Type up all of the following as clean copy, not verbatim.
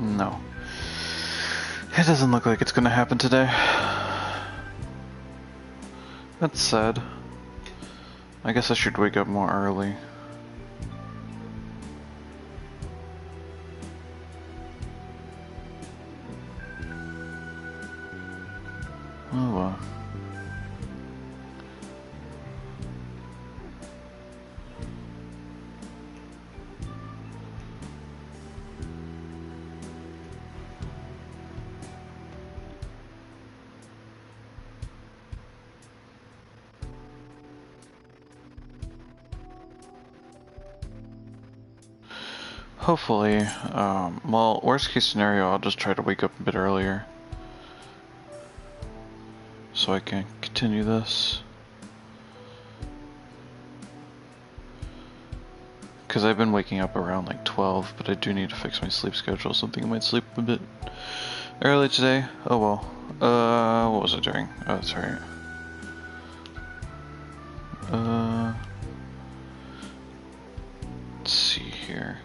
No. It doesn't look like it's gonna happen today. That's sad. I guess I should wake up more early. Oh well. Hopefully, well, worst case scenario, I'll just try to wake up a bit earlier. So I can continue this. Because I've been waking up around like 12, but I do need to fix my sleep schedule, so I think I might sleep a bit early today. Oh well. What was I doing? Oh, that's right. Let's see here.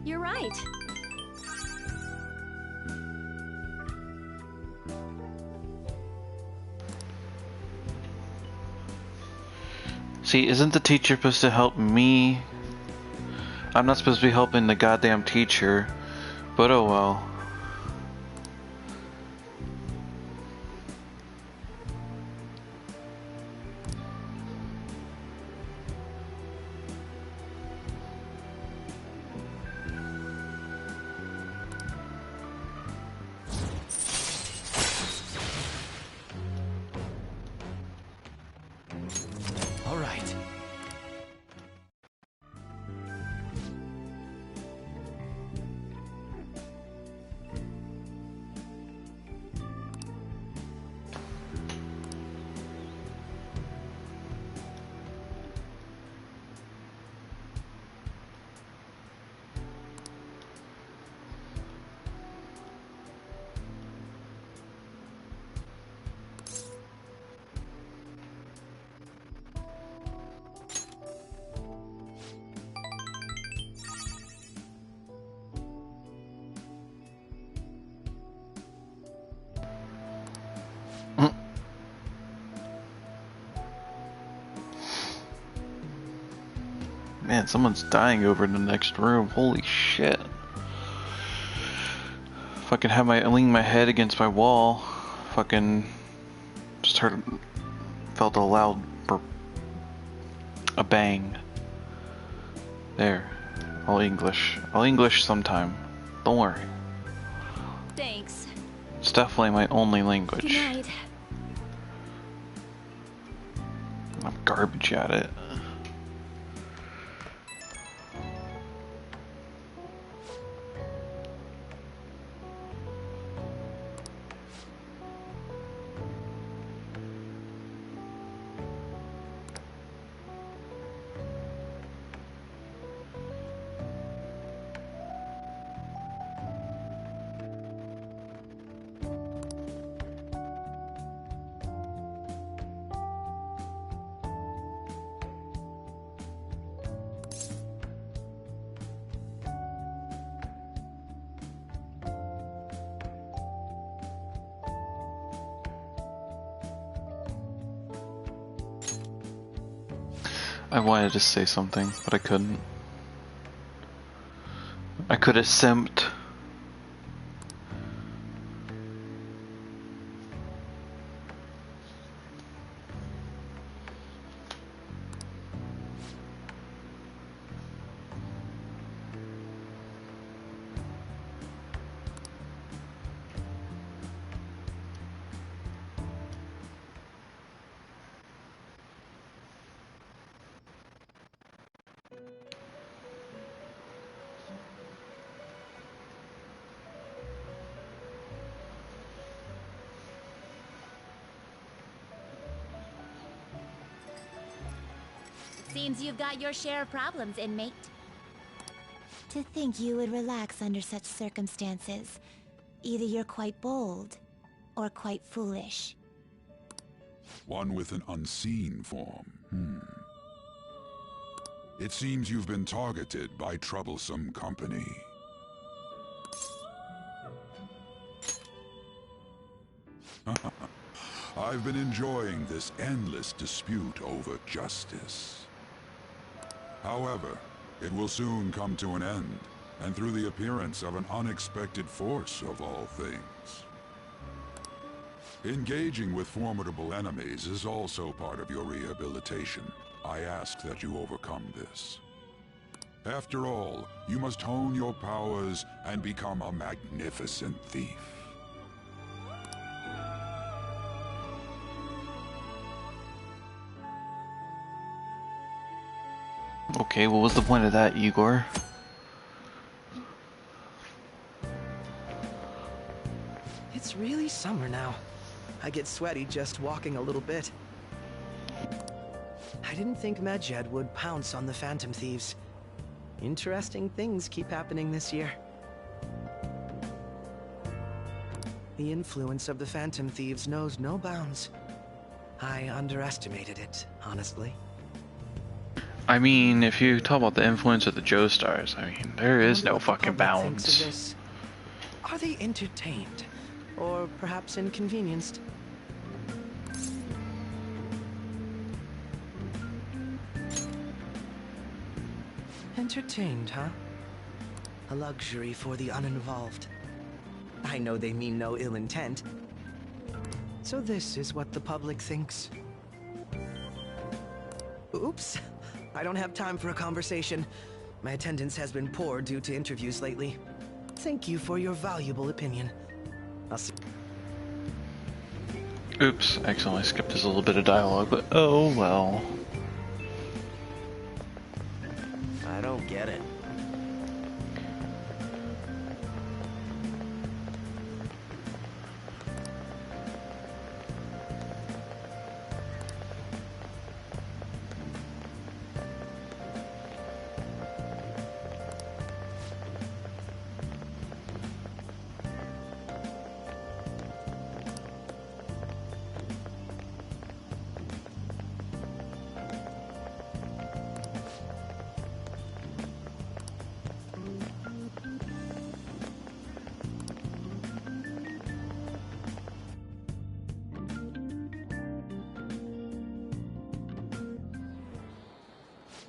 You're right. See, isn't the teacher supposed to help me? I'm not supposed to be helping the goddamn teacher, but oh well. All right. Man, someone's dying over in the next room. Holy shit. Fucking have leaning my head against my wall. Fucking just felt a loud a bang. There. I'll English sometime. Don't worry. Thanks. It's definitely my only Good language. night. I'm garbage at it. I wanted to say something, but I couldn't. I could have simped. Seems you've got your share of problems, inmate. To think you would relax under such circumstances. Either you're quite bold, or quite foolish. One with an unseen form. It seems you've been targeted by troublesome company. I've been enjoying this endless dispute over justice. However, it will soon come to an end, and through the appearance of an unexpected force of all things. Engaging with formidable enemies is also part of your rehabilitation. I ask that you overcome this. After all, you must hone your powers and become a magnificent thief. Okay, what was the point of that, Igor? It's really summer now. I get sweaty just walking a little bit. I didn't think Medjed would pounce on the Phantom Thieves. Interesting things keep happening this year. The influence of the Phantom Thieves knows no bounds. I underestimated it, honestly. I mean, if you talk about the influence of the Joestars, I mean, there is no fucking bounds. Are they entertained? Or perhaps inconvenienced? Entertained, huh? A luxury for the uninvolved. I know they mean no ill intent. So this is what the public thinks. Oops. I don't have time for a conversation. My attendance has been poor due to interviews lately. Thank you for your valuable opinion. I'll see. Oops, I accidentally skipped this little bit of dialogue, but oh well. I don't get it.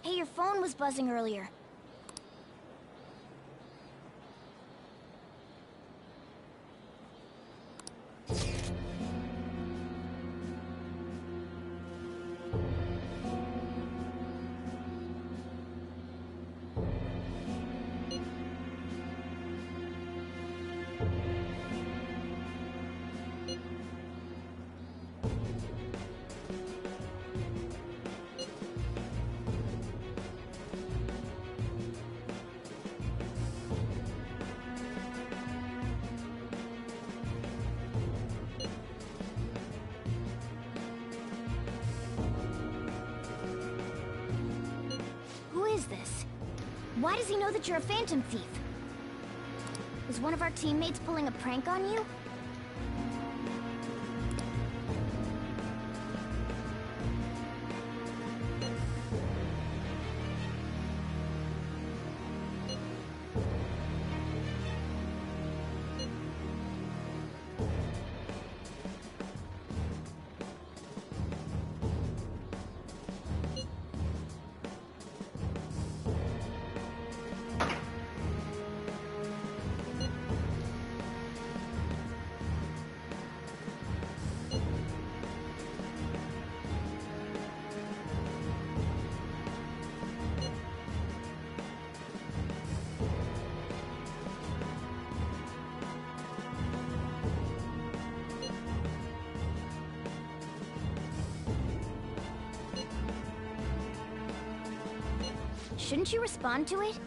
Hey, your phone was buzzing earlier. Why does he know that you're a Phantom Thief? Is one of our teammates pulling a prank on you? Shouldn't you respond to it?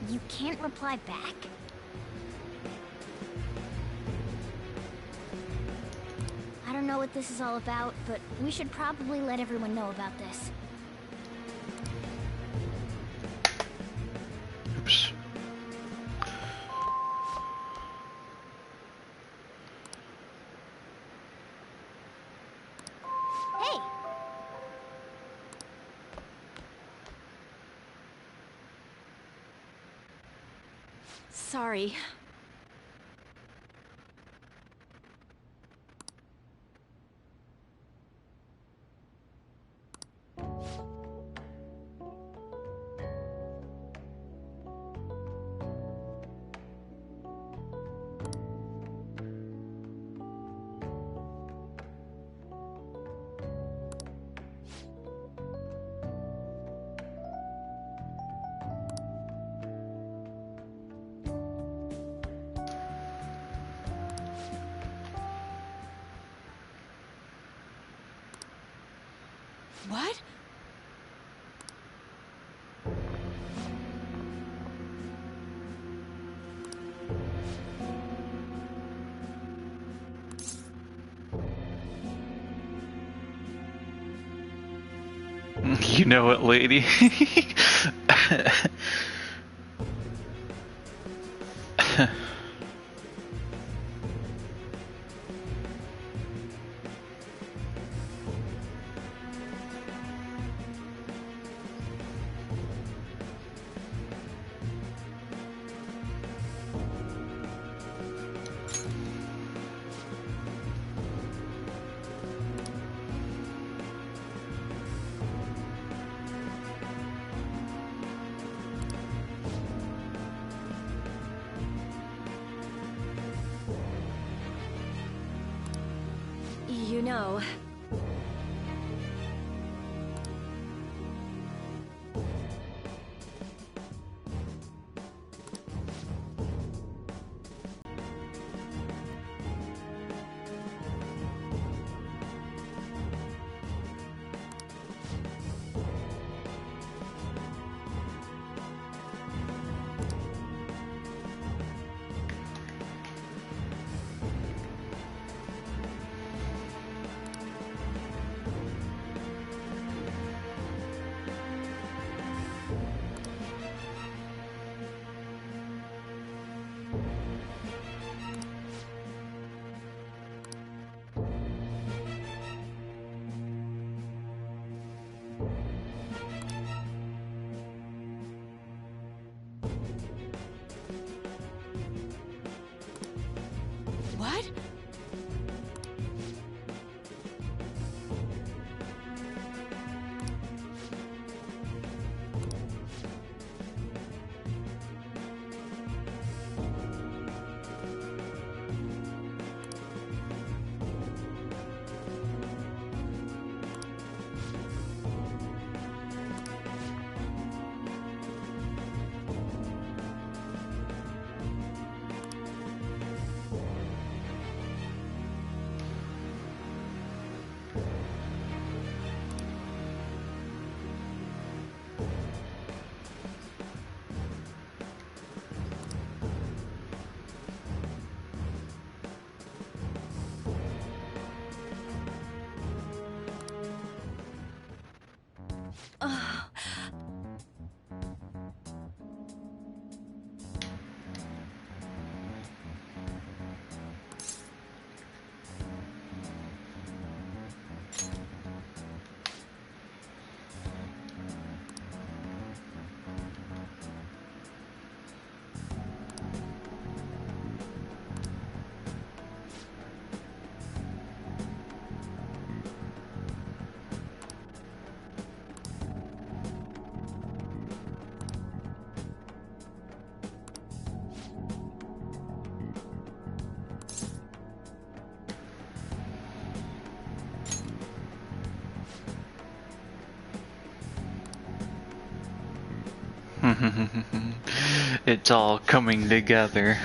You can't reply back? I don't know what this is all about, but we should probably let everyone know about this. Oops. Hey! Sorry. What? You know it, lady. You know... What? It's all coming together.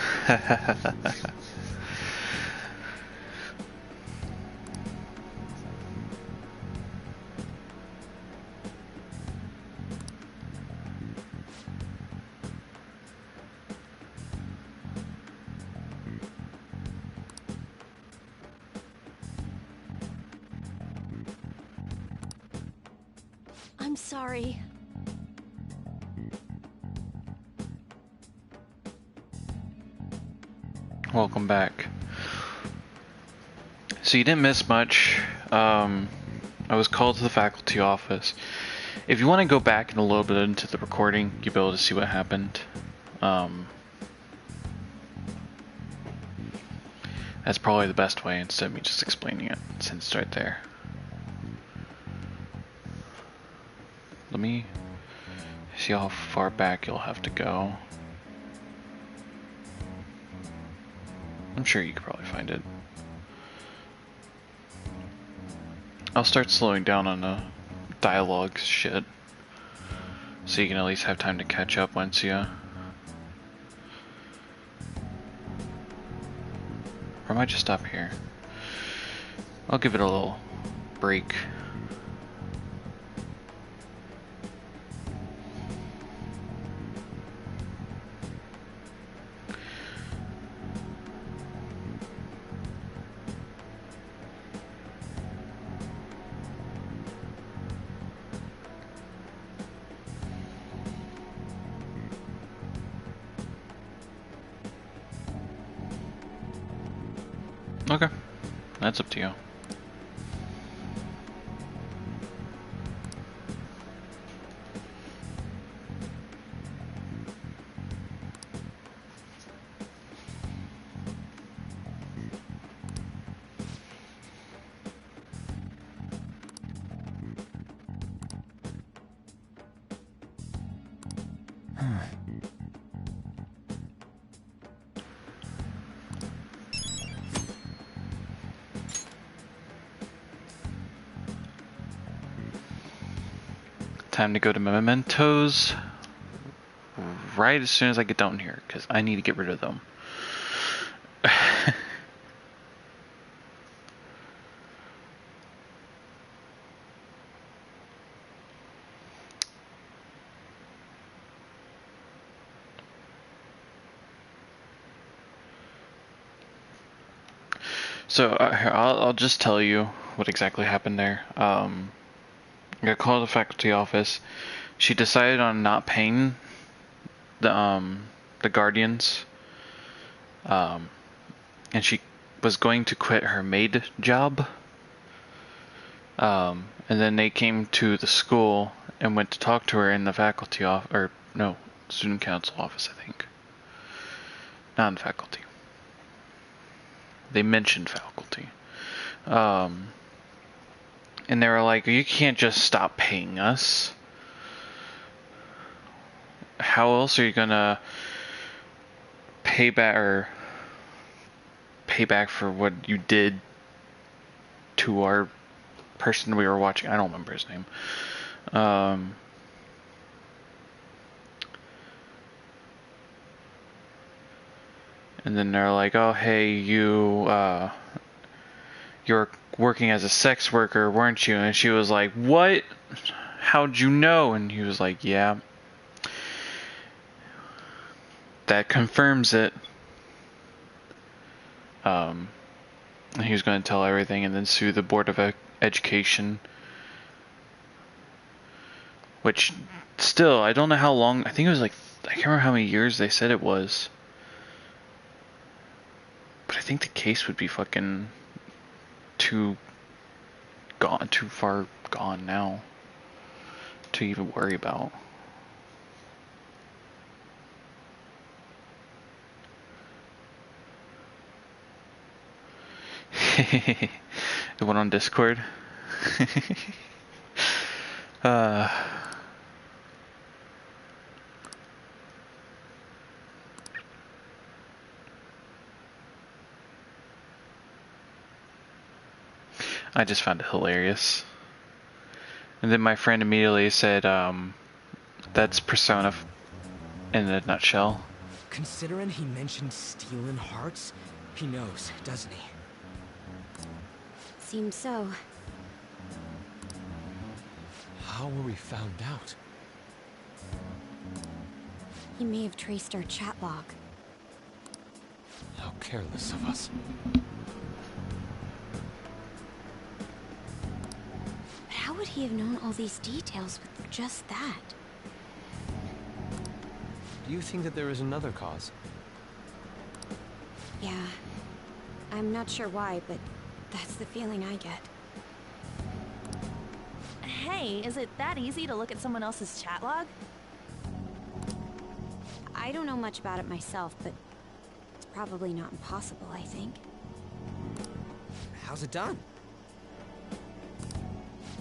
I'm sorry. Welcome back. So you didn't miss much. I was called to the faculty office. If you want to go back in a little bit into the recording, you'll be able to see what happened. That's probably the best way instead of me just explaining it, since it's right there. Let me see how far back you'll have to go. I'm sure you could probably find it. I'll start slowing down on the dialogue shit, so you can at least have time to catch up once you... Or I might just stop here. I'll give it a little break. Okay, that's up to you. Time to go to Mementos right as soon as I get down here, because I need to get rid of them. So I'll just tell you what exactly happened there. I got called to the faculty office. She decided on not paying the guardians, and she was going to quit her maid job. And then they came to the school and went to talk to her in the faculty student council office, I think. Not in faculty. They mentioned faculty. And they were like, you can't just stop paying us. How else are you gonna pay back for what you did to our person we were watching? I don't remember his name. And then they're like, oh, hey, you're working as a sex worker, weren't you? And she was like, what? How'd you know? And he was like, yeah. That confirms it. And he was going to tell everything and then sue the Board of Education. Which, still, I don't know how long. I think it was like, I can't remember how many years they said it was. But I think the case would be fucking too far gone now to even worry about. It went on Discord. I just found it hilarious. And then my friend immediately said, that's Persona in a nutshell. Considering he mentioned stealing hearts, he knows, doesn't he? Seems so. How were we found out? He may have traced our chat log. How careless of us. But how would he have known all these details with just that? Do you think that there is another cause? Yeah. I'm not sure why, but that's the feeling I get. Hey, is it that easy to look at someone else's chat log? I don't know much about it myself, but it's probably not impossible, I think. How's it done?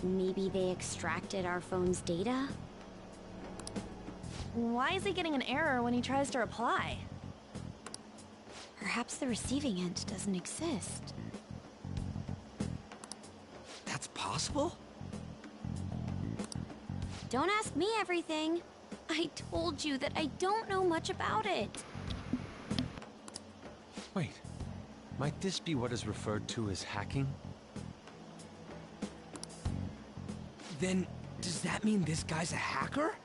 Maybe they extracted our phone's data? Why is he getting an error when he tries to reply? Perhaps the receiving end doesn't exist. That's possible? Don't ask me everything. I told you that I don't know much about it. Wait, might this be what is referred to as hacking? Then, does that mean this guy's a hacker?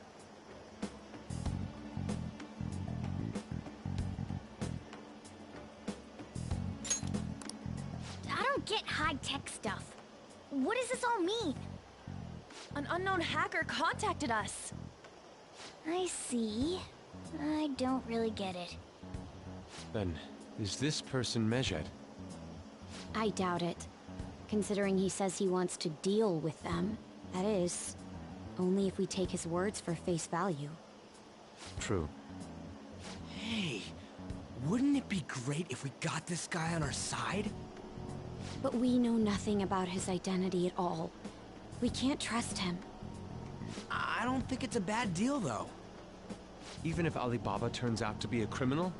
I don't get high-tech stuff. What does this all mean? An unknown hacker contacted us. I see. I don't really get it. Then, is this person Medjed? I doubt it. Considering he says he wants to deal with them. That is, only if we take his words for face value. True. Hey, wouldn't it be great if we got this guy on our side? But we know nothing about his identity at all. We can't trust him. I don't think it's a bad deal, though. Even if Alibaba turns out to be a criminal,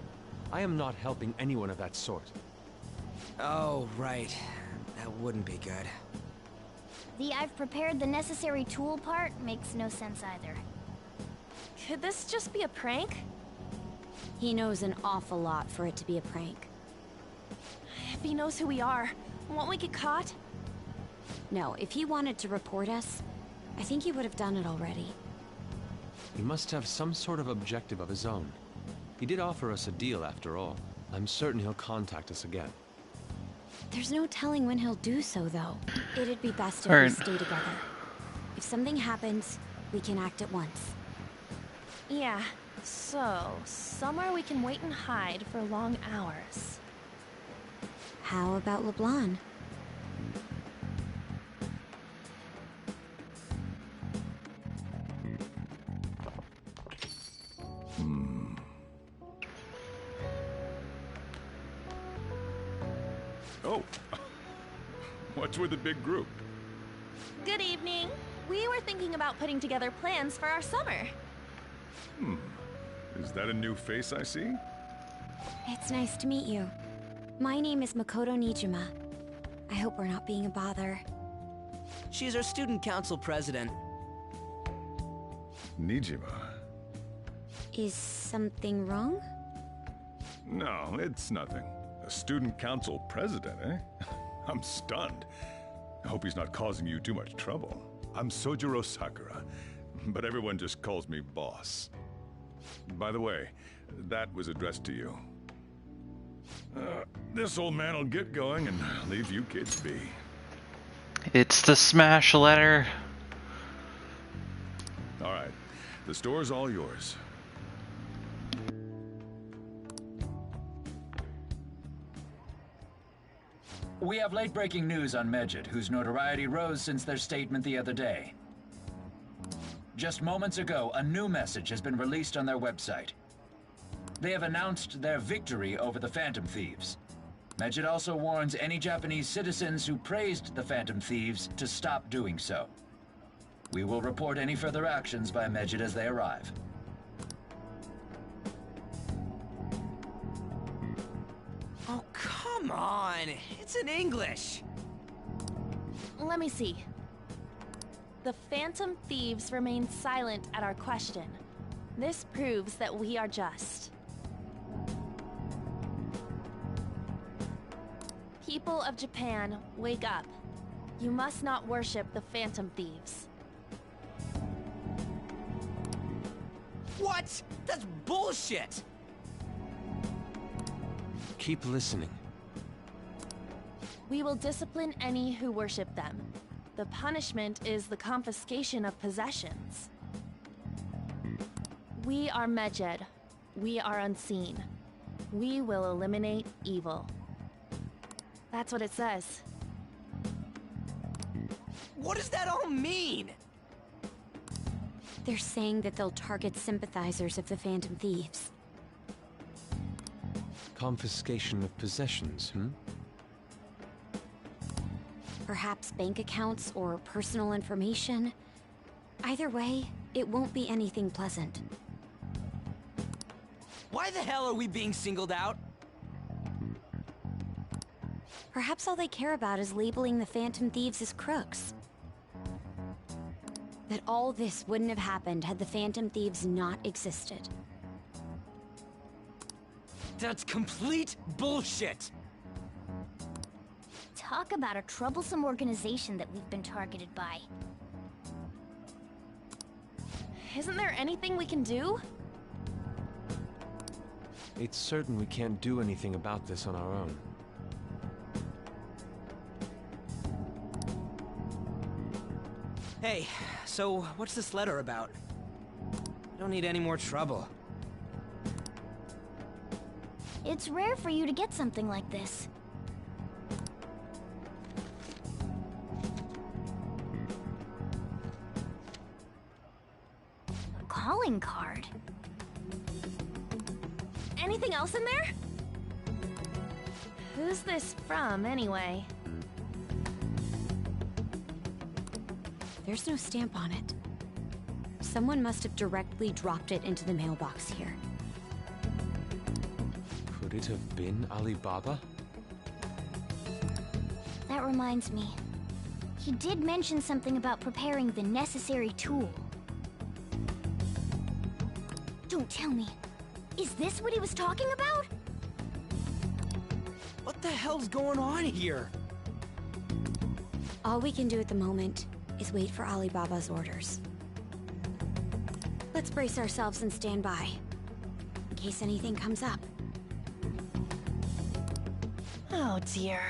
I am not helping anyone of that sort. Oh, right. That wouldn't be good. The "I've prepared the necessary tool" part makes no sense either. Could this just be a prank? He knows an awful lot for it to be a prank. If he knows who we are, won't we get caught? No, if he wanted to report us, I think he would have done it already. He must have some sort of objective of his own. He did offer us a deal after all. I'm certain he'll contact us again. There's no telling when he'll do so, though. It'd be best if All we right. stay together. If something happens, we can act at once. Yeah, so somewhere we can wait and hide for long hours. How about LeBlanc? Oh, what's with the big group? Good evening. We were thinking about putting together plans for our summer. Is that a new face I see? It's nice to meet you. My name is Makoto Nijima. I hope we're not being a bother. She's our student council president. Nijima? Is something wrong? No, it's nothing. A student council president, eh? I'm stunned. I hope he's not causing you too much trouble. I'm Sojiro Sakura, but everyone just calls me boss. By the way, that was addressed to you. This old man will get going and leave you kids be. It's the smash letter. All right, the store's all yours. We have late-breaking news on Medjed, whose notoriety rose since their statement the other day. Just moments ago, a new message has been released on their website. They have announced their victory over the Phantom Thieves. Medjed also warns any Japanese citizens who praised the Phantom Thieves to stop doing so. We will report any further actions by Medjed as they arrive. Oh, come on! It's in English! Let me see. The Phantom Thieves remain silent at our question. This proves that we are just. People of Japan, wake up. You must not worship the Phantom Thieves. What? That's bullshit! Keep listening. We will discipline any who worship them. The punishment is the confiscation of possessions. We are Medjed. We are unseen. We will eliminate evil. That's what it says. What does that all mean? They're saying that they'll target sympathizers of the Phantom Thieves. Confiscation of possessions, Perhaps bank accounts or personal information. Either way, it won't be anything pleasant. Why the hell are we being singled out? Perhaps all they care about is labeling the Phantom Thieves as crooks. That all this wouldn't have happened had the Phantom Thieves not existed. That's complete bullshit! Talk about a troublesome organization that we've been targeted by. Isn't there anything we can do? It's certain we can't do anything about this on our own. Hey, so what's this letter about? I don't need any more trouble. It's rare for you to get something like this. A calling card? Anything else in there? Who's this from, anyway? There's no stamp on it. Someone must have directly dropped it into the mailbox here. Could it have been Alibaba? That reminds me. He did mention something about preparing the necessary tool. Don't tell me. Is this what he was talking about? What the hell's going on here? All we can do at the moment is wait for Alibaba's orders. Let's brace ourselves and stand by, in case anything comes up. Oh dear.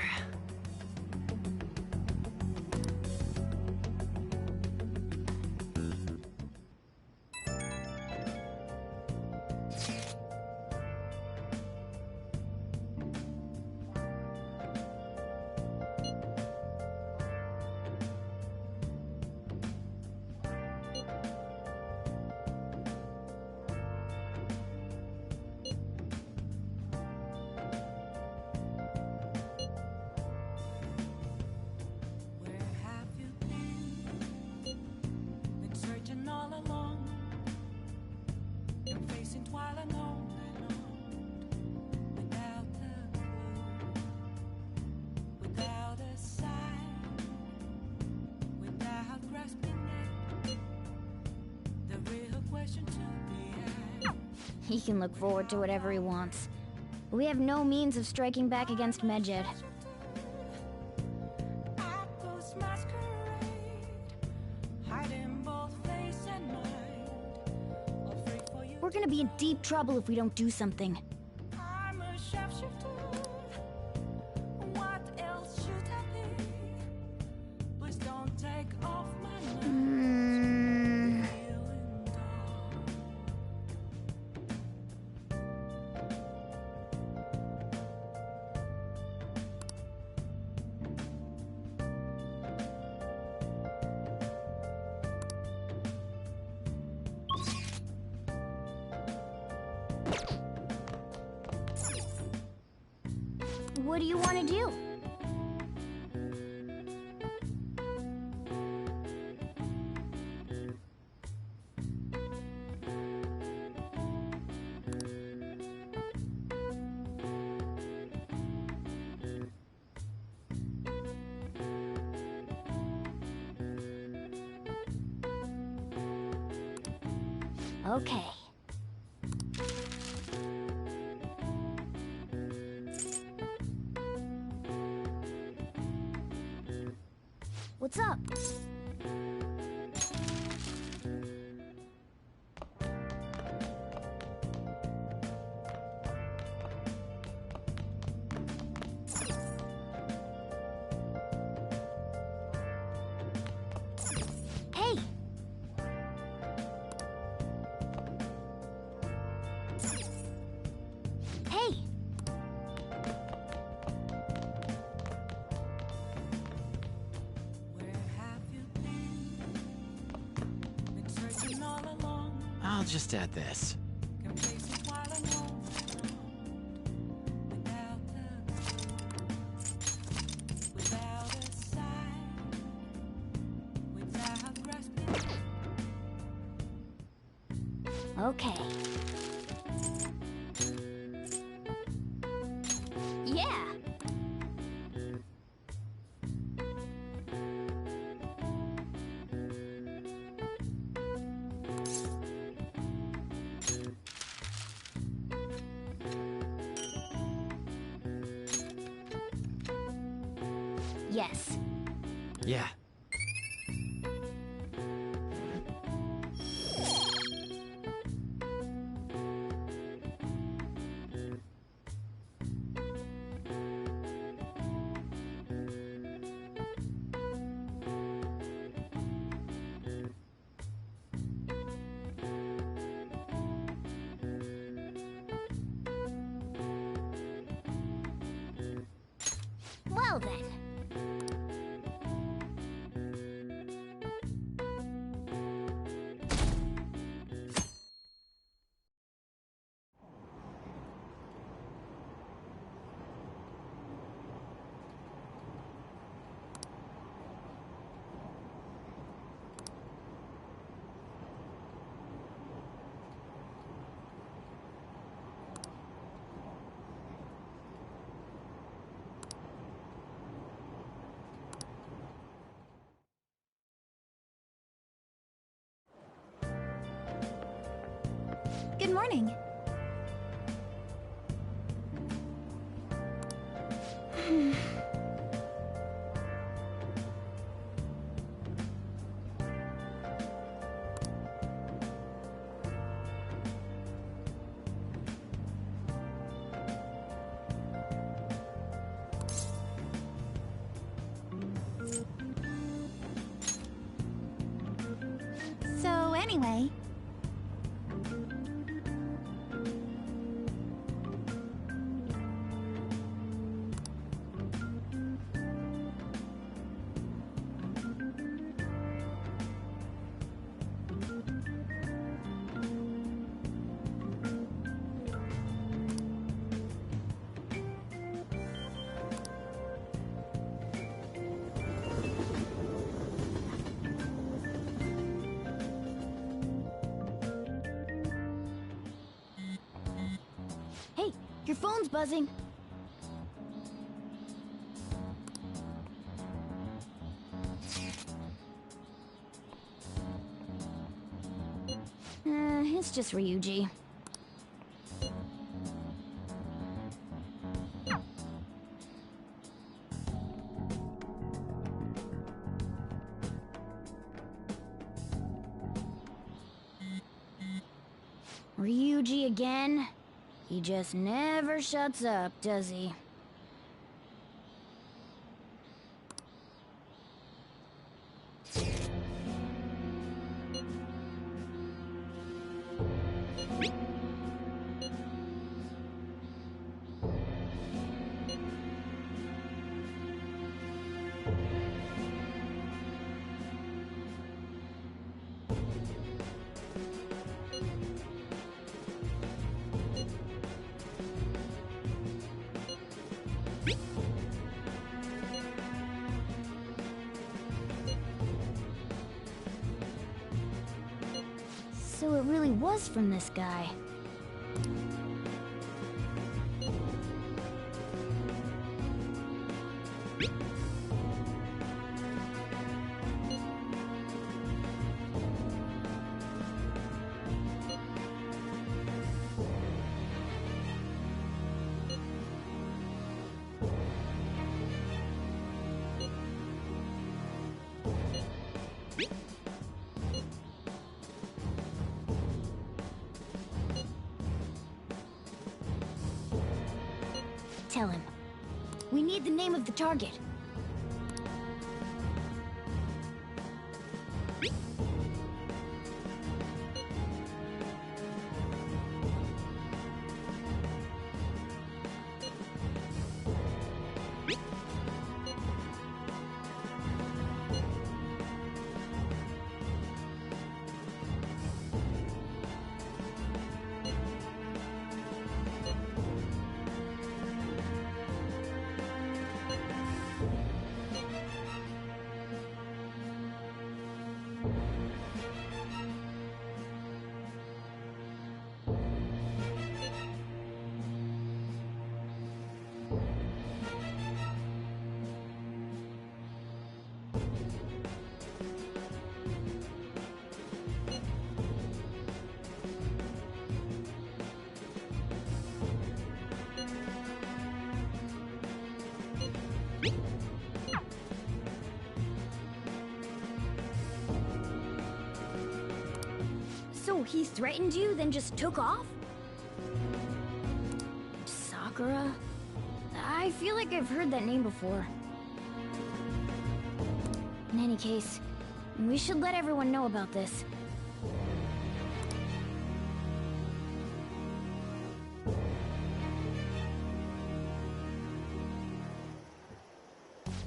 He can look forward to whatever he wants. We have no means of striking back against Medjed. We're gonna be in deep trouble if we don't do something. What do you want to do? Okay, What's up? Hey! Hey! I'll just add this. Okay. Yeah! Yes. Yeah. Well then. Good morning. So anyway, hey, your phone's buzzing. It's just Ryuji. Ryuji again? He just never shuts up, does he? So it really was from this guy. Tell him. We need the name of the target. So he threatened you, then just took off? Sakura? I feel like I've heard that name before. In any case, we should let everyone know about this.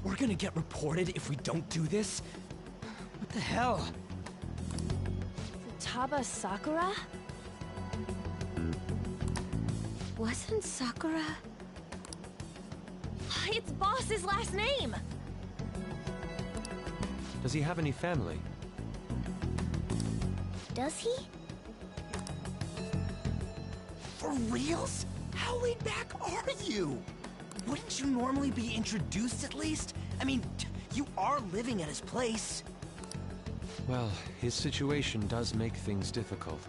We're gonna get reported if we don't do this? What the hell? Futaba Sakura? Wasn't Sakura... It's Boss's last name! Does he have any family? Does he? For reals? How laid back are you? Wouldn't you normally be introduced at least? I mean, you are living at his place. Well, his situation does make things difficult.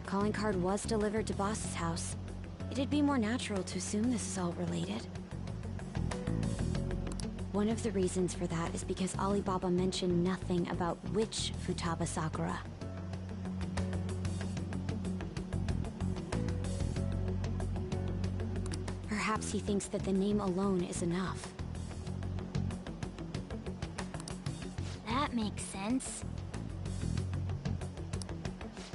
Calling card was delivered to Boss's house. It'd be more natural to assume this is all related. One of the reasons for that is because Alibaba mentioned nothing about which Futaba Sakura. Perhaps he thinks that the name alone is enough. That makes sense.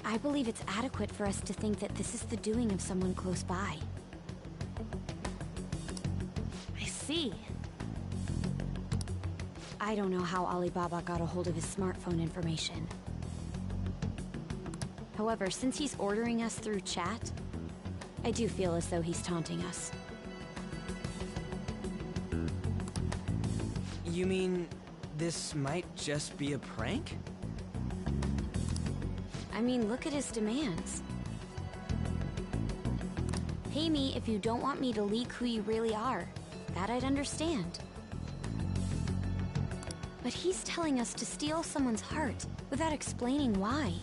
I believe it's adequate for us to think that this is the doing of someone close by. I see. I don't know how Alibaba got a hold of his smartphone information. However, since he's ordering us through chat, I do feel as though he's taunting us. You mean this might just be a prank? I mean, look at his demands. Pay me if you don't want me to leak who you really are. That I'd understand. But he's telling us to steal someone's heart without explaining why.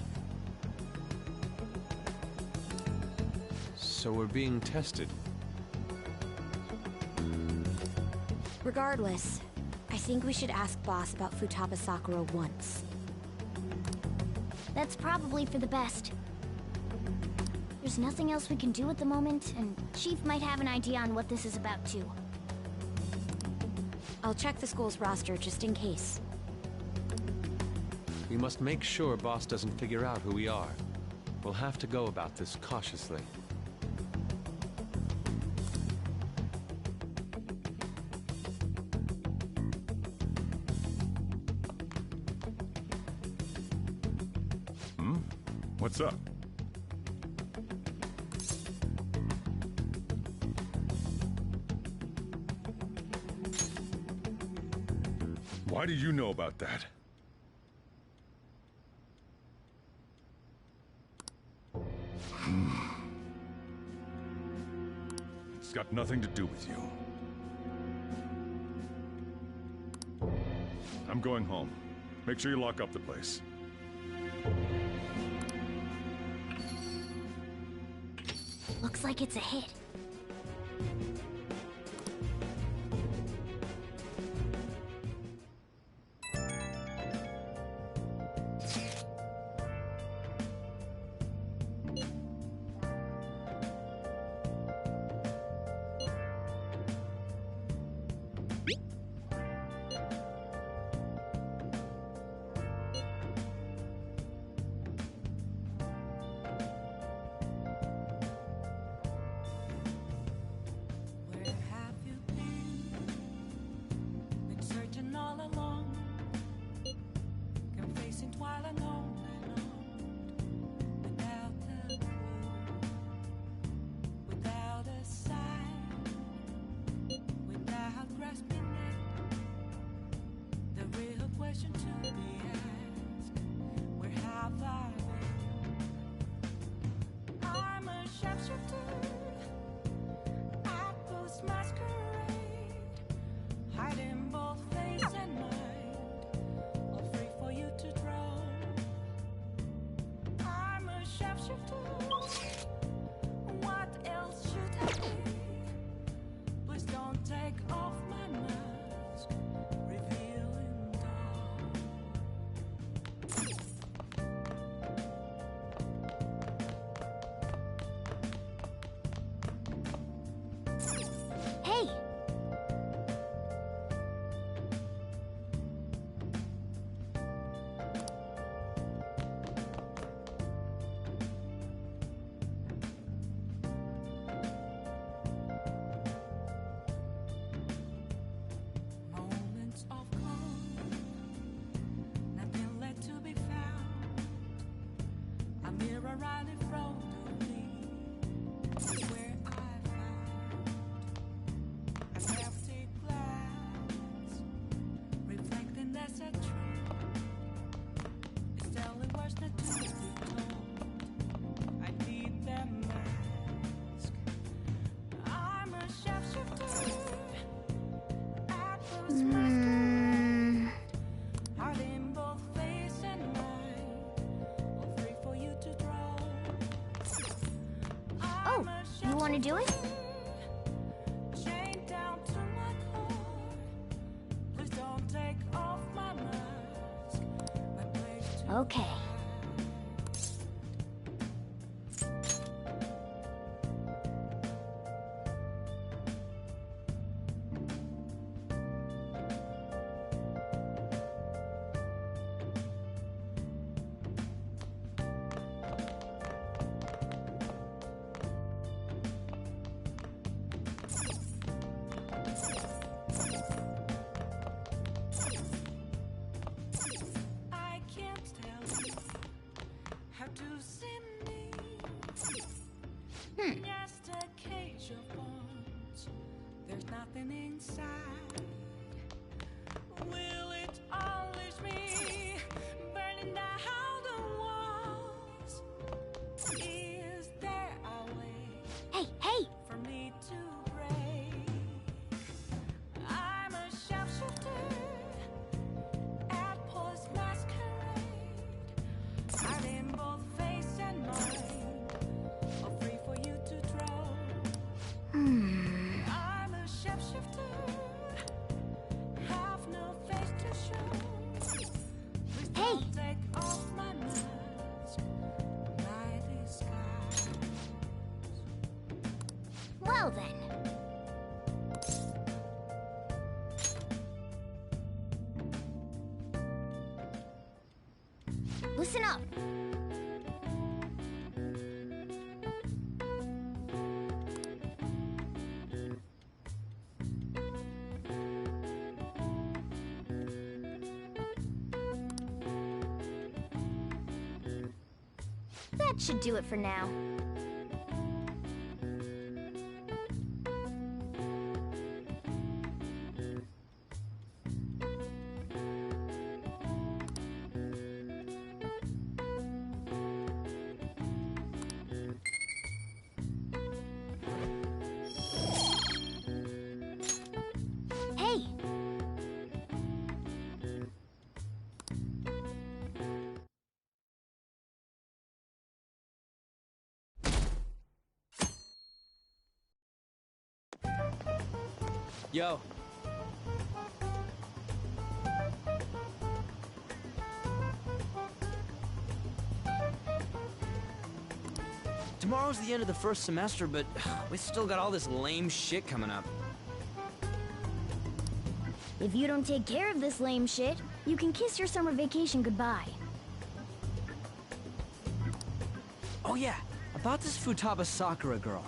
So we're being tested. Regardless, I think we should ask Boss about Futaba Sakura once. That's probably for the best. There's nothing else we can do at the moment, and Chief might have an idea on what this is about too. I'll check the school's roster just in case. We must make sure Boss doesn't figure out who we are. We'll have to go about this cautiously. What's up? Why do you know about that? It's got nothing to do with you. I'm going home. Make sure you lock up the place. Looks like it's a hit. want to do it? Okay. Just a cage of bones. There's nothing inside. Will it always be burning down the walls? Is there a way? Hey! For me to break? I'm a sharpshooter at Post Masquerade. Hiding both face and mind. I'm a shapeshifter, have no face to show. Please don't take off my mask, my disguise. Well then. Listen up. That should do it for now. Hey! Yo. Tomorrow's the end of the first semester, but we still got all this lame shit coming up. If you don't take care of this lame shit, you can kiss your summer vacation goodbye. Oh yeah, about this Futaba Sakura girl.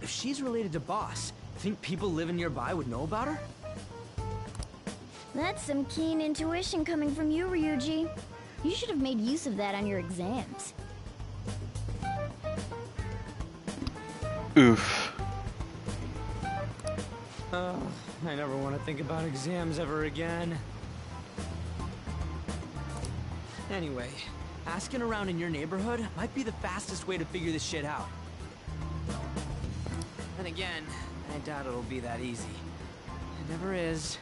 If she's related to Boss, think people living nearby would know about her? That's some keen intuition coming from you, Ryuji. You should have made use of that on your exams. Oof. I never want to think about exams ever again. Anyway, asking around in your neighborhood might be the fastest way to figure this shit out. Then again, I doubt it'll be that easy. It never is.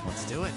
Let's do it.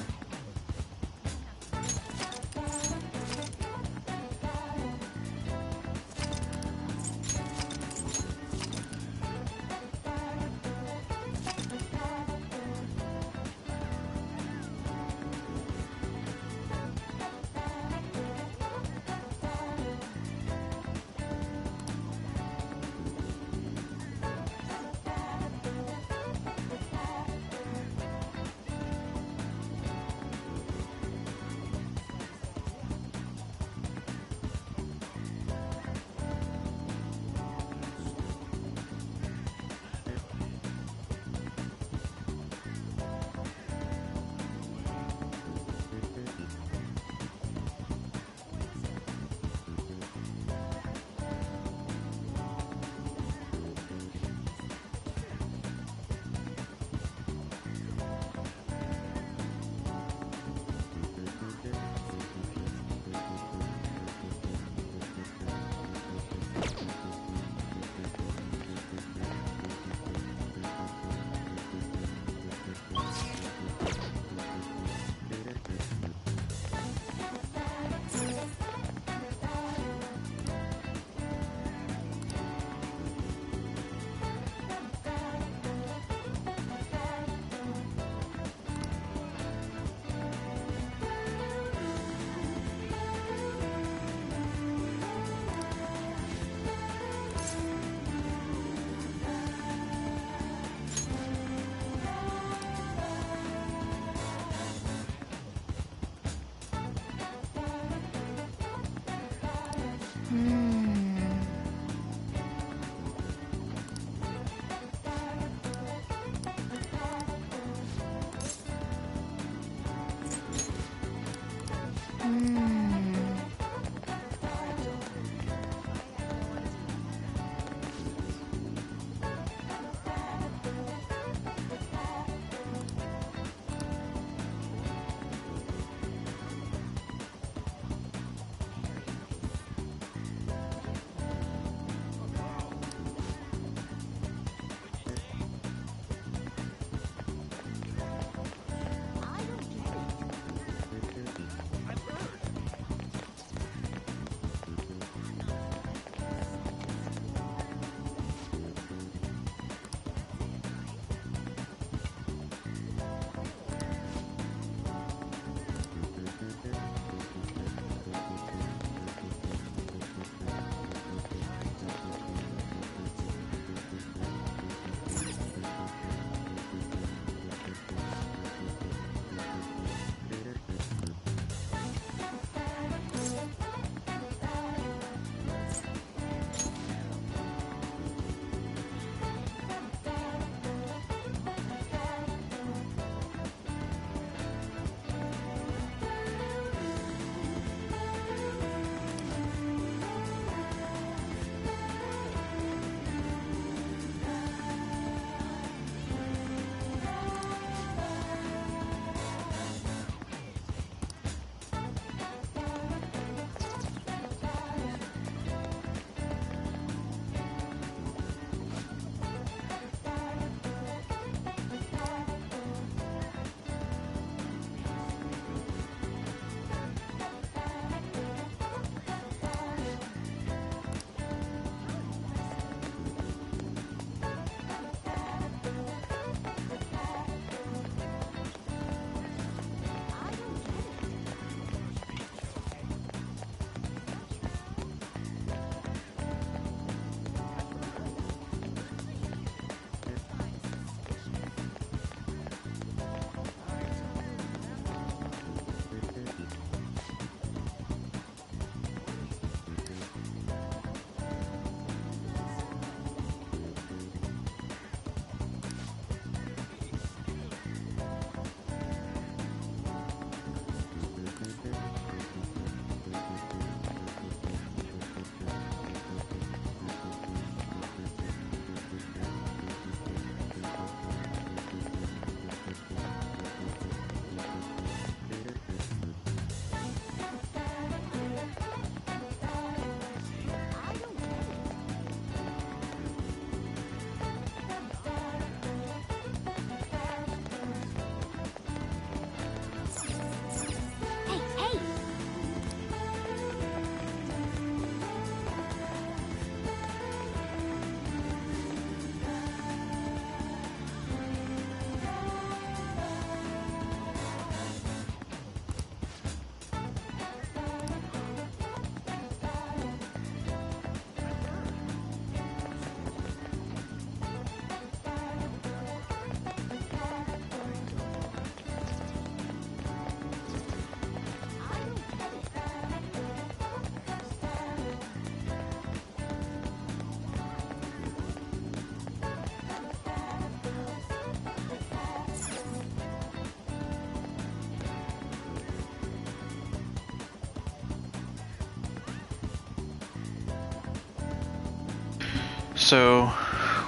So,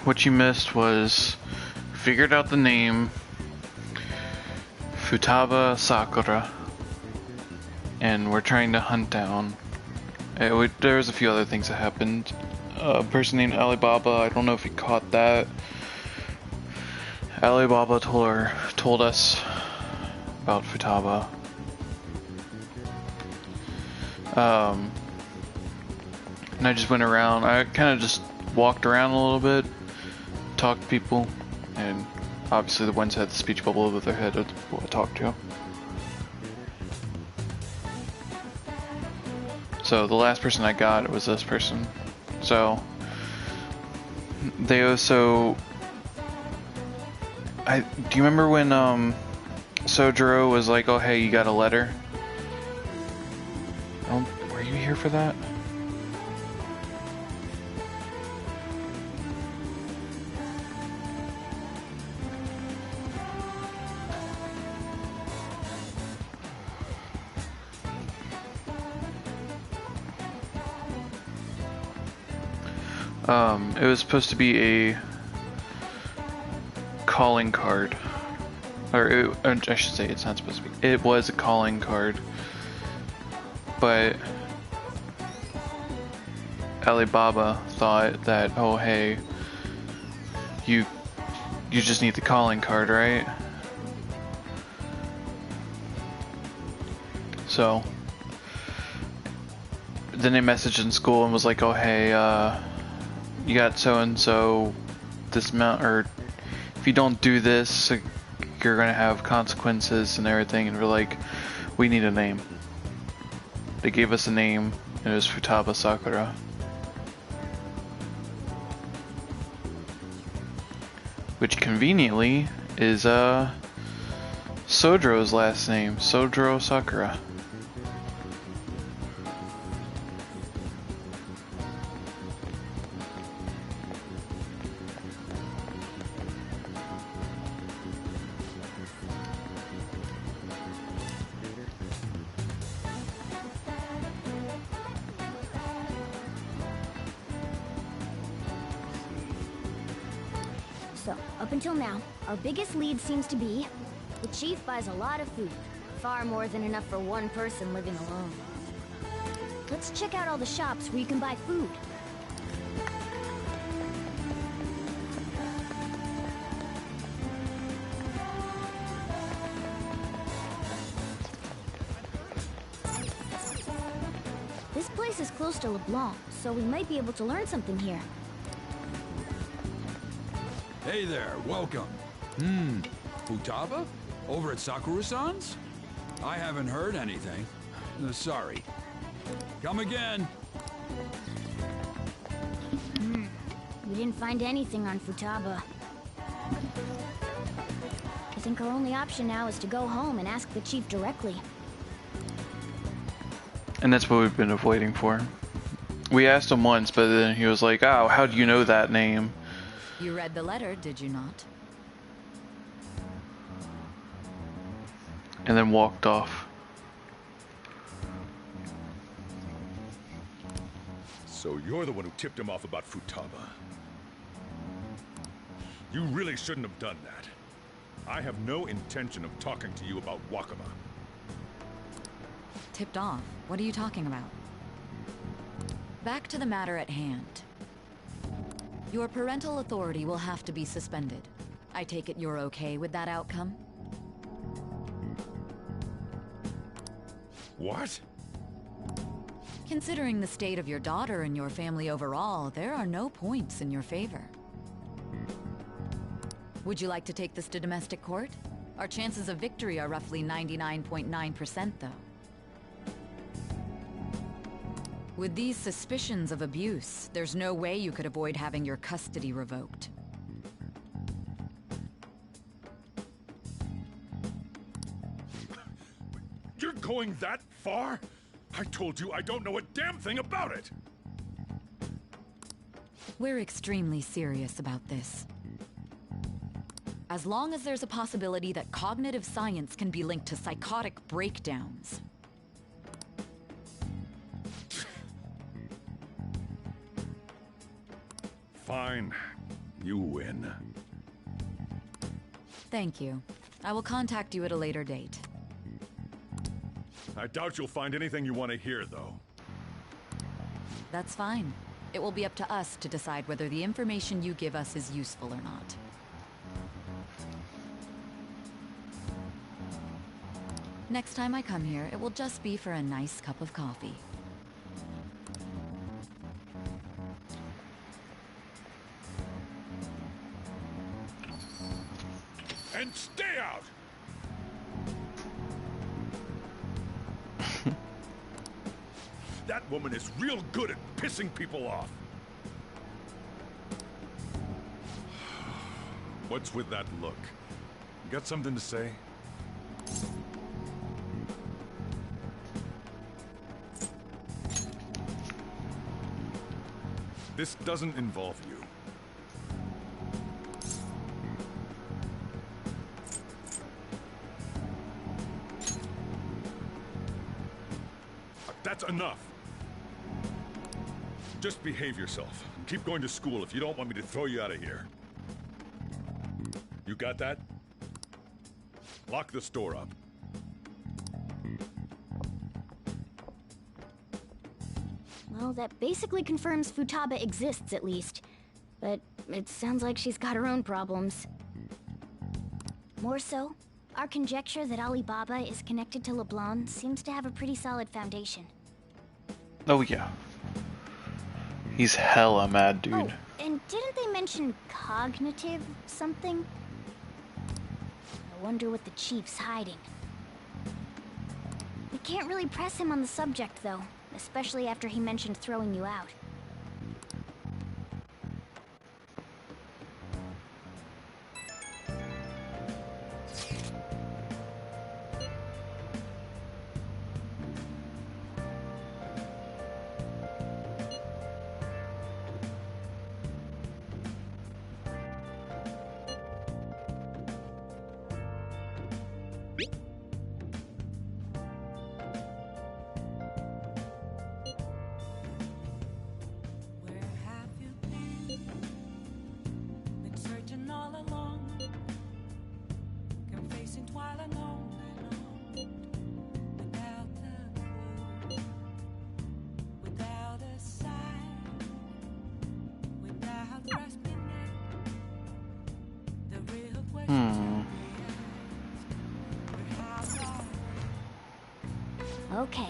what you missed was figured out the name Futaba Sakura, and we're trying to hunt down. There was a few other things that happened. A person named Alibaba, I don't know if you caught that. Alibaba told us about Futaba. And I just went around. I kind of just walked around a little bit, talked to people, and obviously the ones that had the speech bubble over their head are the people I talked to. So the last person I got was this person. So they also, do you remember when Sojiro was like, "Oh hey, you got a letter"? Were you here for that? It was supposed to be a calling card. Or I should say it's not supposed to be. It was a calling card. But Alibaba thought that, oh hey, you just need the calling card, right? So then they messaged in school and was like, oh hey, you got so and so this amount, or if you don't do this, you're gonna have consequences and everything. And we're like, we need a name. They gave us a name, and it was Futaba Sakura. Which conveniently is Sojiro's last name, Sojiro Sakura. So, up until now, our biggest lead seems to be the chief buys a lot of food, far more than enough for one person living alone. Let's check out all the shops where you can buy food. This place is close to LeBlanc, so we might be able to learn something here. Hey there, welcome. Futaba? Over at Sakura-san's? I haven't heard anything. Sorry. Come again. We didn't find anything on Futaba. I think our only option now is to go home and ask the chief directly. And that's what we've been avoiding for. We asked him once, but then he was like, oh, how do you know that name? You read the letter, did you not? And then walked off. So you're the one who tipped him off about Futaba. You really shouldn't have done that. I have no intention of talking to you about Wakama. Tipped off? What are you talking about? Back to the matter at hand. Your parental authority will have to be suspended. I take it you're okay with that outcome? What? Considering the state of your daughter and your family overall, there are no points in your favor. Would you like to take this to domestic court? Our chances of victory are roughly 99.9%, though. With these suspicions of abuse, there's no way you could avoid having your custody revoked. You're going that far? I told you I don't know a damn thing about it! We're extremely serious about this. As long as there's a possibility that cognitive science can be linked to psychotic breakdowns. Fine. You win. Thank you. I will contact you at a later date. I doubt you'll find anything you want to hear, though. That's fine. It will be up to us to decide whether the information you give us is useful or not. Next time I come here, it will just be for a nice cup of coffee. And stay out! That woman is real good at pissing people off. What's with that look? You got something to say? This doesn't involve you. That's enough. Just behave yourself. Keep going to school if you don't want me to throw you out of here. You got that? Lock the store up. Well, that basically confirms Futaba exists, at least. But it sounds like she's got her own problems. More so, our conjecture that Alibaba is connected to LeBlanc seems to have a pretty solid foundation. Oh yeah. He's hella mad, dude. Oh, and didn't they mention cognitive something? I wonder what the chief's hiding. We can't really press him on the subject, though. Especially after he mentioned throwing you out. Okay.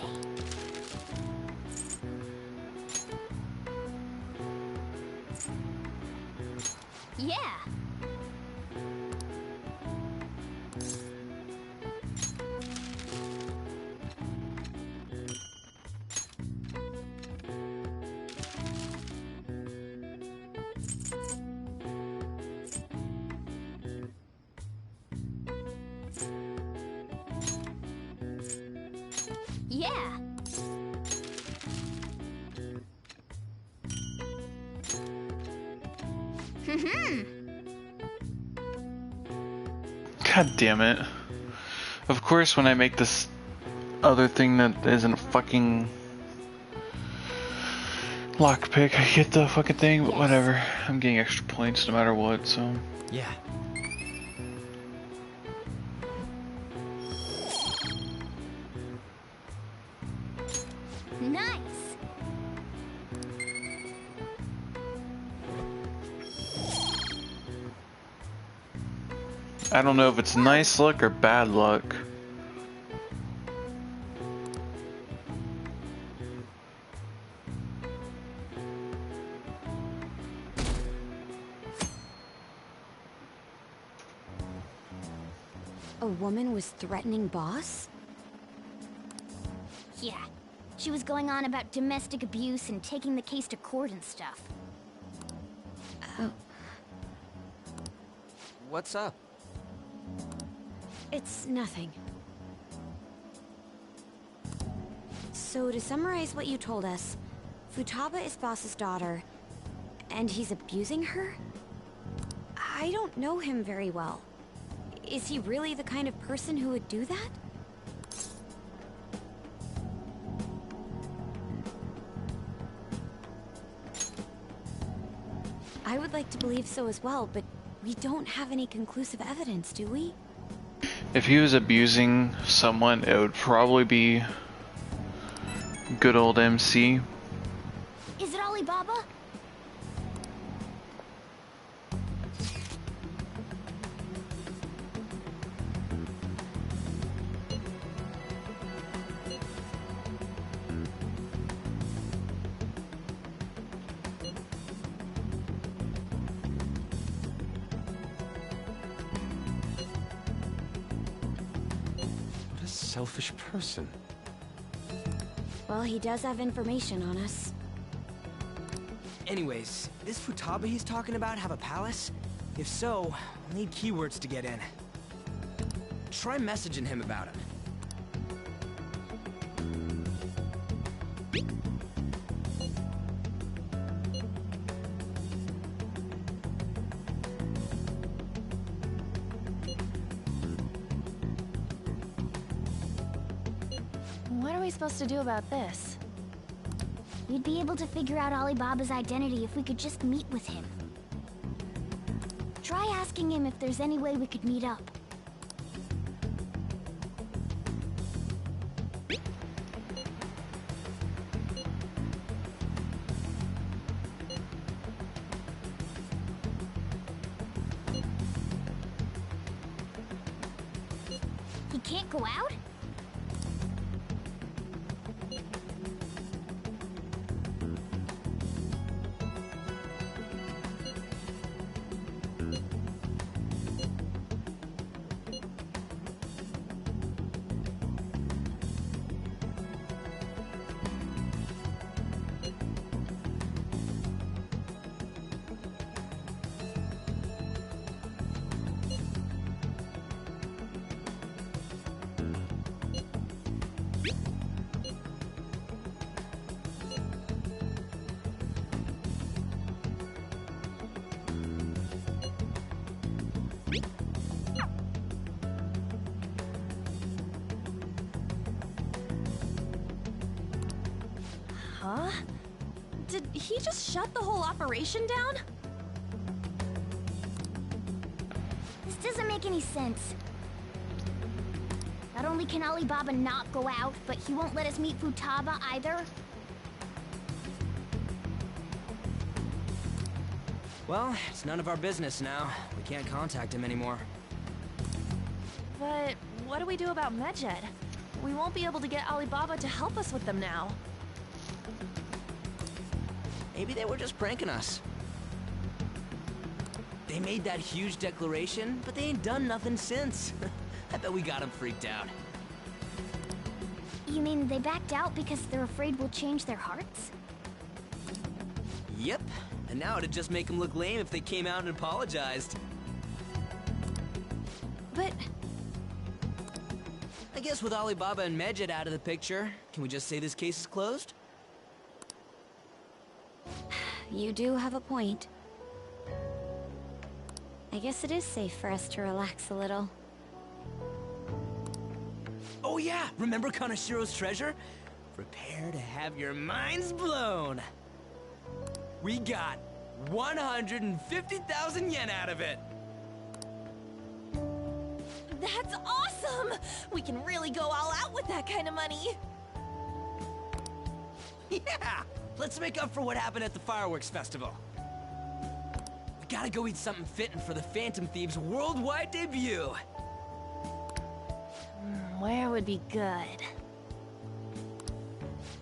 Yeah. Yeah. God damn it. Of course when I make this other thing that isn't a fucking lockpick, I get the fucking thing, but whatever. I'm getting extra points no matter what, so. Yeah. Nice. I don't know if it's nice luck or bad luck. A woman was threatening Boss? Yeah. She was going on about domestic abuse and taking the case to court and stuff. Oh. What's up? It's nothing. So to summarize what you told us, Futaba is Boss's daughter, and he's abusing her? I don't know him very well. Is he really the kind of person who would do that? I would like to believe so as well, but we don't have any conclusive evidence, do we? If he was abusing someone, it would probably be good old MC. Is it Alibaba? What a selfish person. Well, he does have information on us. Anyways, this Futaba he's talking about have a palace? If so, we'll need keywords to get in. Try messaging him about it. What are we supposed to do about this? We'd be able to figure out Alibaba's identity if we could just meet with him. Try asking him if there's any way we could meet up. He can't go out? Huh? Did he just shut the whole operation down? This doesn't make any sense. Not only can Alibaba not go out, but he won't let us meet Futaba either. Well, it's none of our business now. We can't contact him anymore. But what do we do about Medjed? We won't be able to get Alibaba to help us with them now. Maybe they were just pranking us. They made that huge declaration, but they ain't done nothing since. I bet we got them freaked out. You mean they backed out because they're afraid we'll change their hearts? Yep, and now it'd just make them look lame if they came out and apologized. But... I guess with Alibaba and Medjed out of the picture, can we just say this case is closed? You do have a point. I guess it is safe for us to relax a little. Oh yeah, remember Kanashiro's treasure? Prepare to have your minds blown! We got 150,000 yen out of it! That's awesome! We can really go all out with that kind of money! Yeah! Let's make up for what happened at the fireworks festival. We gotta go eat something fitting for the Phantom Thieves' worldwide debut! Where would be good?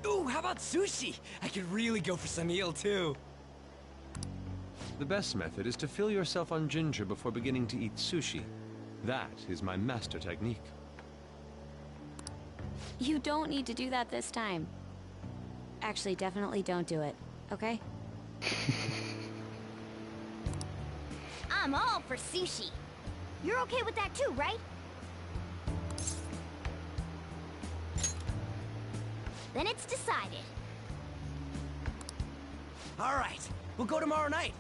Ooh, how about sushi? I could really go for some eel, too. The best method is to fill yourself on ginger before beginning to eat sushi. That is my master technique. You don't need to do that this time. Actually, definitely don't do it, okay? I'm all for sushi. You're okay with that too, right? Then it's decided. All right, we'll go tomorrow night.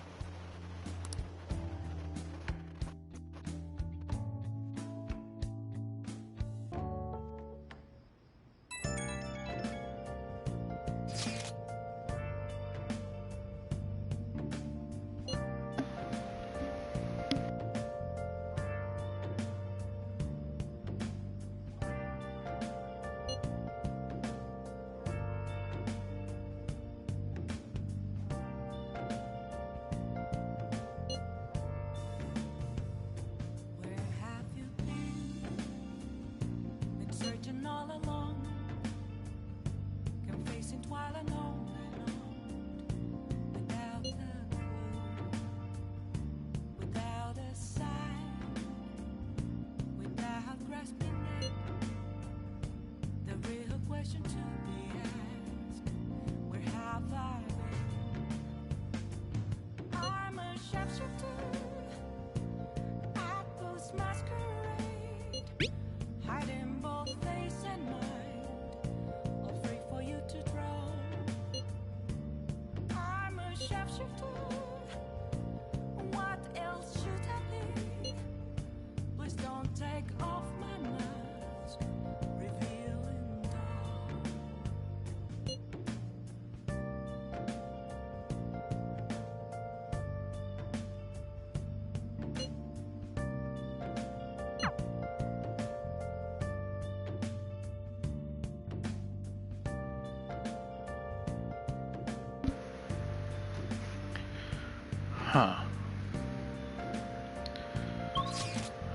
Huh.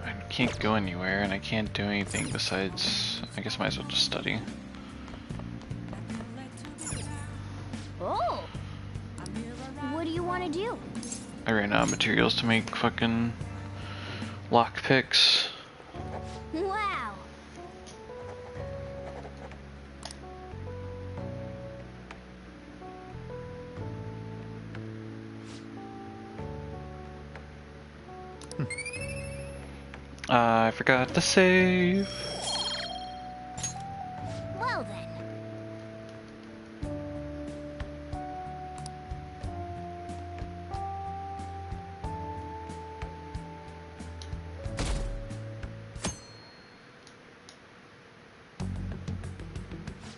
I can't go anywhere, and I can't do anything besides... I guess I might as well just study. Oh! What do you want to do? I ran out of materials to make fucking lockpicks. Wow! I forgot to save. Well then.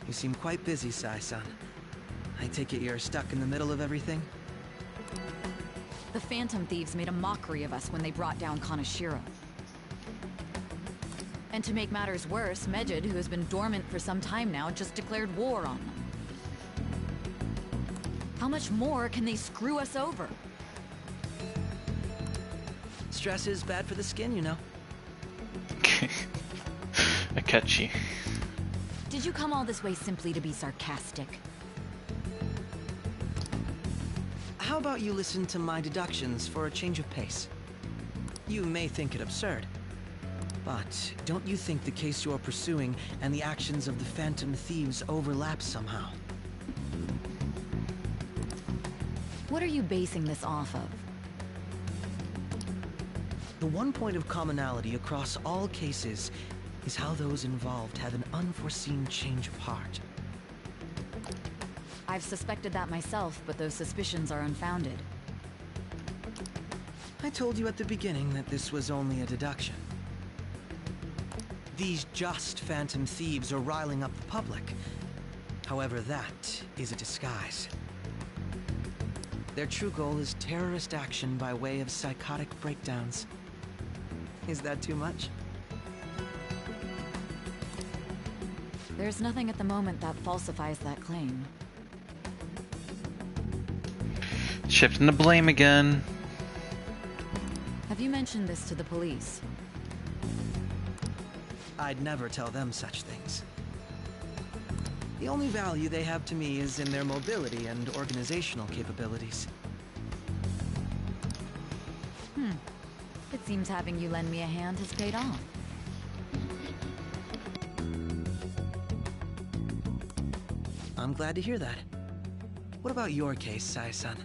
You seem quite busy, Sai-san. I take it you're stuck in the middle of everything? The Phantom Thieves made a mockery of us when they brought down Kaneshiro. And to make matters worse, Medjed, who has been dormant for some time now, just declared war on them. How much more can they screw us over? Stress is bad for the skin, you know. I catch you. Did you come all this way simply to be sarcastic? How about you listen to my deductions for a change of pace? You may think it absurd, but don't you think the case you're pursuing and the actions of the Phantom Thieves overlap somehow? What are you basing this off of? The one point of commonality across all cases is how those involved have an unforeseen change of heart. I've suspected that myself, but those suspicions are unfounded. I told you at the beginning that this was only a deduction. These just Phantom Thieves are riling up the public. However, that is a disguise. Their true goal is terrorist action by way of psychotic breakdowns. Is that too much? There's nothing at the moment that falsifies that claim. Shifting the blame again. Have you mentioned this to the police? I'd never tell them such things. The only value they have to me is in their mobility and organizational capabilities. It seems having you lend me a hand has paid off. I'm glad to hear that. What about your case, Sai-san?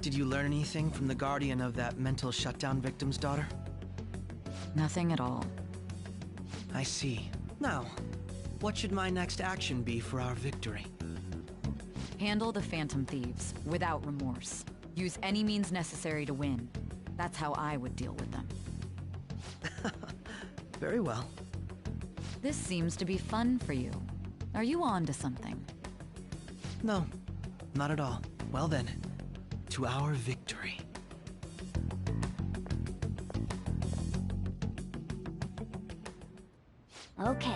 Did you learn anything from the guardian of that mental shutdown victim's daughter? Nothing at all. I see. Now, what should my next action be for our victory? Handle the Phantom Thieves, without remorse. Use any means necessary to win. That's how I would deal with them. Very well. This seems to be fun for you. Are you on to something? No, not at all. Well then, to our victory. Okay.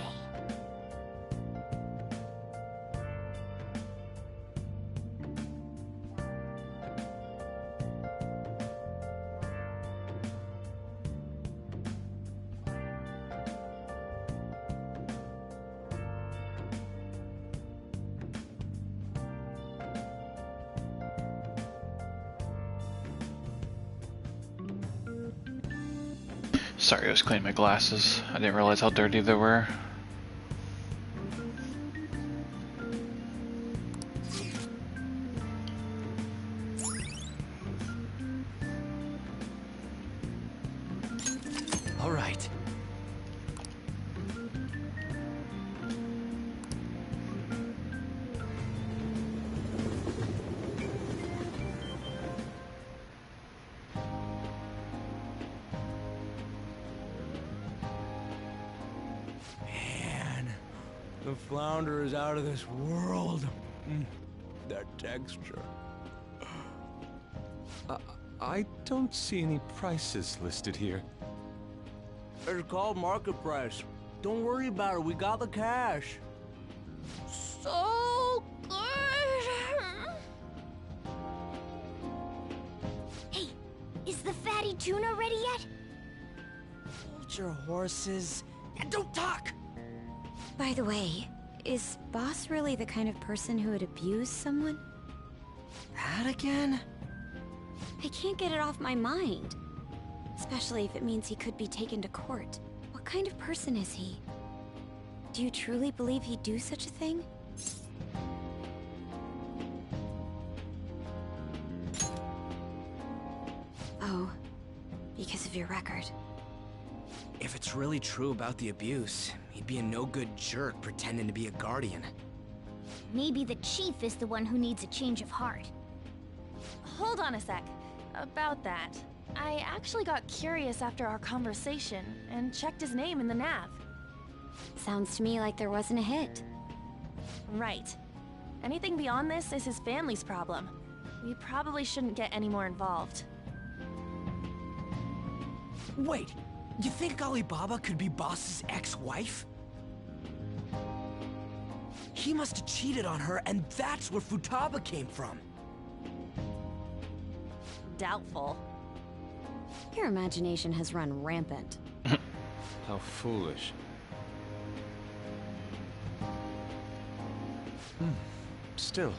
Sorry, I was cleaning my glasses. I didn't realize how dirty they were. All right. The flounder is out of this world. That texture. I don't see any prices listed here. It's called market price. Don't worry about it. We got the cash. So good. Hey, is the fatty tuna ready yet? Hold your horses and don't talk. By the way, is Boss really the kind of person who would abuse someone? That again? I can't get it off my mind. Especially if it means he could be taken to court. What kind of person is he? Do you truly believe he'd do such a thing? Oh, because of your record. If it's really true about the abuse, he'd be a no-good jerk pretending to be a guardian. Maybe the chief is the one who needs a change of heart. Hold on a sec. About that, I actually got curious after our conversation and checked his name in the nav. Sounds to me like there wasn't a hit. Right. Anything beyond this is his family's problem. We probably shouldn't get any more involved. Wait, you think Alibaba could be Boss's ex-wife? He must have cheated on her, and that's where Futaba came from. Doubtful. Your imagination has run rampant. How foolish. Still,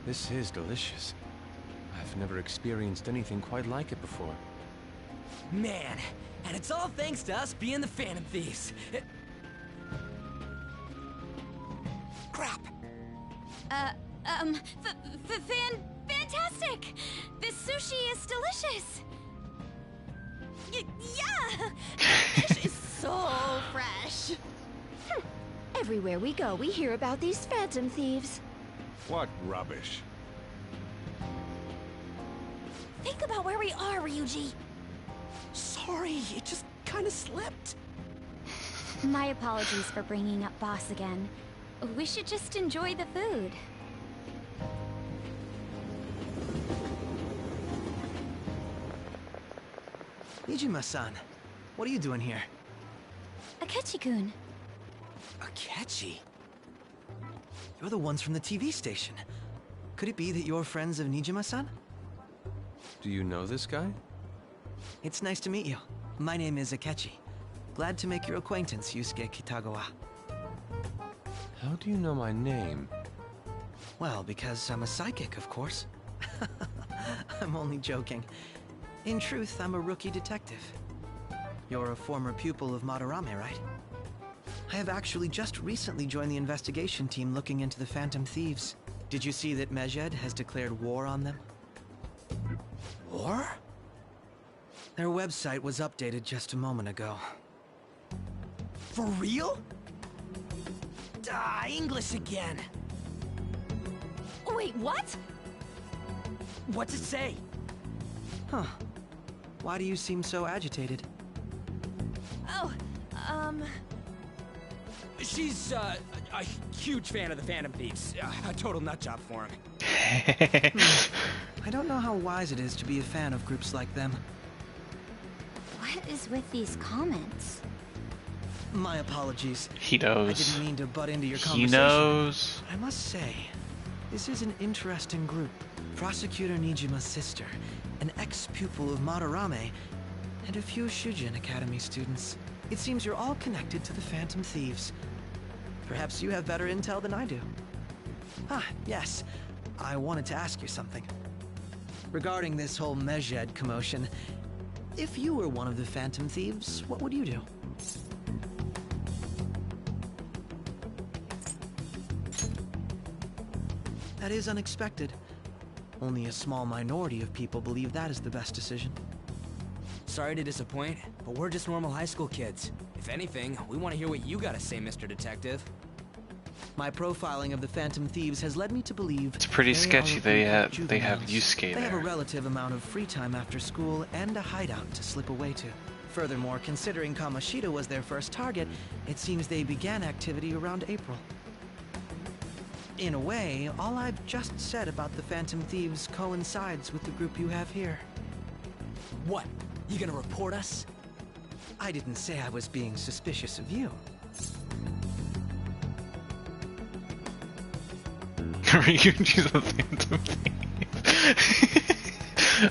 this is delicious. I've never experienced anything quite like it before. Man, and it's all thanks to us being the Phantom Thieves. Crap. Fantastic! This sushi is delicious! Yeah! The fish is so fresh! Everywhere we go, we hear about these phantom thieves. What rubbish. Think about where we are, Ryuji. Sorry, it just kind of slipped. My apologies for bringing up Boss again. We should just enjoy the food. Nijima-san, what are you doing here? Akechi-kun. Akechi? You're the ones from the TV station. Could it be that you're friends of Nijima-san? Do you know this guy? It's nice to meet you. My name is Akechi. Glad to make your acquaintance, Yusuke Kitagawa. How do you know my name? Well, because I'm a psychic, of course. I'm only joking. In truth, I'm a rookie detective. You're a former pupil of Madarame, right? I have actually just recently joined the investigation team looking into the Phantom Thieves. Did you see that Medjed has declared war on them? War? Their website was updated just a moment ago. For real? English again! Wait, what? What's it say? Huh. Why do you seem so agitated? Oh, She's, a huge fan of the Phantom Thieves. A total nutjob for him. I don't know how wise it is to be a fan of groups like them. What is with these comments? My apologies. He knows. I didn't mean to butt into your conversation. He knows. I must say, this is an interesting group. Prosecutor Nijima's sister, an ex-pupil of Madarame, and a few Shujin Academy students. It seems you're all connected to the Phantom Thieves. Perhaps you have better intel than I do. Ah, yes. I wanted to ask you something. Regarding this whole Medjed commotion, If you were one of the Phantom Thieves, what would you do? That is unexpected. Only a small minority of people believe that is the best decision. Sorry to disappoint, but we're just normal high school kids. If anything, we want to hear what you gotta say, Mr. Detective. My profiling of the Phantom Thieves has led me to believe It's pretty sketchy they have juveniles. Yusuke They have a there. relative amount of free time after school and a hideout to slip away to. Furthermore, considering Kamoshida was their first target, it seems they began activity around April. In a way, all I've just said about the Phantom Thieves coincides with the group you have here. What? You gonna report us? I didn't say I was being suspicious of you. Ryuji's a Phantom Thief.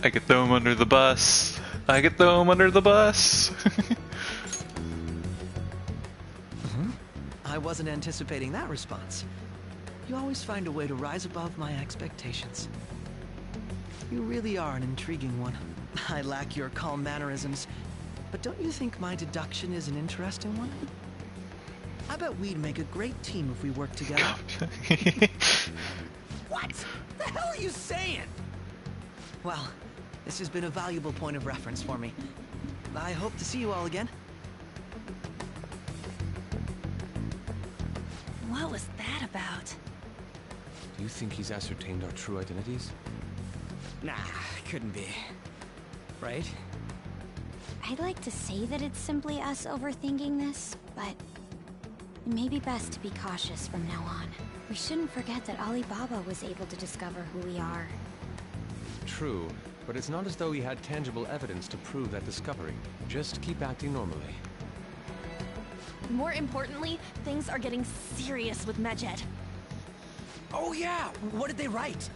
I could throw him under the bus. I could throw him under the bus. I wasn't anticipating that response. You always find a way to rise above my expectations. You really are an intriguing one. I lack your calm mannerisms, but don't you think my deduction is an interesting one? I bet we'd make a great team if we worked together. What the hell are you saying? Well, this has been a valuable point of reference for me. I hope to see you all again. What was that about? Do you think he's ascertained our true identities? Nah, couldn't be. Right? I'd like to say that it's simply us overthinking this, but it may be best to be cautious from now on. We shouldn't forget that Alibaba was able to discover who we are. True, but it's not as though he had tangible evidence to prove that discovery. Just keep acting normally. More importantly, things are getting serious with Medjed. Oh yeah! What did they write?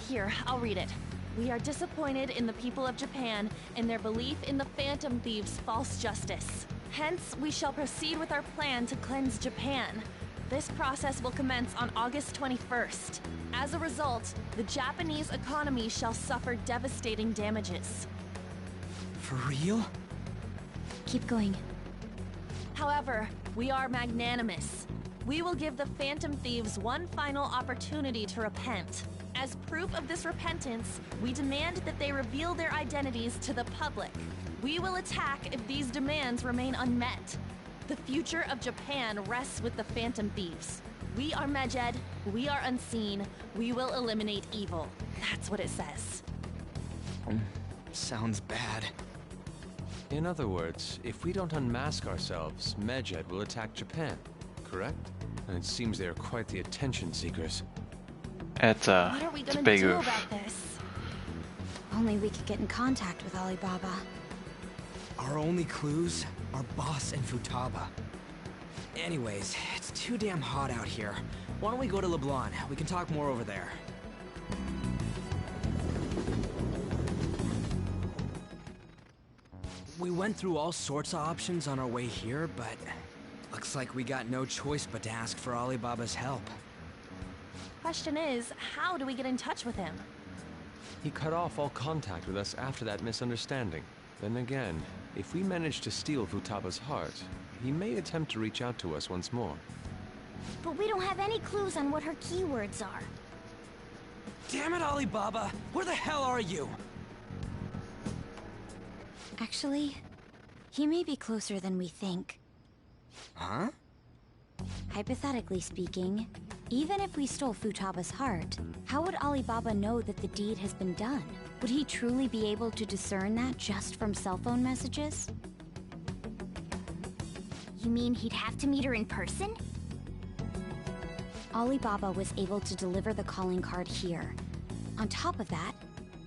Here, I'll read it. We are disappointed in the people of Japan and their belief in the Phantom Thieves' false justice. Hence, we shall proceed with our plan to cleanse Japan. This process will commence on August 21st. As a result, the Japanese economy shall suffer devastating damages. For real? Keep going. However, we are magnanimous. We will give the Phantom Thieves one final opportunity to repent. As proof of this repentance, we demand that they reveal their identities to the public. We will attack if these demands remain unmet. The future of Japan rests with the Phantom Thieves. We are Medjed, we are unseen, we will eliminate evil. That's what it says. Sounds bad. In other words, if we don't unmask ourselves, Medjed will attack Japan, correct? And it seems they are quite the attention seekers. What are we gonna do about this? Only we could get in contact with Alibaba. Our only clues are Boss and Futaba. Anyways, it's too damn hot out here. Why don't we go to LeBlanc? We can talk more over there. We went through all sorts of options on our way here, but looks like we got no choice but to ask for Alibaba's help. Question is, how do we get in touch with him? He cut off all contact with us after that misunderstanding. Then again, if we manage to steal Futaba's heart, he may attempt to reach out to us once more. But we don't have any clues on what her keywords are. Damn it, Alibaba! Where the hell are you? Actually, he may be closer than we think. Huh? Hypothetically speaking, even if we stole Futaba's heart, how would Alibaba know that the deed has been done? Would he truly be able to discern that just from cell phone messages? You mean he'd have to meet her in person? Alibaba was able to deliver the calling card here. On top of that,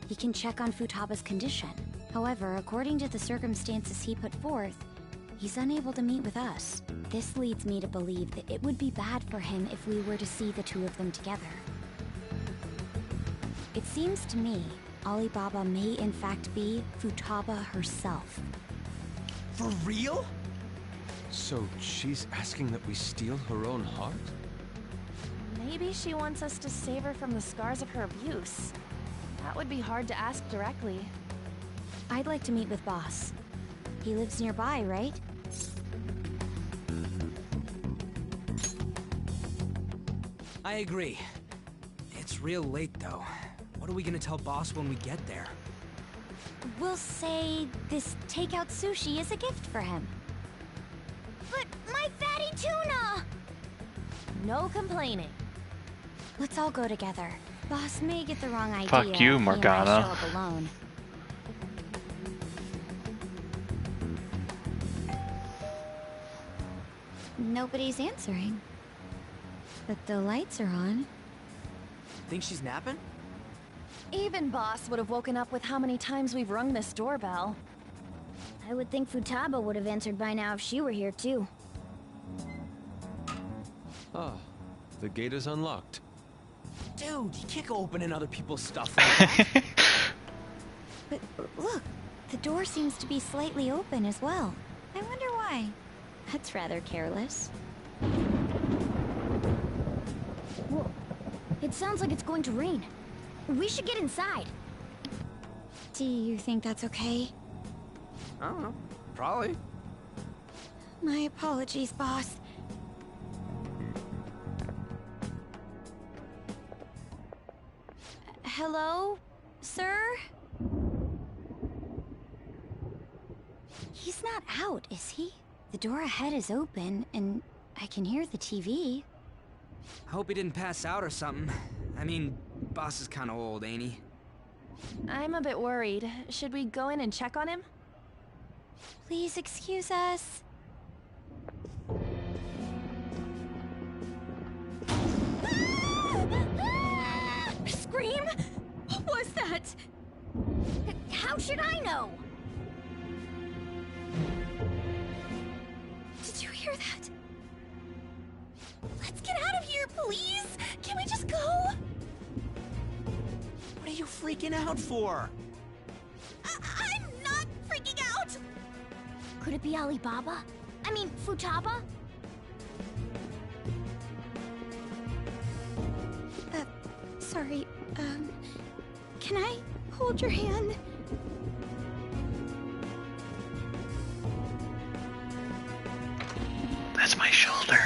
he can check on Futaba's condition. However, according to the circumstances he put forth, he's unable to meet with us. This leads me to believe that it would be bad for him if we were to see the two of them together. It seems to me Alibaba may in fact be Futaba herself. For real? So she's asking that we steal her own heart? Maybe she wants us to save her from the scars of her abuse. That would be hard to ask directly. I'd like to meet with Boss. He lives nearby, right? I agree. It's real late, though. What are we gonna tell Boss when we get there? We'll say this takeout sushi is a gift for him. But my fatty tuna! No complaining. Let's all go together. Boss may get the wrong idea. Fuck you, if he and I Morgana. show up alone. Nobody's answering. But the lights are on. Think she's napping? Even Boss would have woken up with how many times we've rung this doorbell. I would think Futaba would have answered by now if she were here too. Ah, the gate is unlocked. Dude, you can't go opening other people's stuff like that. But look, the door seems to be slightly open as well. I wonder why. That's rather careless. Whoa. It sounds like it's going to rain. We should get inside. Do you think that's okay? I don't know. Probably. My apologies, Boss. Hello, sir? He's not out, is he? The door ahead is open, and I can hear the TV. I hope he didn't pass out or something. I mean, Boss is kinda old, ain't he? I'm a bit worried. Should we go in and check on him? Please excuse us. Scream? What was that? How should I know? Did you hear that? Let's get out of here, please! Can we just go? What are you freaking out for? I'm not freaking out! Could it be Alibaba? I mean, Futaba? Sorry, can I hold your hand? That's my shoulder.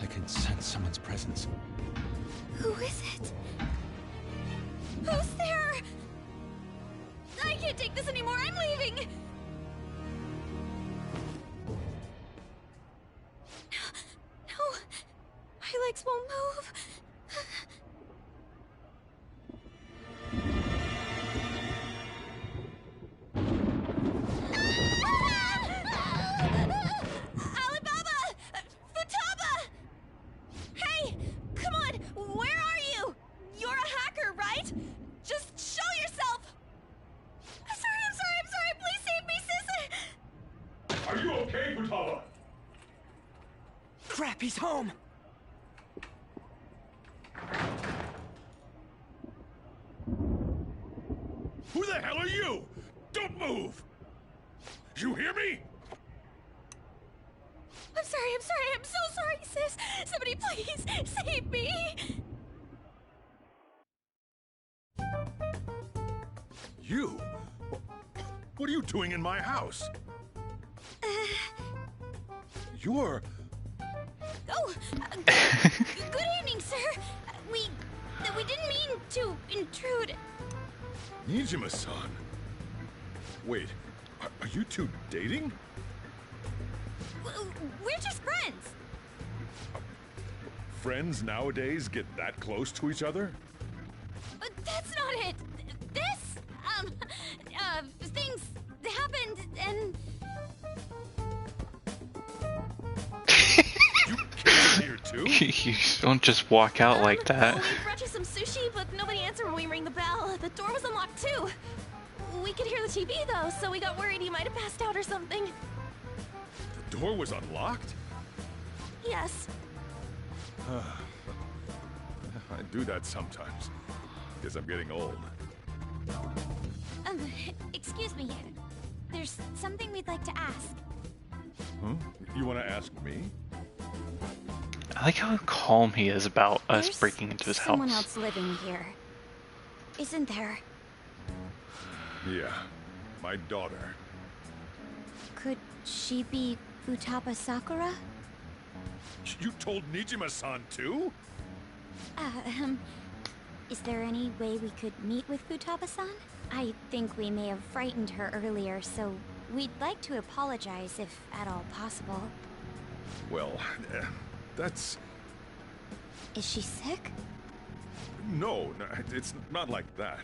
I can sense someone's presence. Who is it? Who's there? I can't take this anymore, I'm leaving! No, my legs won't move. Alibaba! Futaba! Hey! Come on! Where are you? You're a hacker, right? Just show yourself! I'm sorry! Please save me, sis! Are you okay, Futaba? Crap, he's home! Who the hell are you? Don't move! You hear me? I'm so sorry, sis! Somebody please save me! You? What are you doing in my house? You're... Good evening, sir! We didn't mean to intrude. Nijima-san. Wait, are you two dating? We're just friends. Friends nowadays get that close to each other? But that's not it. Things happened and... You came here too? You don't just walk out like that. We brought you some sushi, but nobody answered when we rang the bell. The door was unlocked too. We could hear the TV though, so we got worried he might have passed out or something. The door was unlocked? Yes. I do that sometimes. Guess I'm getting old. Excuse me. There's something we'd like to ask. Huh? You want to ask me? I like how calm he is about us There's breaking into his someone house. else living here, isn't there? Yeah, my daughter. Could she be Futaba Sakura? You told Nijima-san too? Is there any way we could meet with Futaba-san? I think we may have frightened her earlier, so we'd like to apologize if at all possible. Well, that's... Is she sick? No, it's not like that.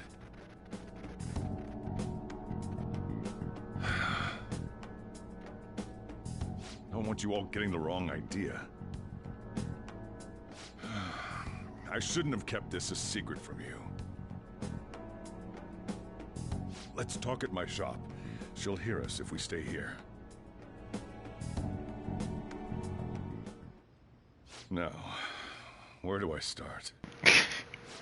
I don't want you all getting the wrong idea. I shouldn't have kept this a secret from you. Let's talk at my shop. She'll hear us if we stay here. Now, where do I start?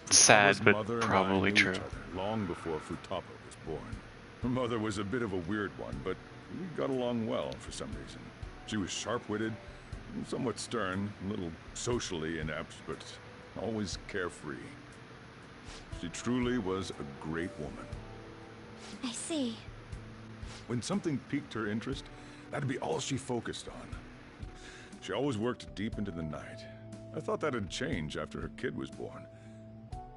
Sad, but Mother and I probably knew true. each other long before Futaba was born. Her mother was a bit of a weird one, but we got along well for some reason. She was sharp-witted, somewhat stern, a little socially inept, but always carefree. She truly was a great woman. I see. When something piqued her interest, that'd be all she focused on. She always worked deep into the night. I thought that'd change after her kid was born.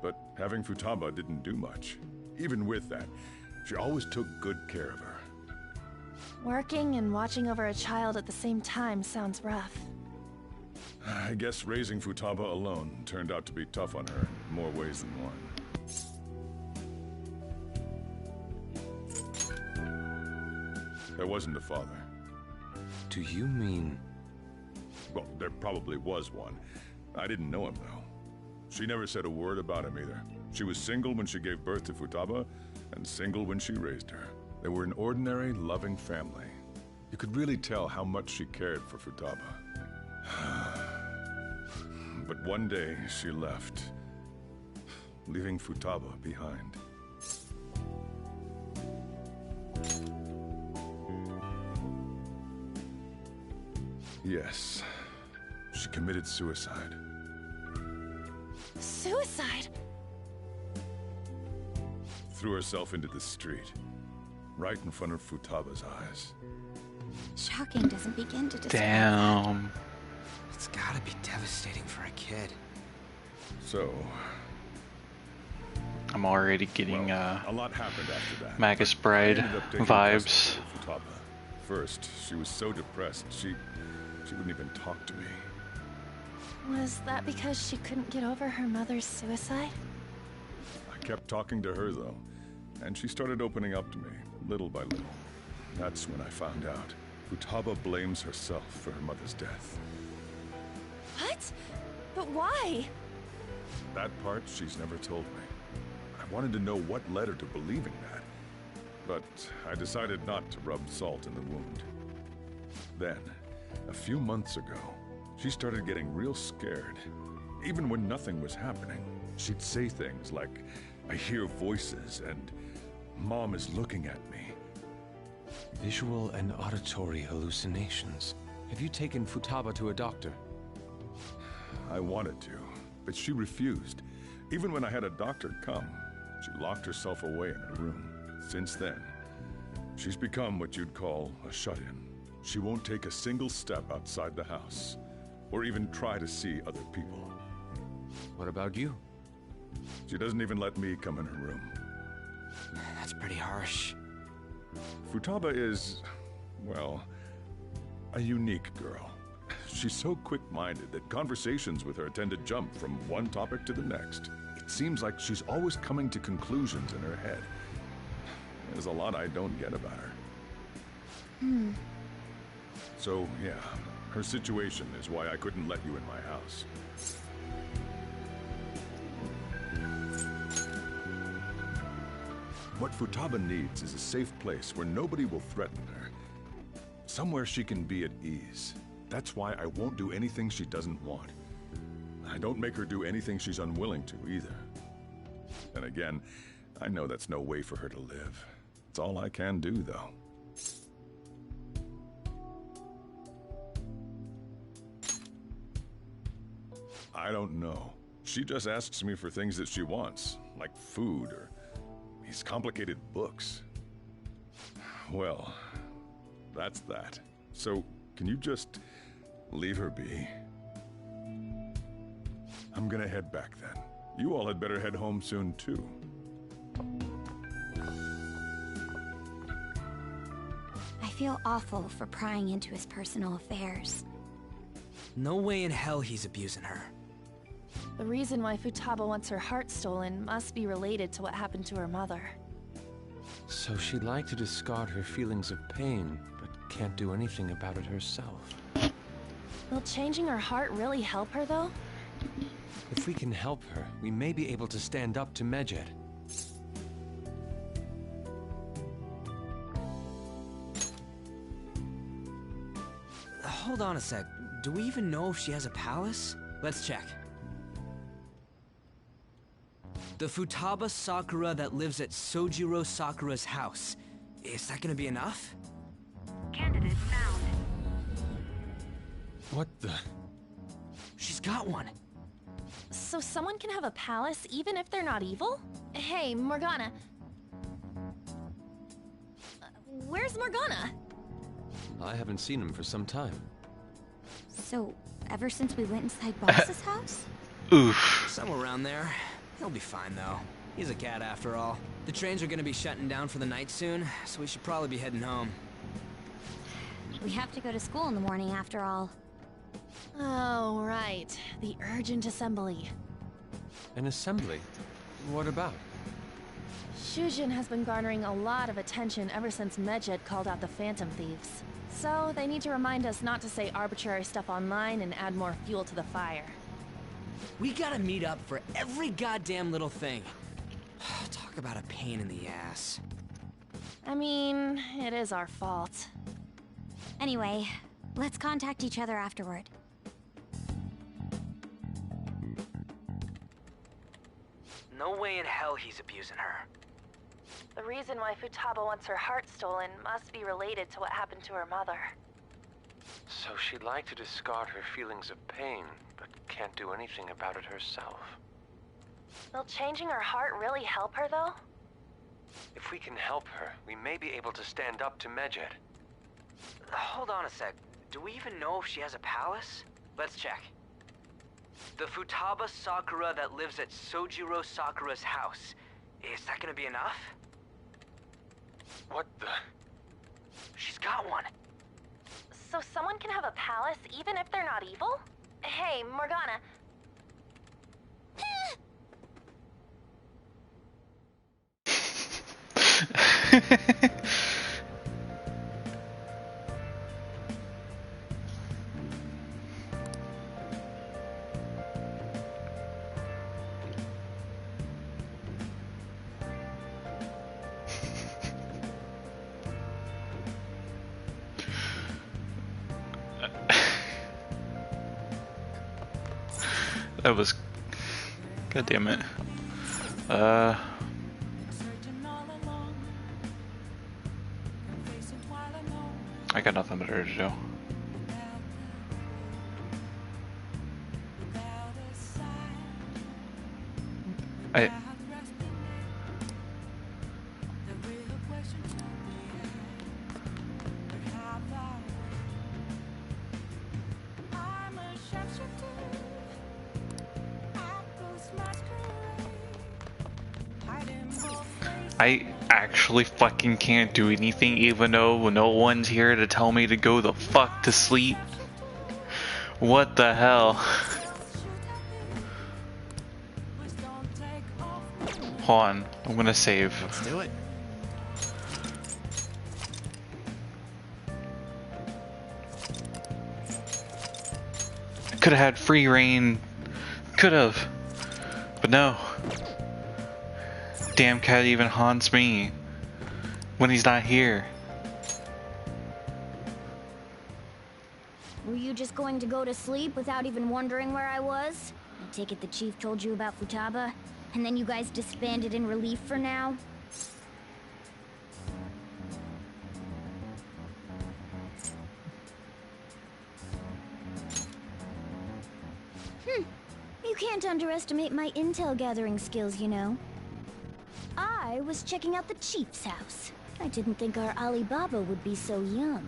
But having Futaba didn't do much. Even with that, she always took good care of her. Working and watching over a child at the same time sounds rough. I guess raising Futaba alone turned out to be tough on her in more ways than one. There wasn't a father. Do you mean... Well, there probably was one. I didn't know him, though. She never said a word about him either. She was single when she gave birth to Futaba, and single when she raised her. They were an ordinary, loving family. You could really tell how much she cared for Futaba. But one day, she left, leaving Futaba behind. Yes, she committed suicide. Suicide? Threw herself into the street, right in front of Futaba's eyes. Shocking doesn't begin to describe. Damn. It's gotta be devastating for a kid. So... I'm already getting a lot happened after that. Magus Bride I ended up taking vibes. custody of Futaba. First, she was so depressed, she wouldn't even talk to me. Was that because she couldn't get over her mother's suicide? I kept talking to her, though, and she started opening up to me, little by little. That's when I found out. Futaba blames herself for her mother's death. What? But why? That part she's never told me. I wanted to know what led her to believing that, but I decided not to rub salt in the wound. Then, a few months ago, she started getting real scared. Even when nothing was happening, she'd say things like, "I hear voices," and "Mom is looking at me." Visual and auditory hallucinations. Have you taken Futaba to a doctor? I wanted to, but she refused. Even when I had a doctor come, she locked herself away in her room. Since then, she's become what you'd call a shut-in. She won't take a single step outside the house, or even try to see other people. What about you? She doesn't even let me come in her room. That's pretty harsh. Futaba is, well, a unique girl. She's so quick-minded that conversations with her tend to jump from one topic to the next. It seems like she's always coming to conclusions in her head. There's a lot I don't get about her. So, yeah, her situation is why I couldn't let you in my house. What Futaba needs is a safe place where nobody will threaten her. Somewhere she can be at ease. That's why I won't do anything she doesn't want. I don't make her do anything she's unwilling to, either. Then again, I know that's no way for her to live. It's all I can do, though. I don't know. She just asks me for things that she wants, like food or these complicated books. Well, that's that. So, can you just leave her be? I'm gonna head back then. You all had better head home soon, too. I feel awful for prying into his personal affairs. No way in hell he's abusing her. The reason why Futaba wants her heart stolen must be related to what happened to her mother. So she'd like to discard her feelings of pain, but can't do anything about it herself. Will changing her heart really help her, though? If we can help her, we may be able to stand up to Medjed. Hold on a sec. Do we even know if she has a palace? Let's check. The Futaba Sakura that lives at Sojiro Sakura's house. Is that gonna be enough? Candidate found. What the? She's got one. So someone can have a palace even if they're not evil? Hey, Morgana. Where's Morgana? I haven't seen him for some time. So, ever since we went inside Boss's house? Oof. Somewhere around there. He'll be fine, though. He's a cat after all. The trains are gonna be shutting down for the night soon, so we should probably be heading home. We have to go to school in the morning after all. Oh, right. The urgent assembly. An assembly? What about? Shujin has been garnering a lot of attention ever since Medjed called out the Phantom Thieves. So, they need to remind us not to say arbitrary stuff online and add more fuel to the fire. We gotta meet up for every goddamn little thing. Talk about a pain in the ass. I mean, it is our fault. Anyway, let's contact each other afterward. No way in hell he's abusing her. The reason why Futaba wants her heart stolen must be related to what happened to her mother. So she'd like to discard her feelings of pain, but can't do anything about it herself. Will changing her heart really help her, though? If we can help her, we may be able to stand up to Medjed. Hold on a sec. Do we even know if she has a palace? Let's check. The Futaba Sakura that lives at Sojiro Sakura's house. Is that gonna be enough? What the? She's got one. So someone can have a palace even if they're not evil? Hey, Morgana. That was... God damn it. I got nothing better to do. I actually fucking can't do anything even though no one's here to tell me to go the fuck to sleep. What the hell? Hold on, I'm gonna save. Let's do it. Could have had free reign. Could have. But no. Damn cat even haunts me when he's not here. Were you just going to go to sleep without even wondering where I was? I take it the chief told you about Futaba, and then you guys disbanded in relief for now? You can't underestimate my intel gathering skills, you know. Ah, I was checking out the chief's house. I didn't think our Alibaba would be so young.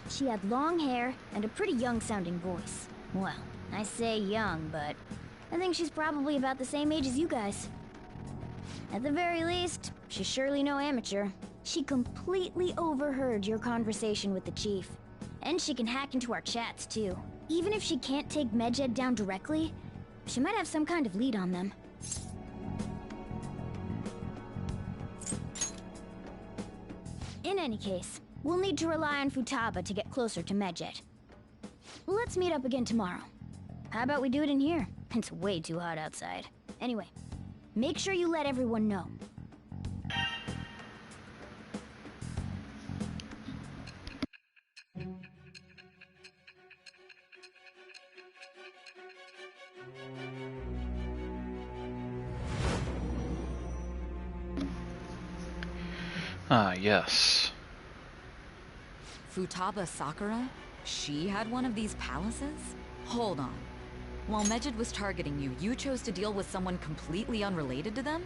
She had long hair and a pretty young-sounding voice. Well, I say young, but I think she's probably about the same age as you guys. At the very least, she's surely no amateur. She completely overheard your conversation with the chief. And she can hack into our chats, too. Even if she can't take Medjed down directly, she might have some kind of lead on them. In any case, we'll need to rely on Futaba to get closer to Medjed. Let's meet up again tomorrow. How about we do it in here? It's way too hot outside. Anyway, make sure you let everyone know. Ah, yes. Futaba Sakura? She had one of these palaces? Hold on. While Medjed was targeting you, you chose to deal with someone completely unrelated to them?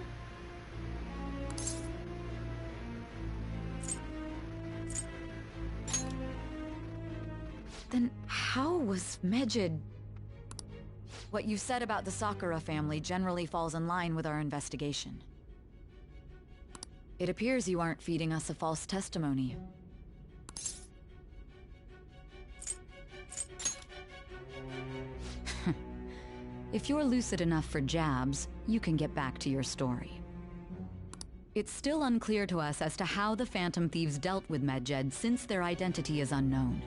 Then how was Medjed... What you said about the Sakura family generally falls in line with our investigation. It appears you aren't feeding us a false testimony. If you're lucid enough for jabs, you can get back to your story. It's still unclear to us as to how the Phantom Thieves dealt with Medjed since their identity is unknown.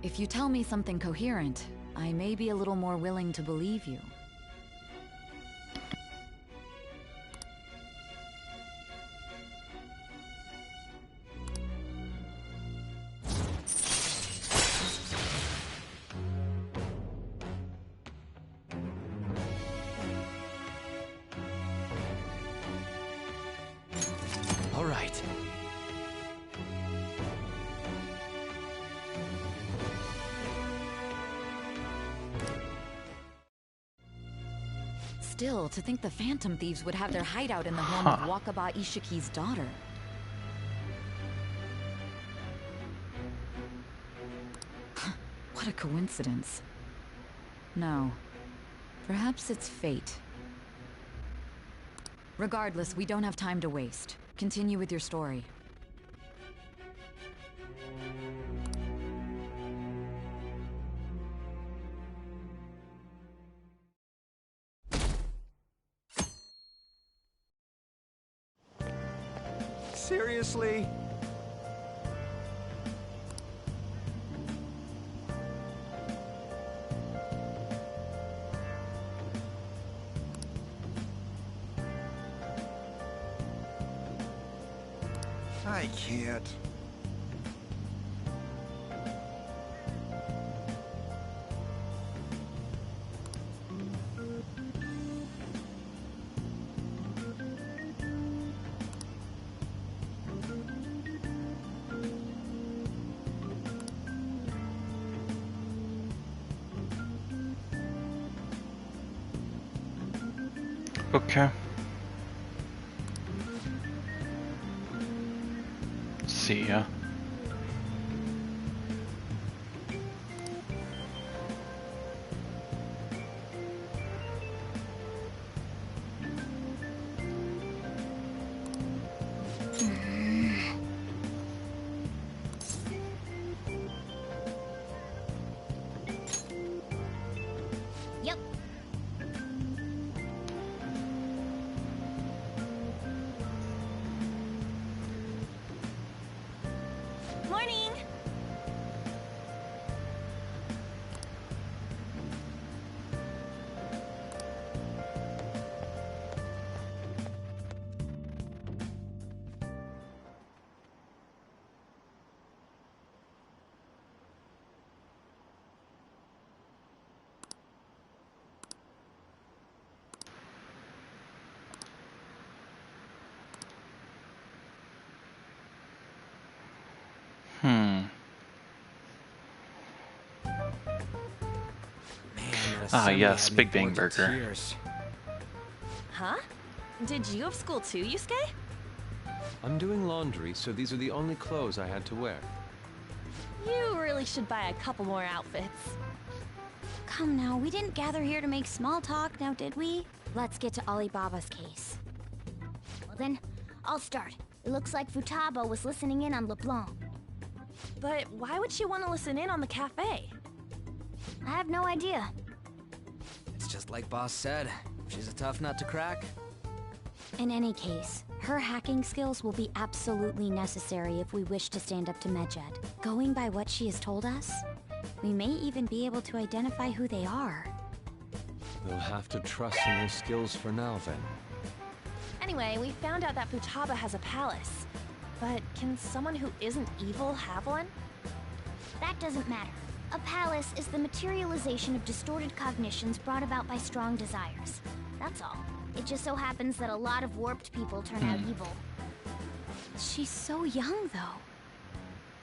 If you tell me something coherent, I may be a little more willing to believe you. All right. Still, to think the Phantom Thieves would have their hideout in the home of Wakaba Ishiki's daughter. What a coincidence. No. Perhaps it's fate. Regardless, we don't have time to waste. Continue with your story. Seriously? I can't. Okay. See ya. Yep. Morning. yes, Big Bang Burger. Tears. Huh? Did you have school too, Yusuke? I'm doing laundry, so these are the only clothes I had to wear. You really should buy a couple more outfits. Come now, we didn't gather here to make small talk, now did we? Let's get to Alibaba's case. Well then, I'll start. It looks like Futaba was listening in on LeBlanc. But why would she want to listen in on the cafe? I have no idea. It's just like Boss said. She's a tough nut to crack. In any case, her hacking skills will be absolutely necessary if we wish to stand up to Medjed. Going by what she has told us, we may even be able to identify who they are. We'll have to trust in her skills for now, then. Anyway, we found out that Futaba has a palace. But can someone who isn't evil have one? That doesn't matter. A palace is the materialization of distorted cognitions brought about by strong desires. That's all. It just so happens that a lot of warped people turn out evil. She's so young, though.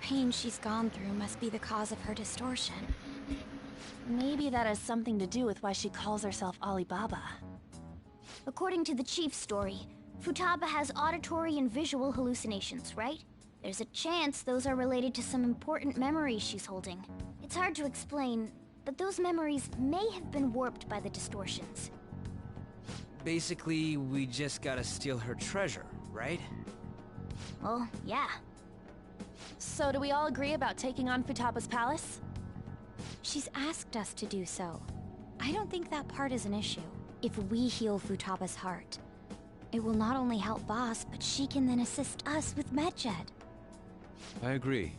Pain she's gone through must be the cause of her distortion. Maybe that has something to do with why she calls herself Alibaba. According to the chief's story, Futaba has auditory and visual hallucinations, right? There's a chance those are related to some important memories she's holding. It's hard to explain, but those memories may have been warped by the distortions. Basically, we just gotta steal her treasure, right? Well, yeah. So do we all agree about taking on Futaba's palace? She's asked us to do so. I don't think that part is an issue. If we heal Futaba's heart, it will not only help Boss, but she can then assist us with Medjed. I agree.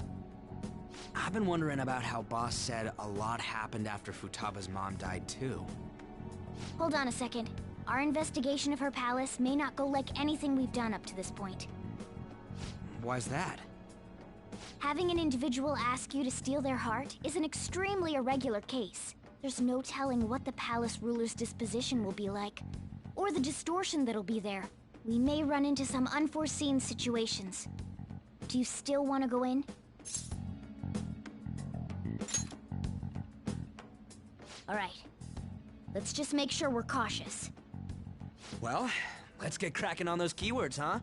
I've been wondering about how Boss said a lot happened after Futaba's mom died too. Hold on a second. Our investigation of her palace may not go like anything we've done up to this point. Why's that? Having an individual ask you to steal their heart is an extremely irregular case. There's no telling what the palace ruler's disposition will be like, or the distortion that'll be there. We may run into some unforeseen situations. Do you still want to go in? Alright. Let's just make sure we're cautious. Well, let's get cracking on those keywords, huh?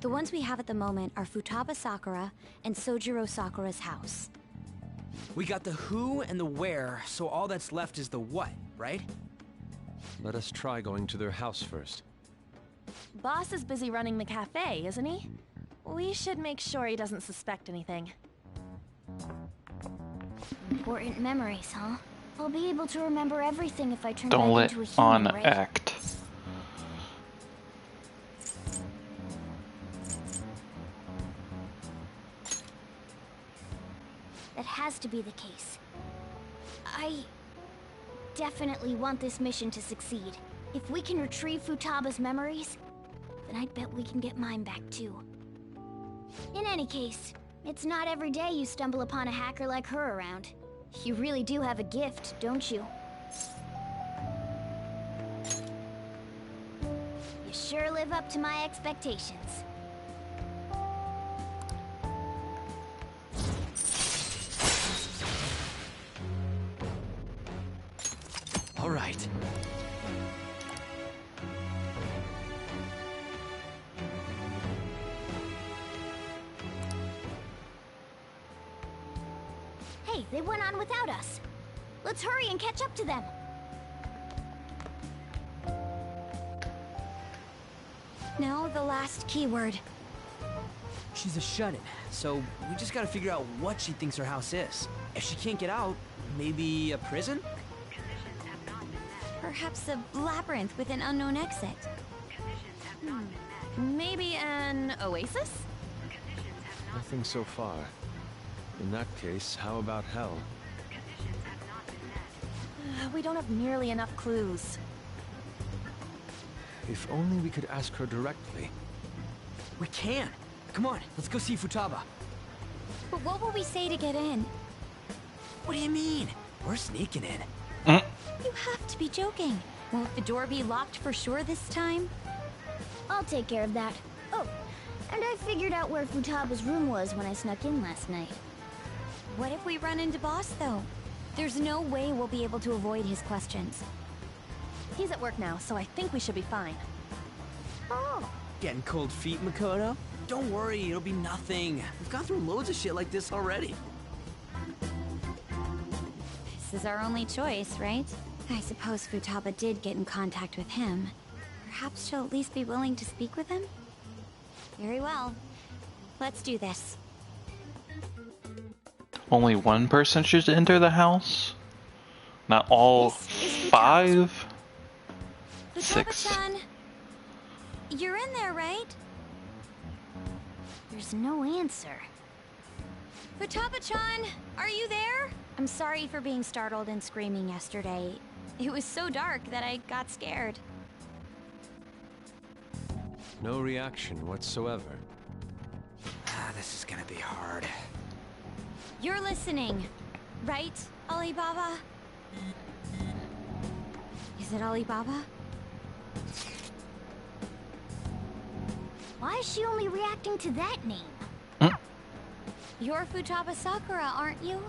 The ones we have at the moment are Futaba Sakura and Sojiro Sakura's house. We got the who and the where, so all that's left is the what, right? Let us try going to their house first. Boss is busy running the cafe, isn't he? We should make sure he doesn't suspect anything. Important memories, huh? I'll be able to remember everything if I turn Don't back let into a on human, right? act. That has to be the case. I definitely want this mission to succeed. If we can retrieve Futaba's memories, then I bet we can get mine back too. In any case, it's not every day you stumble upon a hacker like her around. You really do have a gift, don't you? You sure live up to my expectations. All right. Hey, they went on without us. Let's hurry and catch up to them. Now the last keyword. She's a shut-in, so we just gotta figure out what she thinks her house is. If she can't get out, maybe a prison? Perhaps a labyrinth with an unknown exit. Maybe an oasis? Nothing so far. In that case, how about hell? We don't have nearly enough clues. If only we could ask her directly. We can! Come on, let's go see Futaba. But what will we say to get in? What do you mean? We're sneaking in. You have to be joking. Won't the door be locked for sure this time? I'll take care of that. Oh, and I figured out where Futaba's room was when I snuck in last night. What if we run into Boss, though? There's no way we'll be able to avoid his questions. He's at work now, so I think we should be fine. Oh. Getting cold feet, Makoto? Don't worry, it'll be nothing. We've gone through loads of shit like this already. This is our only choice, right? I suppose Futaba did get in contact with him. Perhaps she'll at least be willing to speak with him? Very well. Let's do this. Only one person should enter the house? Not all 5? 6. Futaba-chan! You're in there, right? There's no answer. Futaba-chan! Are you there? I'm sorry for being startled and screaming yesterday. It was so dark that I got scared. No reaction whatsoever. This is gonna be hard. You're listening, right, Alibaba? Is it Alibaba? Why is she only reacting to that name? You're Futaba Sakura, aren't you?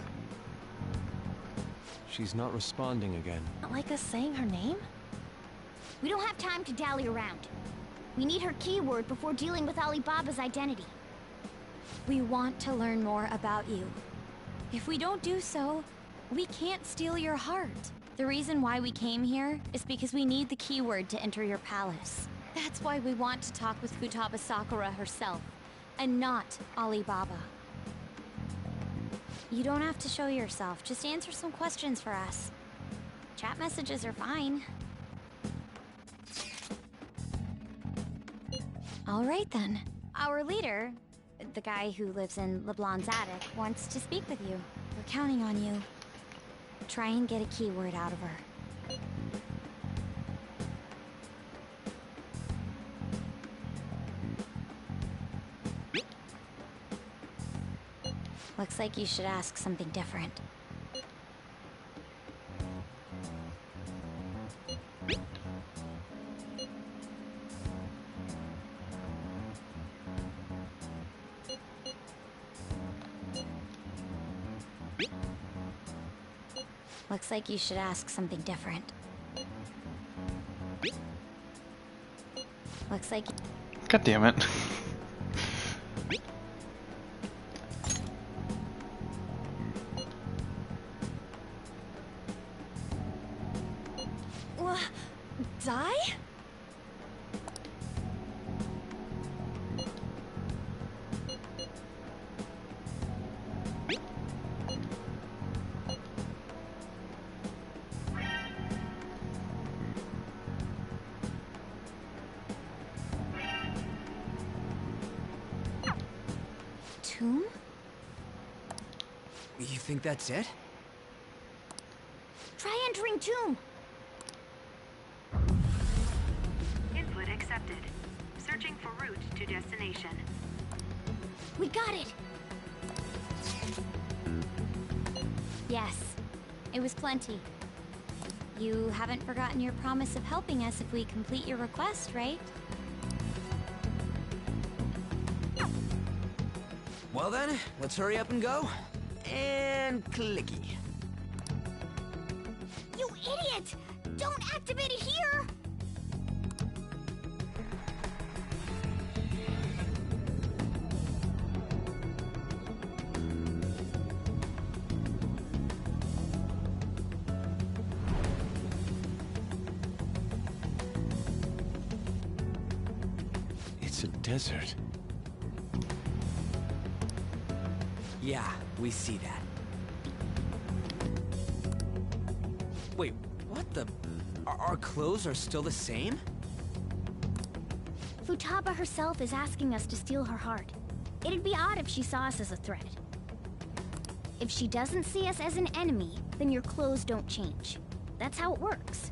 She's not responding again. Not like us saying her name? We don't have time to dally around. We need her keyword before dealing with Alibaba's identity. We want to learn more about you. If we don't do so, we can't steal your heart. The reason why we came here is because we need the keyword to enter your palace. That's why we want to talk with Futaba Sakura herself, and not Alibaba. You don't have to show yourself, just answer some questions for us. Chat messages are fine. All right then. Our leader, the guy who lives in LeBlanc's attic, wants to speak with you. We're counting on you. Try and get a keyword out of her. Looks like you should ask something different. Looks like you should ask something different. Looks like... God damn it. Die? Tomb? You think that's it? Try entering Tomb. Input accepted. Searching for route to destination. We got it! Yes, it was plenty. You haven't forgotten your promise of helping us if we complete your request, right? Well then, let's hurry up and go. And clicky. You idiot! Don't activate it here! It's a desert. Yeah, we see that. Wait, what the... Our clothes are still the same? Futaba herself is asking us to steal her heart. It'd be odd if she saw us as a threat. If she doesn't see us as an enemy, then your clothes don't change. That's how it works.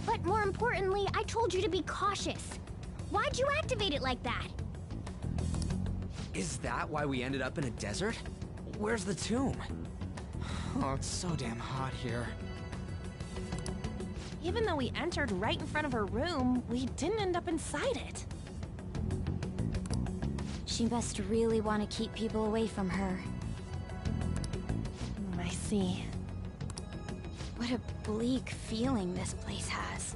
But more importantly, I told you to be cautious. Why'd you activate it like that? Is that why we ended up in a desert? Where's the tomb? Oh, it's so damn hot here. Even though we entered right in front of her room, we didn't end up inside it. She must really want to keep people away from her. see. What a bleak feeling this place has.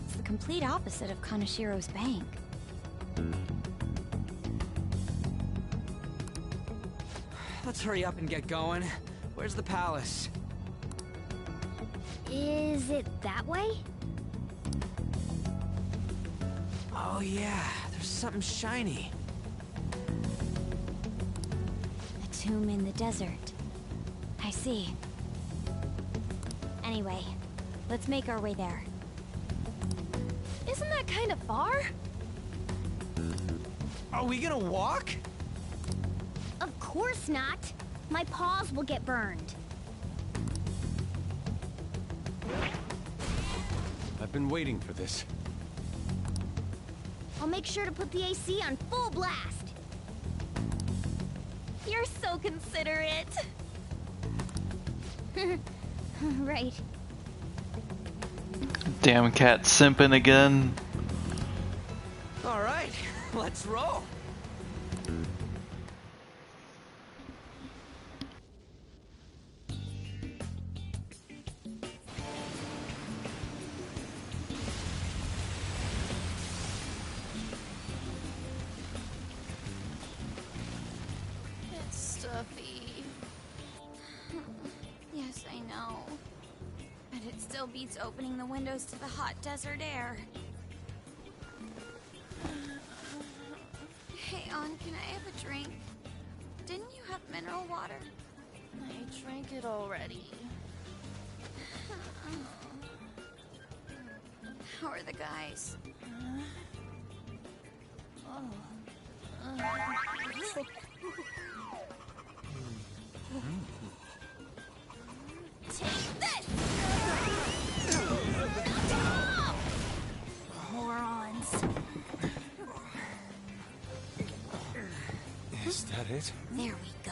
It's the complete opposite of Kanashiro's bank. Let's hurry up and get going. Where's the palace? Is it that way? Oh yeah, there's something shiny. A tomb in the desert. I see. Anyway, let's make our way there. Isn't that kind of far? Are we gonna walk? Of course not. My paws will get burned. I've been waiting for this. I'll make sure to put the AC on full blast. You're so considerate. Right. Damn cat simping again. All right, let's roll. It's stuffy. Yes, I know. But it still beats opening the windows to the hot desert air. Hey, Ann, can I have a drink? Didn't you have mineral water? I drank it already. How are the guys? Take this! Morons. Is that it? There we go.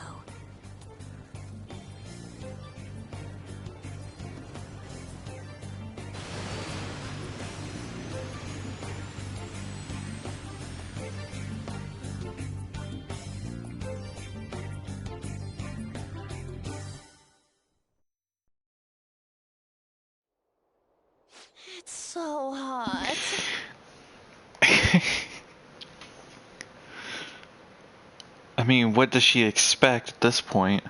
It's so hot. I mean, what does she expect at this point?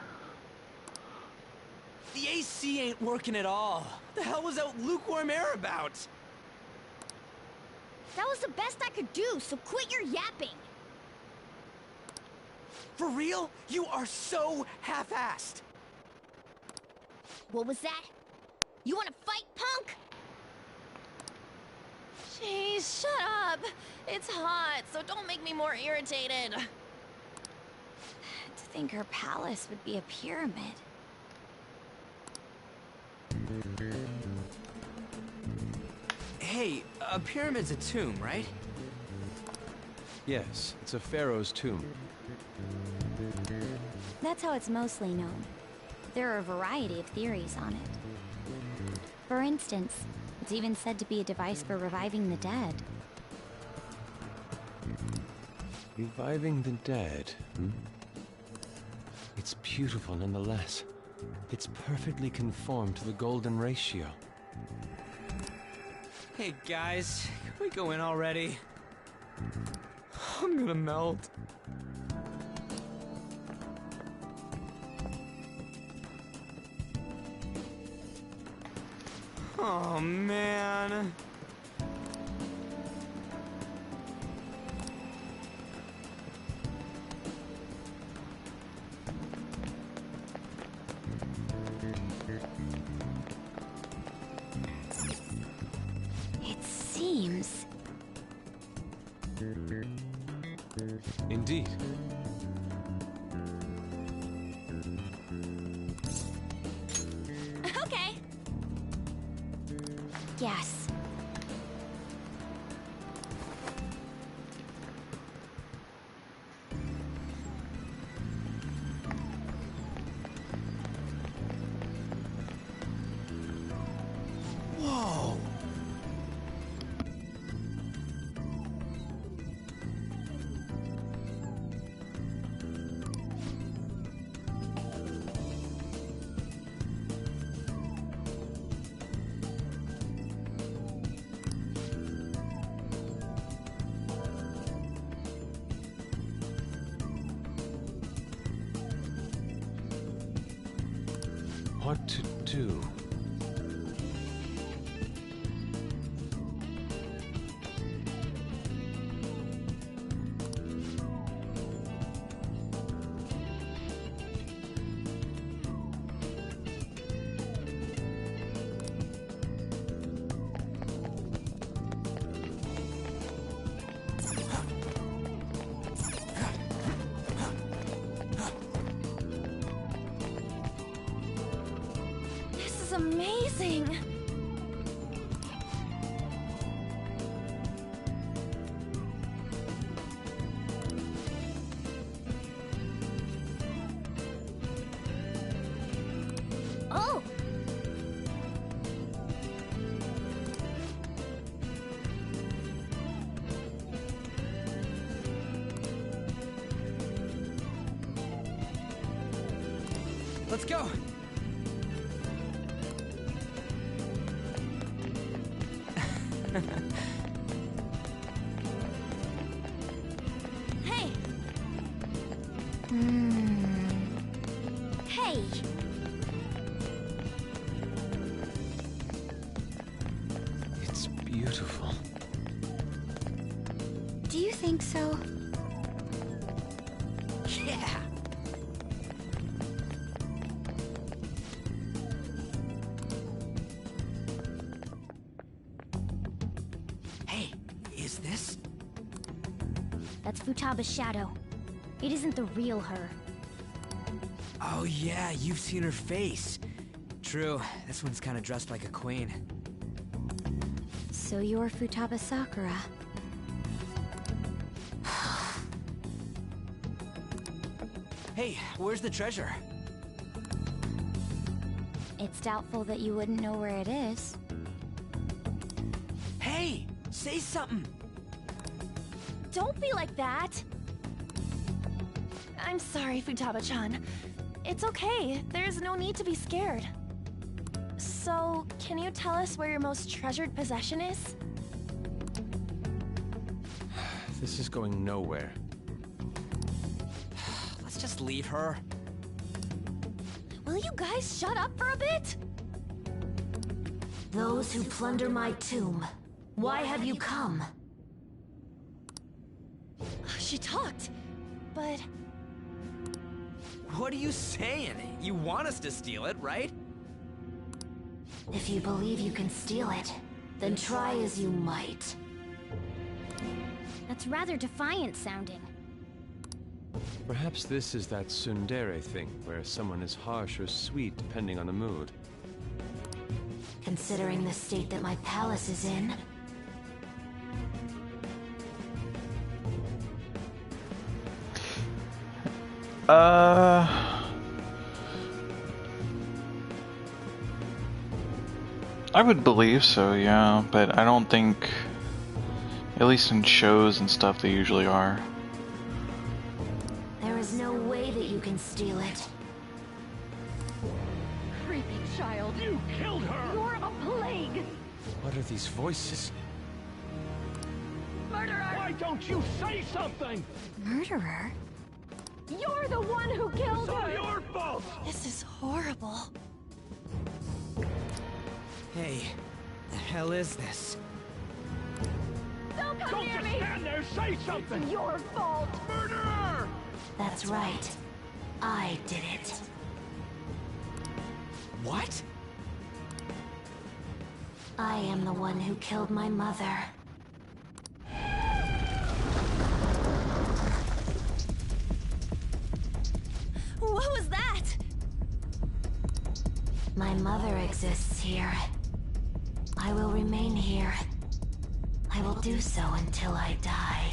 The AC ain't working at all. What the hell was that lukewarm air about? That was the best I could do, so quit your yapping. For real? You are so half-assed. What was that? You want to fight, punk? Jeez, shut up. It's hot, so don't make me more irritated. To think her palace would be a pyramid. Hey, a pyramid's a tomb, right? Yes, it's a pharaoh's tomb. That's how it's mostly known. There are a variety of theories on it. For instance, it's even said to be a device for reviving the dead. Reviving the dead, hmm? It's beautiful nonetheless. It's perfectly conformed to the golden ratio. Hey guys, can we go in already? I'm gonna melt. Oh man. It seems... Indeed. Okay. Yes. Whoa. What to do? Amazing! Oh! Let's go! Hey! Hey! It's beautiful. Do you think so? Yeah! Hey, is this? That's Futaba's shadow. It isn't the real her. Oh yeah, you've seen her face. True, this one's kind of dressed like a queen. So you're Futaba Sakura. Hey, where's the treasure? It's doubtful that you wouldn't know where it is. Hey, say something! Don't be like that! I'm sorry, Futaba-chan. It's okay. There's no need to be scared. So, can you tell us where your most treasured possession is? This is going nowhere. Let's just leave her. Will you guys shut up for a bit? Those who plunder my tomb, why have you come? She talked, but... What are you saying? You want us to steal it, right? If you believe you can steal it, then try as you might. That's rather defiant sounding. Perhaps this is that tsundere thing, where someone is harsh or sweet depending on the mood. Considering the state that my palace is in, I would believe so, yeah, but I don't think, at least in shows and stuff, they usually are. there is no way that you can steal it. Creepy child. You killed her! You're a plague! What are these voices? Murderer! Why don't you say something? Murderer? You're the one who killed her! It's all your fault! This is horrible. Hey, the hell is this? Don't come Don't near just me! stand there, say something! It's your fault! Murderer! That's right. I did it. What? I am the one who killed my mother. What was that? My mother exists here. I will remain here. I will do so until I die.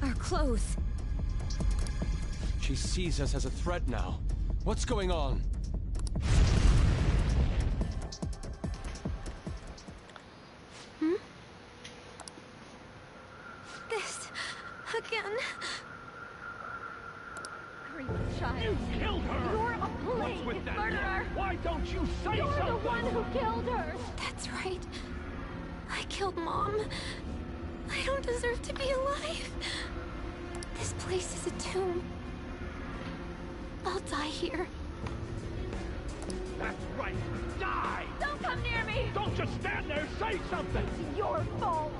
Our clothes. She sees us as a threat now. What's going on? This... again. Creepy child. You killed her! You're a plague, What's with that? murderer! Why don't you say You're something? the one who killed her! That's right. I killed Mom. I don't deserve to be alive. This place is a tomb. I'll die here. That's right. Die! Don't come near me! Don't just stand there, say something! It's your fault!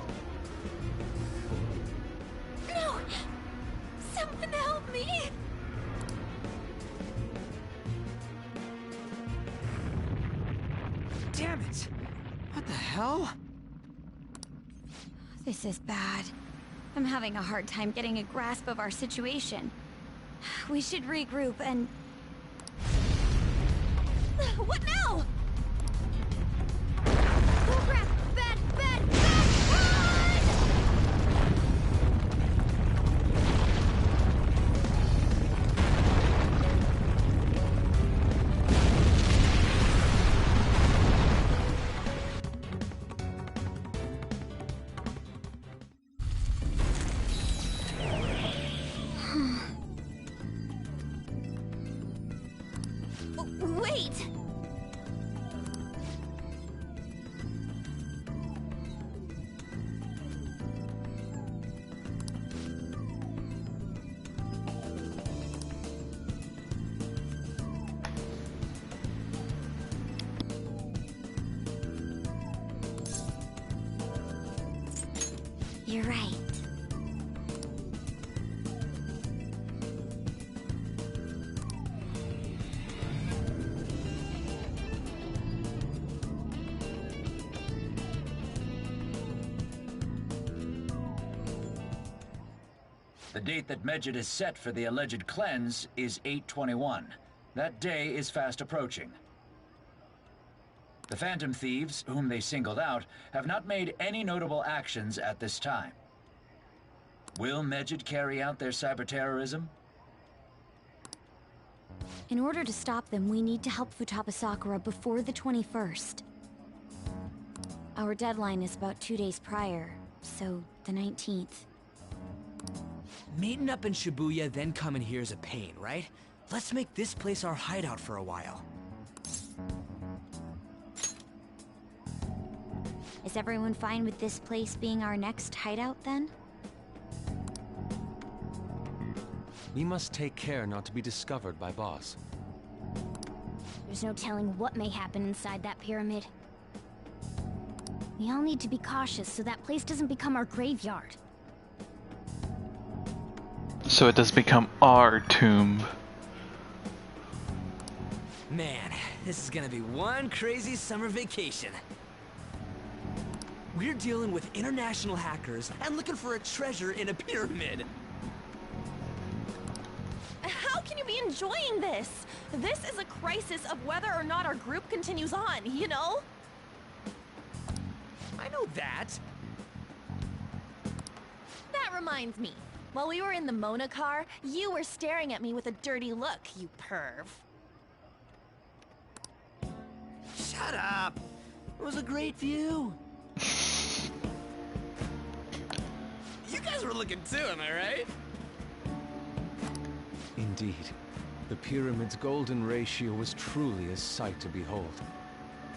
No! Someone help me! Damn it! What the hell? This is bad. I'm having a hard time getting a grasp of our situation. We should regroup and... What now? Oh crap! Bad! Bad! Bad! Wait! You're right. The date that Medjed is set for the alleged cleanse is 8/21. That day is fast approaching. The Phantom Thieves, whom they singled out, have not made any notable actions at this time. Will Medjed carry out their cyber-terrorism? In order to stop them, we need to help Futaba Sakura before the 21st. Our deadline is about 2 days prior, so the 19th. Meeting up in Shibuya, then coming here is a pain, right? Let's make this place our hideout for a while. Is everyone fine with this place being our next hideout, then? We must take care not to be discovered by Boss. There's no telling what may happen inside that pyramid. We all need to be cautious so that place doesn't become our graveyard. So it does become our tomb. Man, this is gonna be one crazy summer vacation. We're dealing with international hackers and looking for a treasure in a pyramid. How can you be enjoying this? This is a crisis of whether or not our group continues on, you know? I know that. That reminds me. While we were in the Mona car, you were staring at me with a dirty look, you perv. Shut up! It was a great view. You guys were looking too, am I right? Indeed. The pyramid's golden ratio was truly a sight to behold.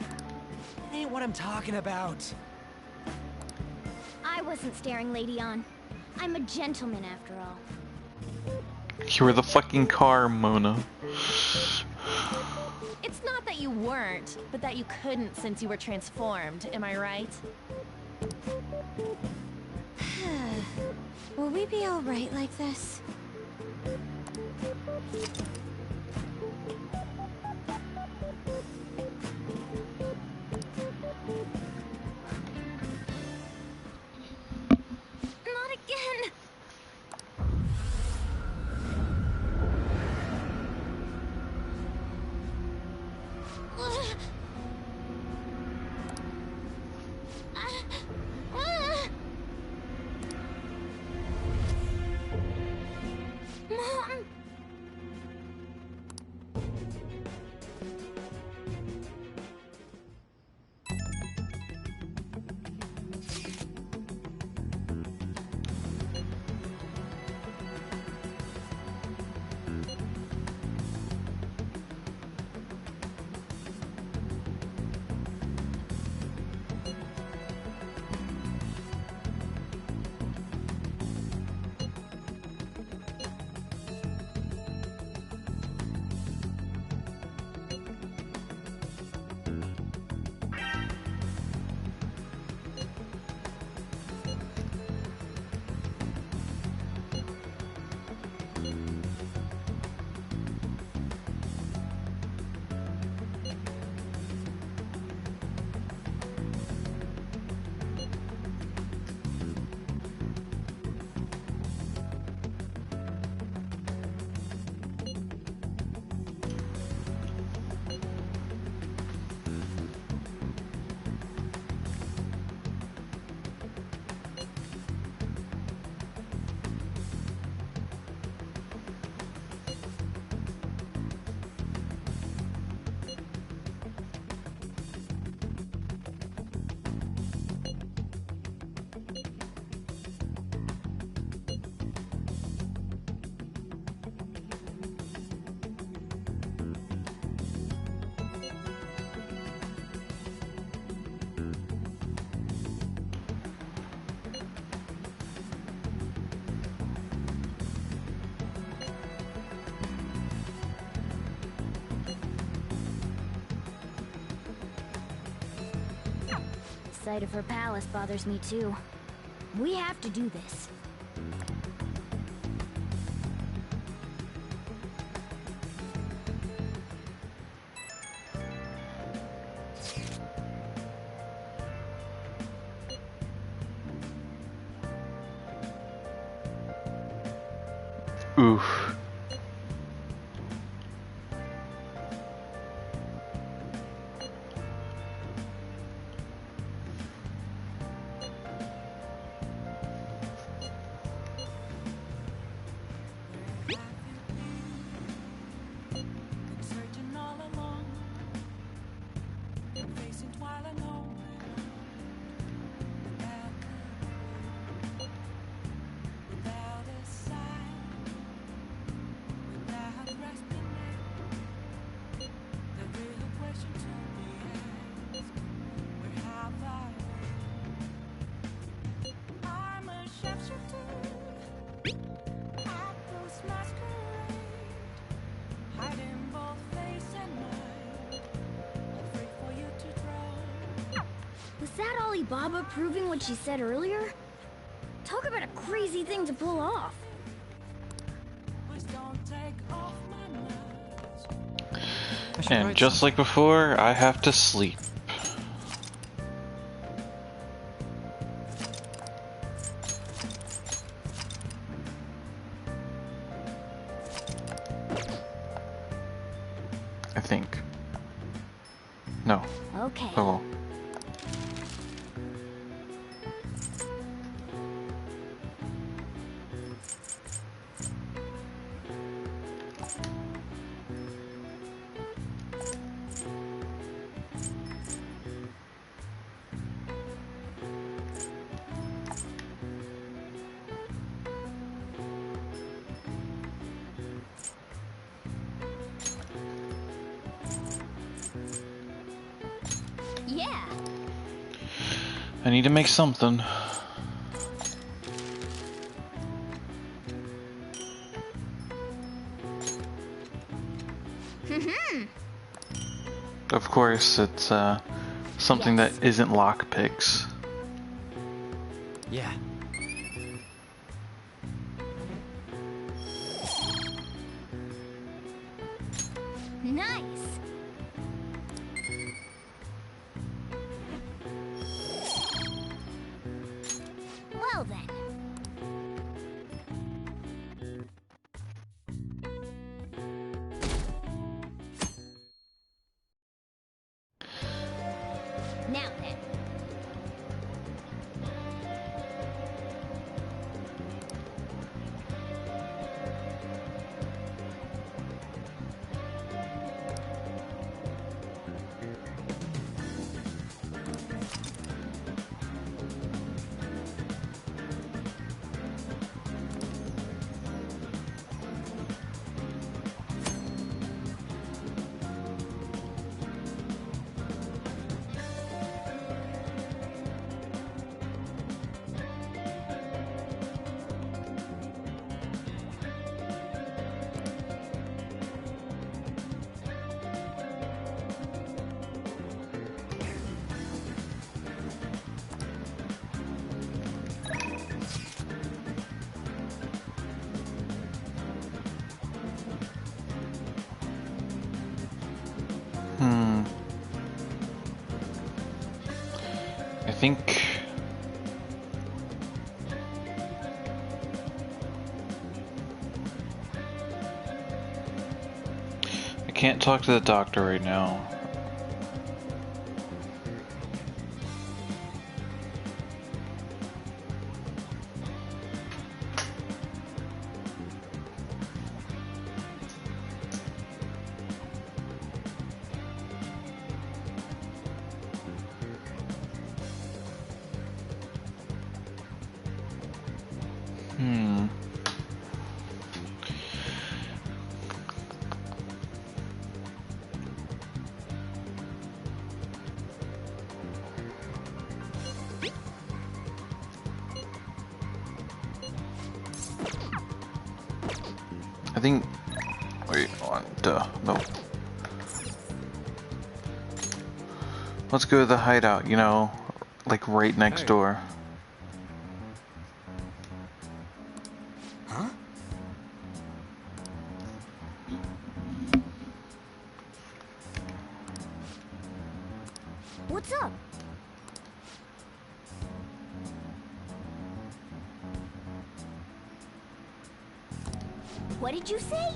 That ain't what I'm talking about. I wasn't staring Lady On. I'm a gentleman after all. You were the fucking car, Mona. It's not that you weren't, but that you couldn't since you were transformed, am I right? Will we be alright like this? Not again! sight of her palace bothers me too. We have to do this. Oof. Was that Alibaba proving what she said earlier? Talk about a crazy thing to pull off. And just like before, I have to sleep. I think. No. Okay. Oh well. Yeah. I need to make something. Of course, it's something that isn't lockpicks. Yeah. Nice. Well then. Now then. I think I can't talk to the doctor right now. I think. Wait, on. Duh. No. Let's go to the hideout, you know. Like right next door. Huh? What's up? What did you say?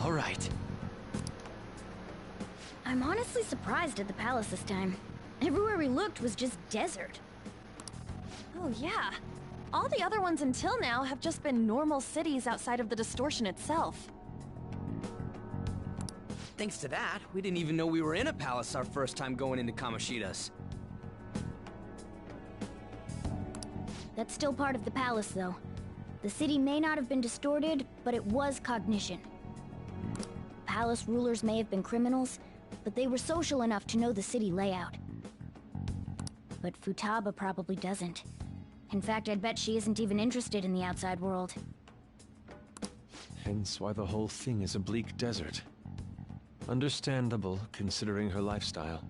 All right. I'm honestly surprised at the palace this time. Everywhere we looked was just desert. Oh yeah. All the other ones until now have just been normal cities outside of the distortion itself. Thanks to that, we didn't even know we were in a palace our first time going into Kamoshida's. That's still part of the palace, though. The city may not have been distorted, but it was cognition. Palace rulers may have been criminals, but they were social enough to know the city layout. But Futaba probably doesn't. In fact, I'd bet she isn't even interested in the outside world. Hence why the whole thing is a bleak desert. Understandable, considering her lifestyle.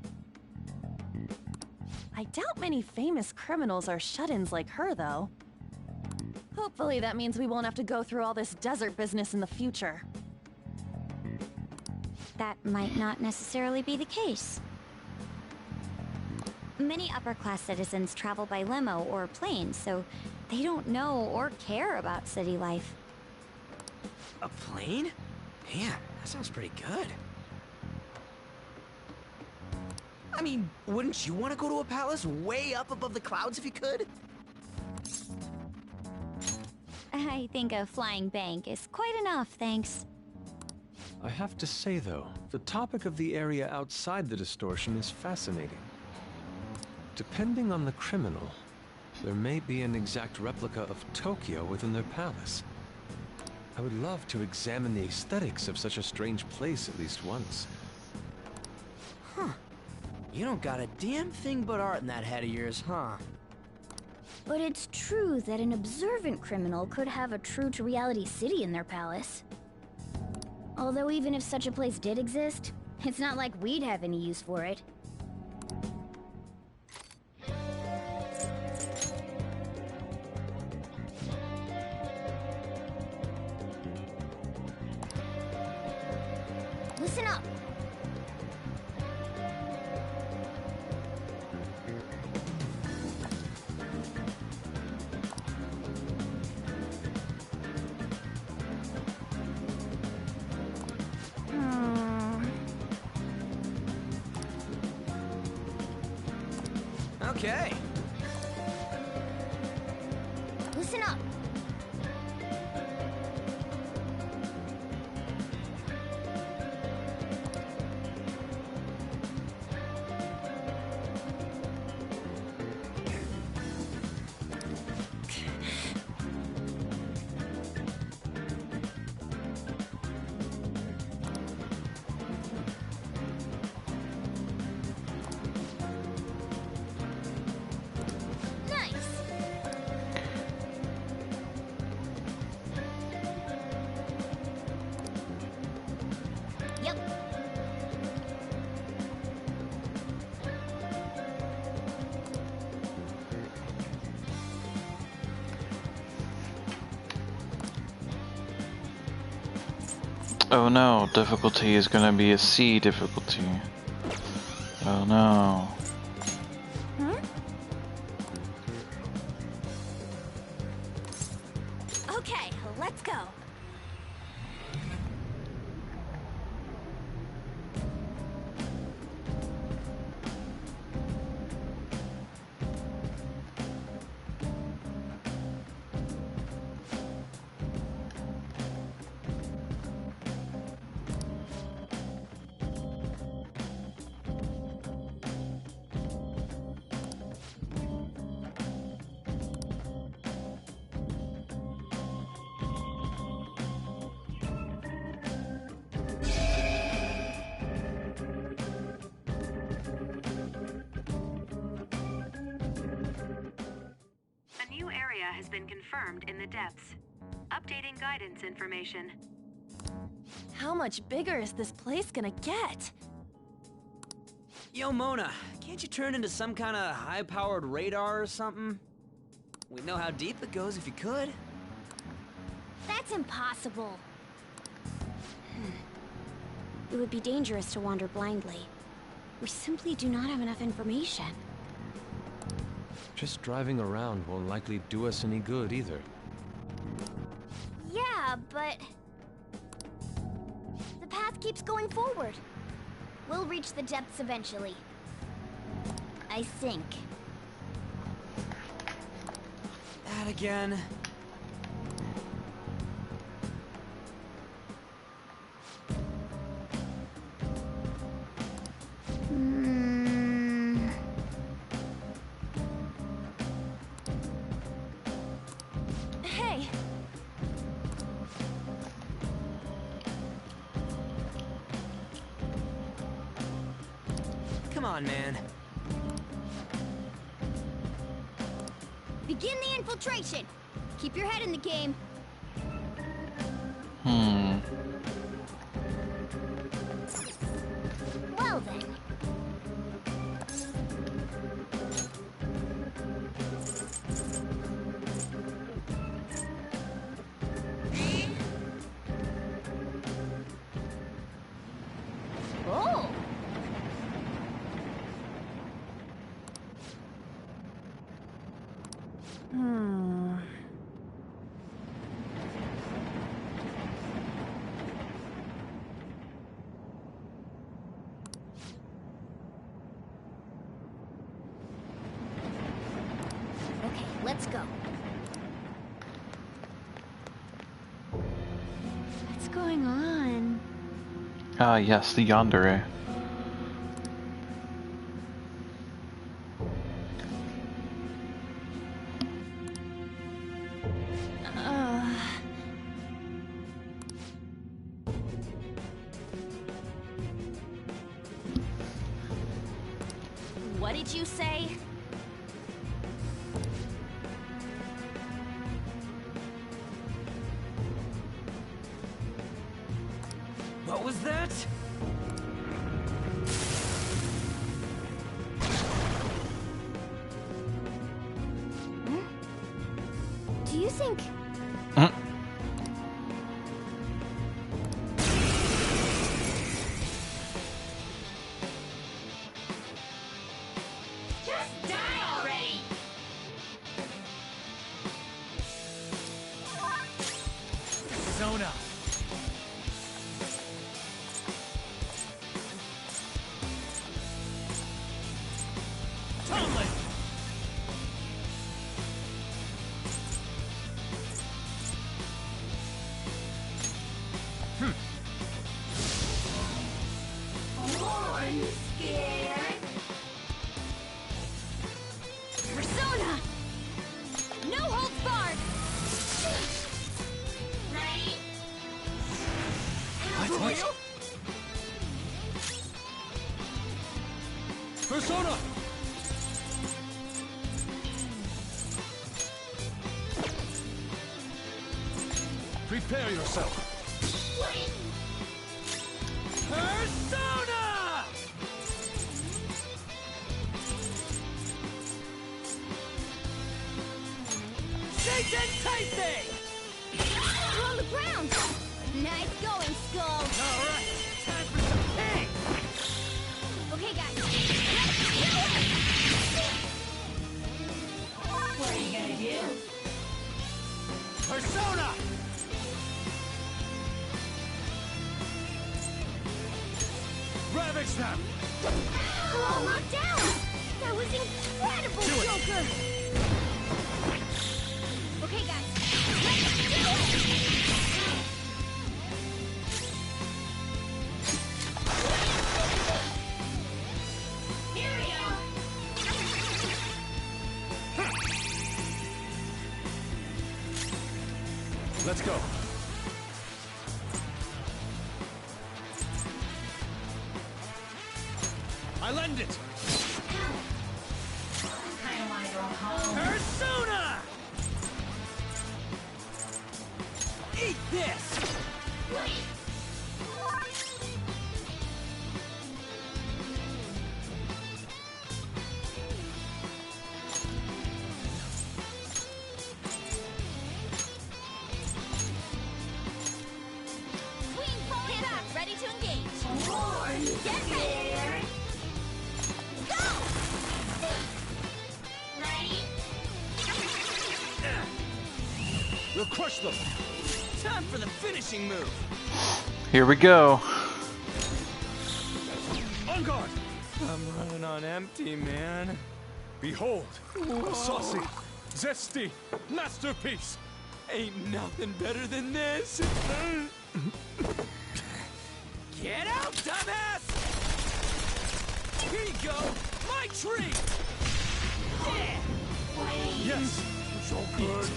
I doubt many famous criminals are shut-ins like her, though. Hopefully that means we won't have to go through all this desert business in the future. That might not necessarily be the case. Many upper-class citizens travel by limo or plane, so they don't know or care about city life. A plane? Man, that sounds pretty good. I mean, wouldn't you want to go to a palace way up above the clouds if you could? I think a flying bank is quite enough, thanks. I have to say, though, the topic of the area outside the distortion is fascinating. Depending on the criminal, there may be an exact replica of Tokyo within their palace. I would love to examine the aesthetics of such a strange place at least once. Huh. You don't got a damn thing but art in that head of yours, huh? But it's true that an observant criminal could have a true-to-reality city in their palace. Although even if such a place did exist, it's not like we'd have any use for it. Listen up! Okay. Listen up! Oh no, difficulty is gonna be a C difficulty. Oh no. Okay, let's go. A new area has been confirmed in the depths. Updating guidance information. How much bigger is this place gonna get? Yo, Mona, can't you turn into some kind of high-powered radar or something? We'd know how deep it goes if you could. That's impossible. It would be dangerous to wander blindly. We simply do not have enough information. Just driving around won't likely do us any good either. Yeah, but... the path keeps going forward. We'll reach the depths eventually. I think. That again. Hey! Come on, man. Begin the infiltration! Keep your head in the game. Well then. Oh! Okay, let's go. What's going on? Ah, yes, the yandere. What did you say? What was that? Do you think... Just die already! Sona! Tomlin! Are you scared? Persona! No holds barred! Ready? What? Persona! Prepare yourself. Persona! Satan Taisei! You're on the ground! Nice going, Skull! Alright, time for some pain! Okay, guys. What are you gonna do? Persona! Ravage them! Oh, knocked down! That was incredible, Joker! Okay, guys. Let's do it! Here we go! Let's go. I lend it! Kinda wanna go home. Persona! Eat this! Get ready! Go! Ready? We'll crush them. Time for the finishing move. Here we go. On guard. I'm running on empty, man. Behold, a saucy, zesty masterpiece. Ain't nothing better than this. Get out, dumbass! Here you go, my treat. Yes, so good.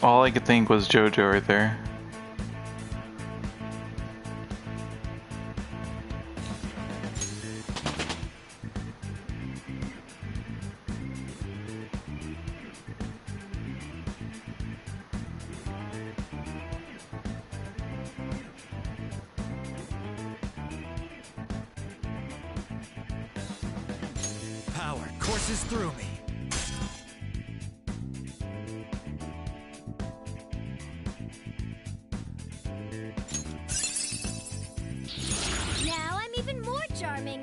All I could think was JoJo right there. Power courses through me. Now I'm even more charming.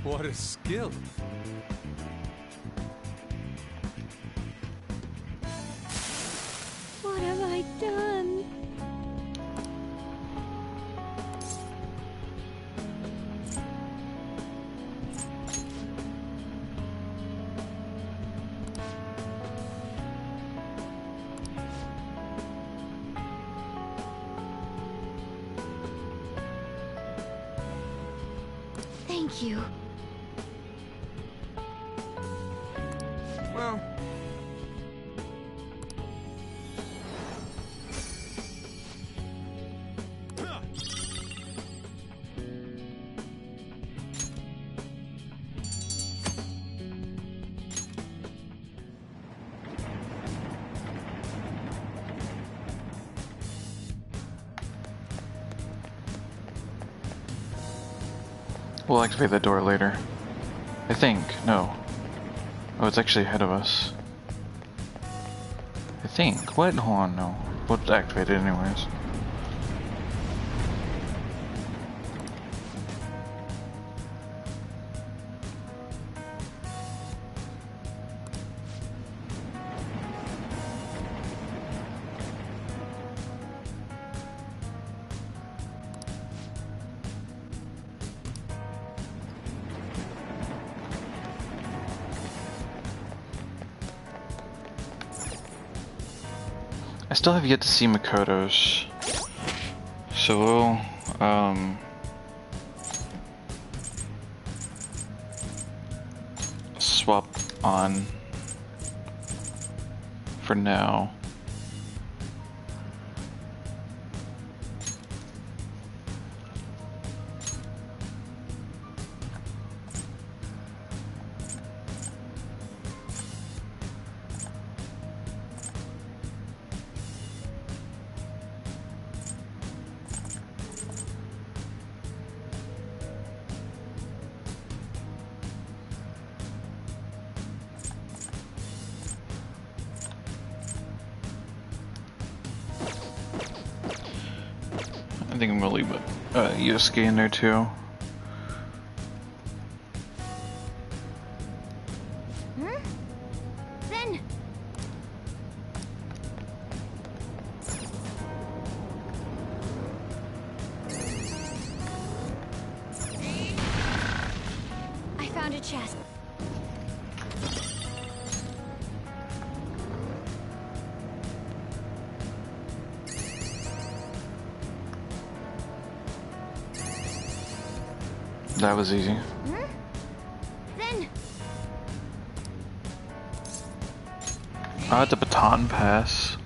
What a skill. What have I done? Thank you. Well, We'll activate that door later. I think. No. Oh, it's actually ahead of us. I think. What? Hold on, no. We'll activate it anyways. I still have yet to see Makoto's, so we'll swap on for now. I think I'm gonna leave Yusuke in there too. Then I found a chest. That was easy. Then I had the baton pass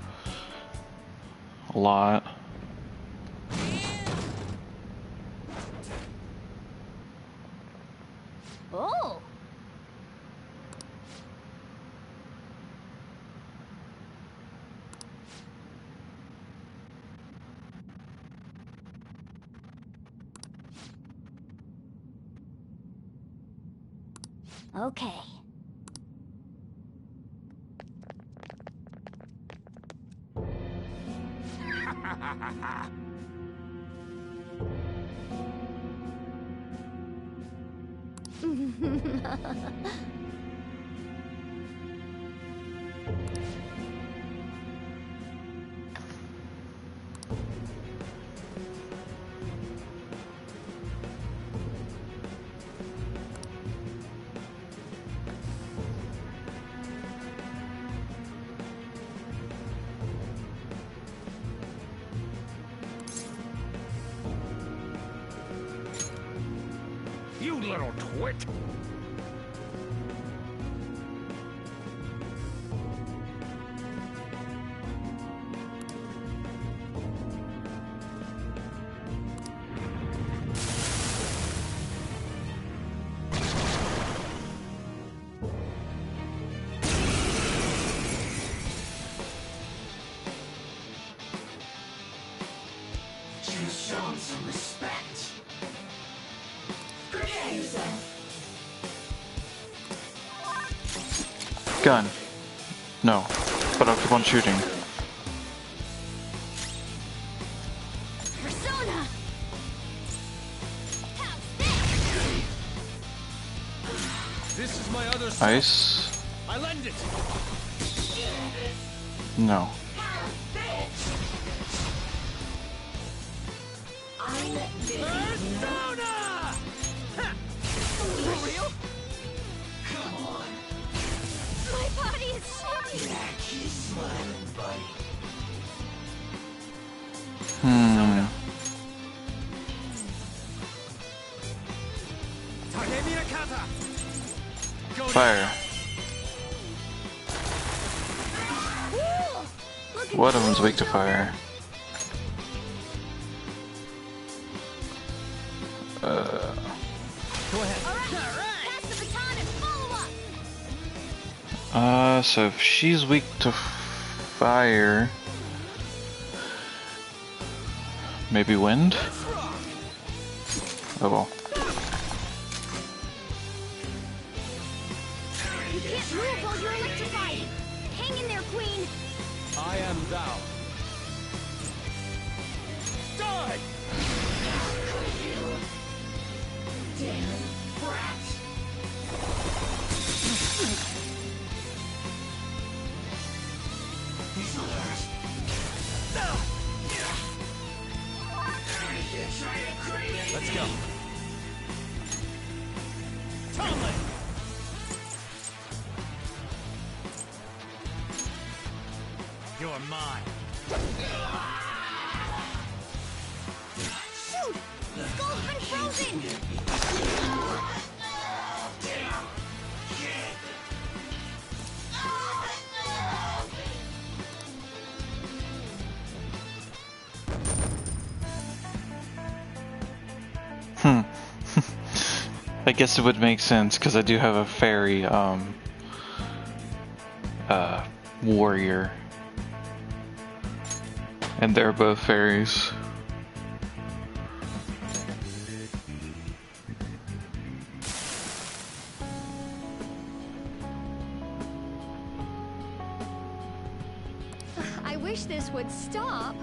a lot. oh. Okay. You little twit! Just show him some respect. Prepare yourself. Gun. No, but I'll keep on shooting. Persona! This is my other sword. Ice. I lend it. No. Persona! For real? Come on. My body is shaking! Yeah, keep smiling, buddy. Fire. One of them's weak to fire. Go ahead. Alright, pass the baton and follow up! So if she's weak to fire, maybe wind? Oh well. You can't move while you're electrified! Hang in there, Queen! I am thou. Die! Damn brat. He's alert. Let's go. Tomlin! You're mine. Shoot! Skull's been frozen! I guess it would make sense because I do have a fairy warrior, and they're both fairies. I wish this would stop.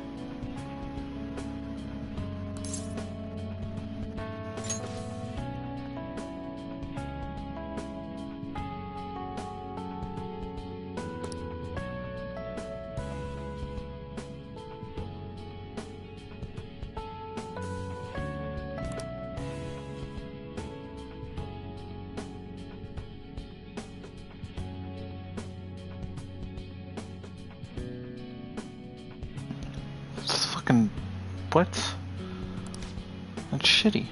Fucking what? That's shitty.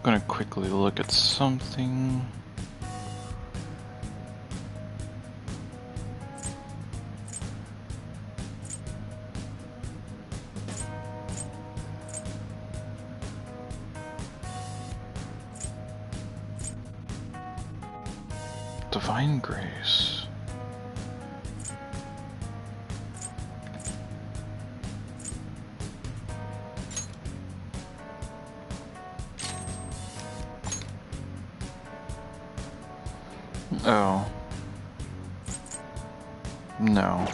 gonna quickly look at something. Divine Grace. Oh. No.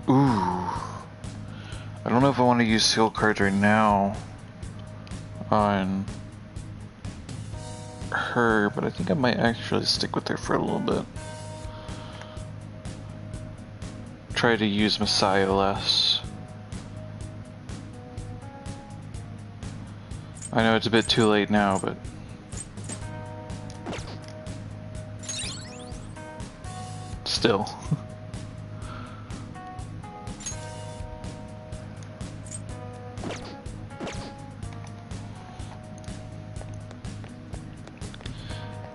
Ooh. I don't know if I want to use seal cards right now on her, but I think I might actually stick with her for a little bit. Try to use Messiah less. I know it's a bit too late now, but still.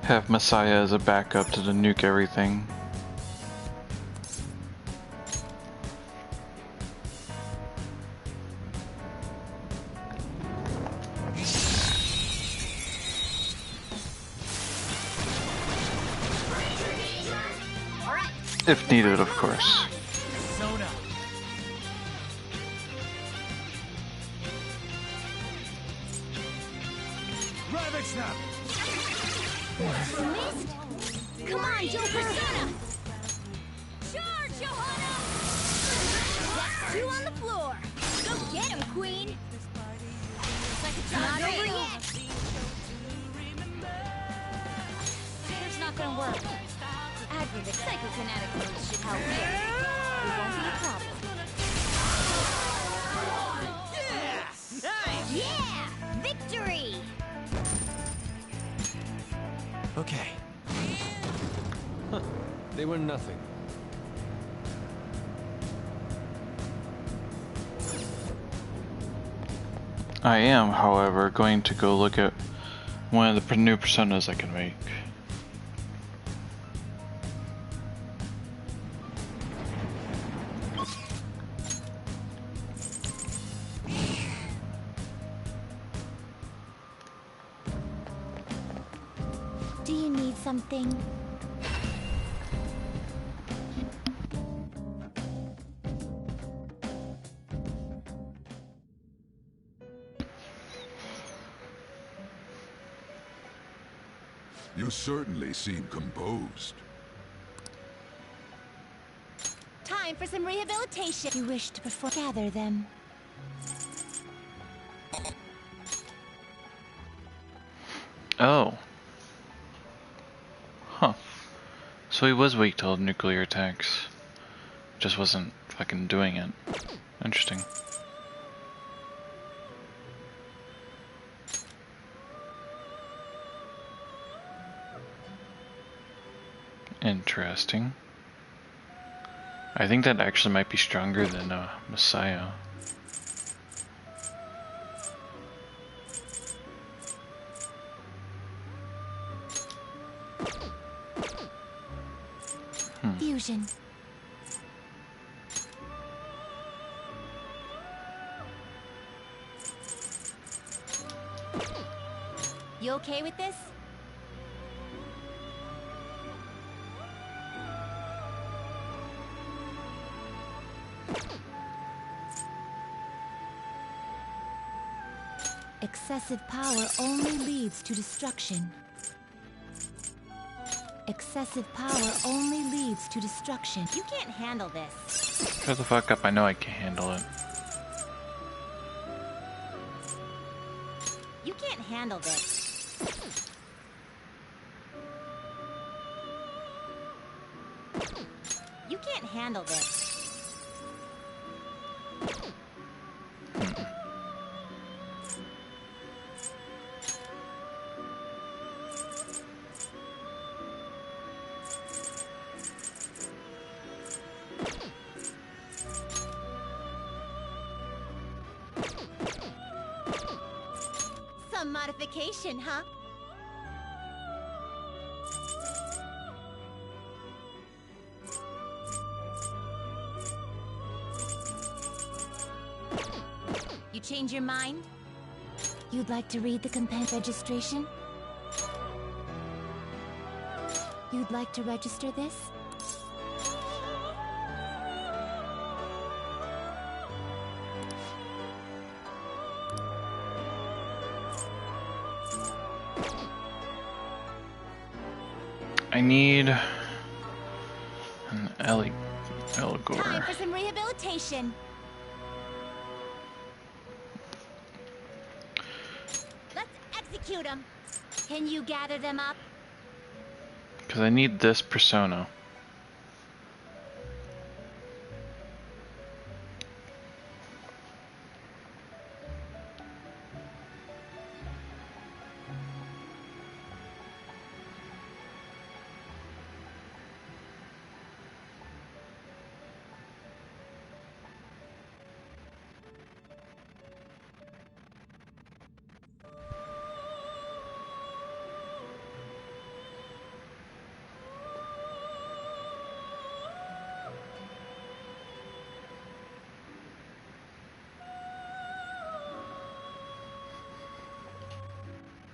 Have Messiah as a backup to nuke everything. If needed, of course. Sona. Ravage them. Missed? Come on, Joe Persona! Charge, Johanna! That's two on the floor. Go get him, Queen! Looks like it's not over yet. It's not gonna work. Aggregate psychokinetic moves should help here. It won't be a problem. Yeah! Nice! Yeah! Victory! Okay. Huh. They were nothing. I am, however, going to go look at one of the new personas I can make. Do you need something? You certainly seem composed. Time for some rehabilitation. You wish to perform. Gather them. Oh. Huh. So he was weak to nuclear attacks. Just wasn't fucking doing it. Interesting. Interesting. I think that actually might be stronger than Messiah. Fusion. You okay with this? Excessive power only leads to destruction. Excessive power only leads to destruction. You can't handle this. Shut the fuck up, I know I can handle it. You can't handle this. You can't handle this. Some modification, huh? You change your mind? You'd like to read the companion registration? You'd like to register this? I need an Eligor. Time for some rehabilitation. Let's execute them. Can you gather them up? Because I need this persona.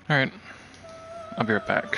Alright, I'll be right back.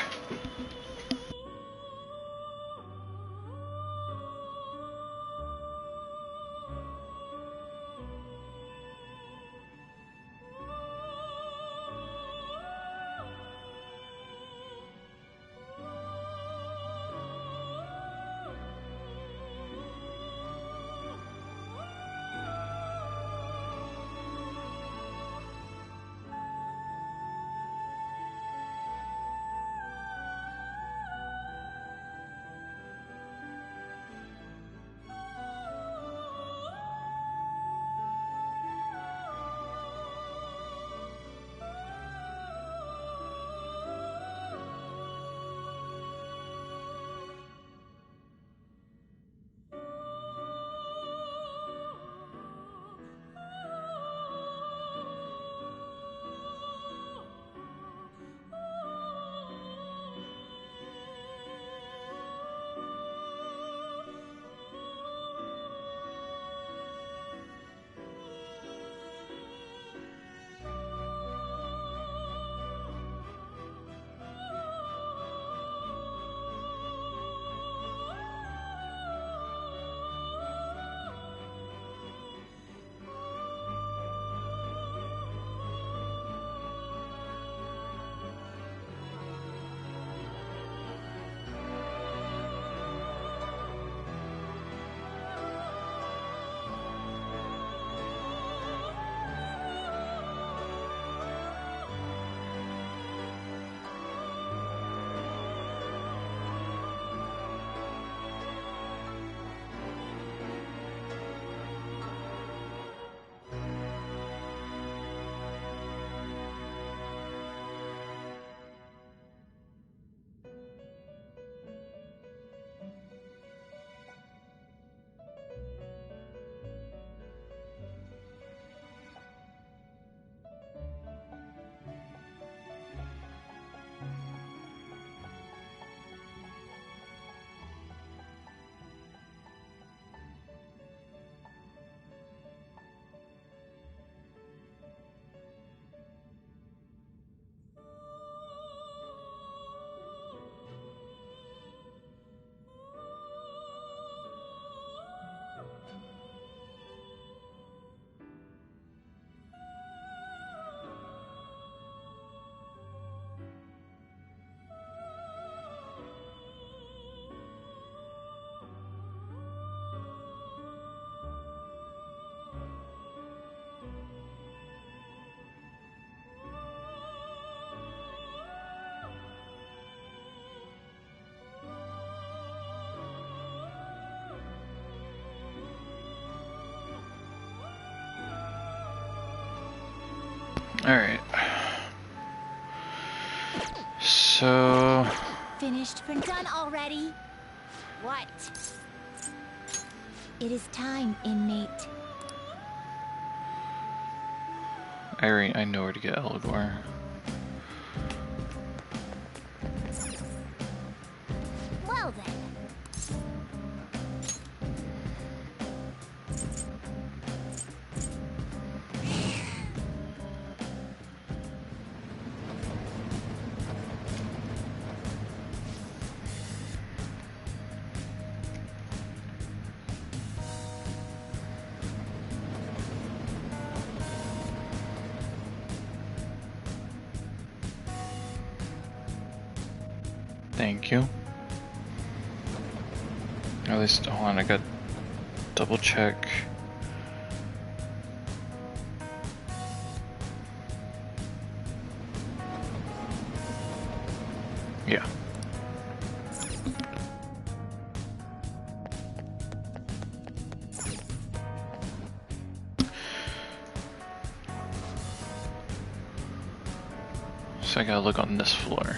Alright. So... Finished for done already? What? It is time, inmate. I know where to get Eligor. Well then. Thank you. At least, hold on, I got double check. Yeah. So I gotta look on this floor.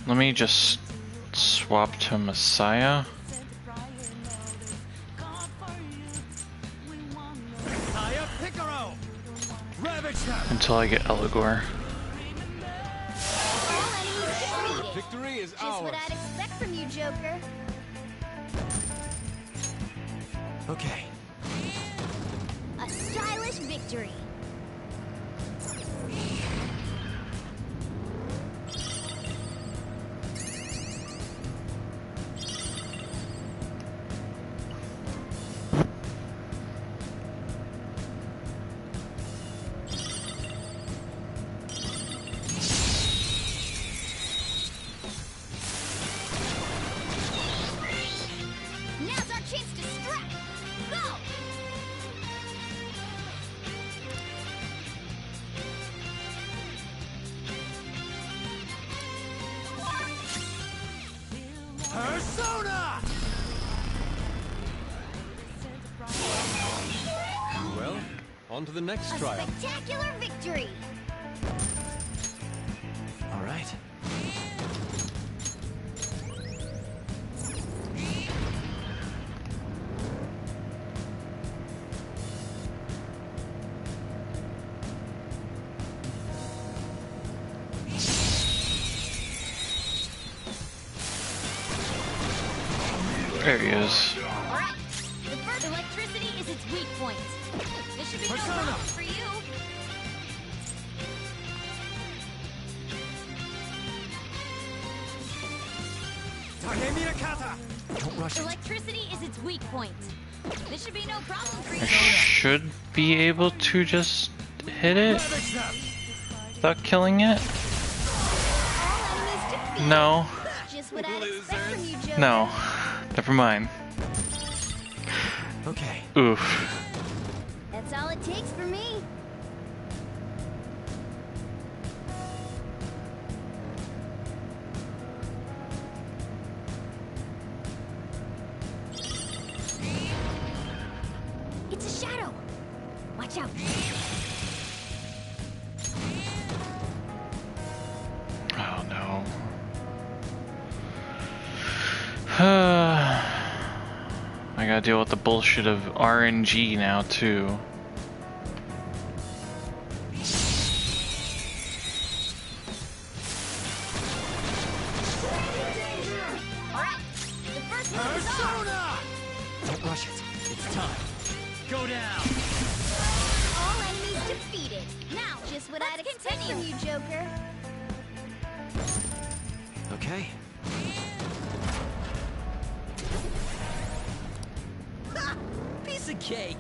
Let me just swap to Messiah. Until I get Eligor. Victory is Just ours. what I'd expect from you, Joker. Okay. A stylish victory. Now's our chance to strike. Go! Persona! Well, on to the next A trial. spectacular victory. All right. There he is. Alright. The first electricity is its weak point. This should be no problem for you. Don't rush it. Electricity is its weak point. This should be no problem for you. I should be able to just hit it without killing it. No. Just what I'd expect from you, Joker. No. Never mind. Okay. Oof. That's all it takes for me. It's a shadow. Watch out. Oh no. I gotta deal with the bullshit of RNG now too. Alright. The first move is on. Don't rush it. It's time. Go down. All enemies defeated. Now, just what I'd expect from you, Joker. Okay. Ha! Piece of cake.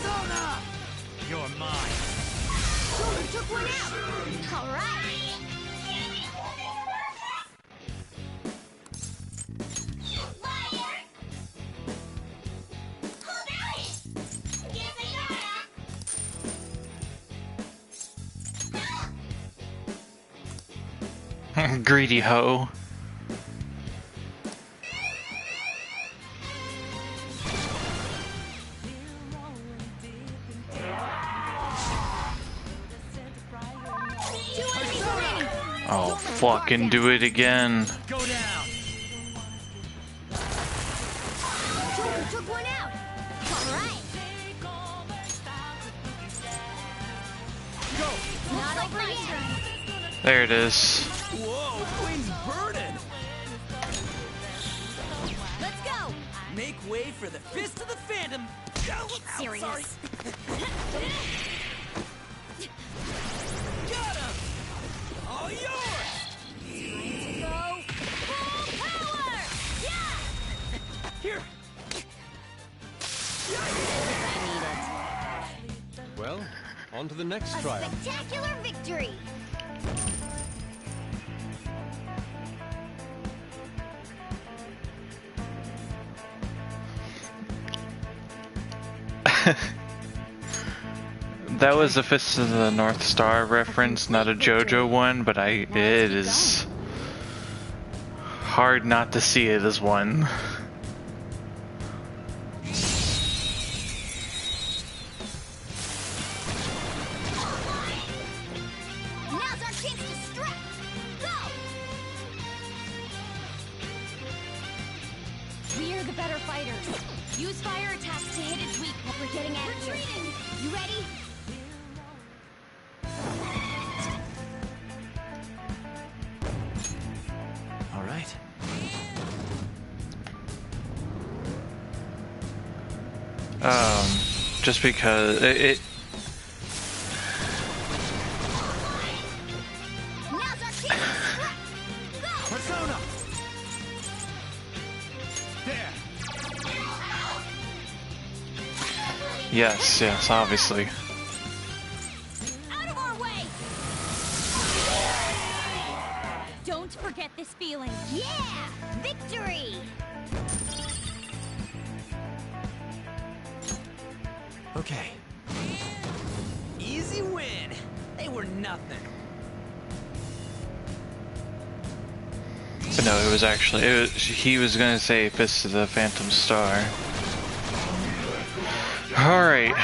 Persona! You're mine. Shoulder took one out. All right. Greedy hoe. Oh, fucking do it again. Go down. Joker took one out. All right. Go. Not over yet. There it is. Whoa, Queen's burning! Let's go. Make way for the Fist of the Phantom! Serious. Sorry. Got him! All yours! Go. Full power. Yeah. Here! Well, on to the next A trial. spectacular victory. That was a Fist of the North Star reference, not a JoJo one, but it is hard not to see it as one. Now's our chance to strike. Go. We're the better fighters. Use fire attacks to hit its weak. We're getting out of here. You ready? All right. Just because it Now's our chance to strike. Go. Persona! There! yes, obviously. Out of our way. Don't forget this feeling. Yeah! Victory! Okay. Easy win. They were nothing. But no, it was actually he was gonna say Fist of the Phantom Star. Alright.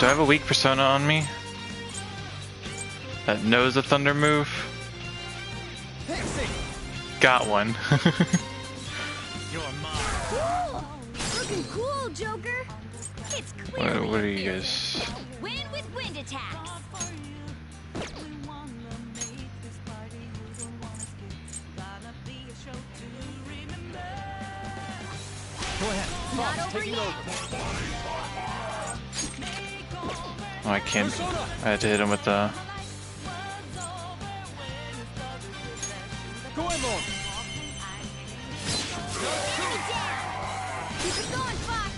Do I have a weak persona on me? That knows the thunder move? Got one. You're mine. Cool! Looking cool, Joker! It's clearly What are you guys? win with wind attacks! Go ahead. Not Fox, over taking yet. over. Oh, I can't. I had to hit him with the. Go along. Keep it going, Fox!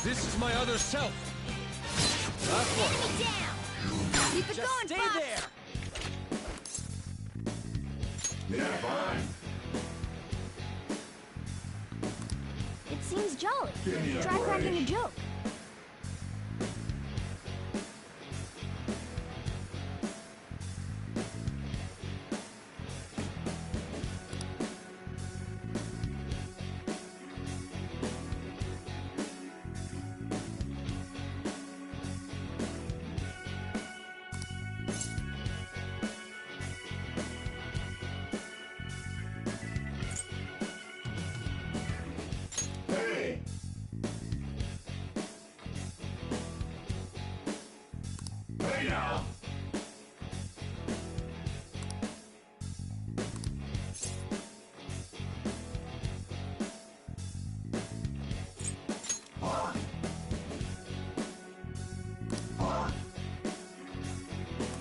This is my other self. Last one. Enemy down! Keep it Just going, stay Fox! there. It seems jolly. Try cracking a joke.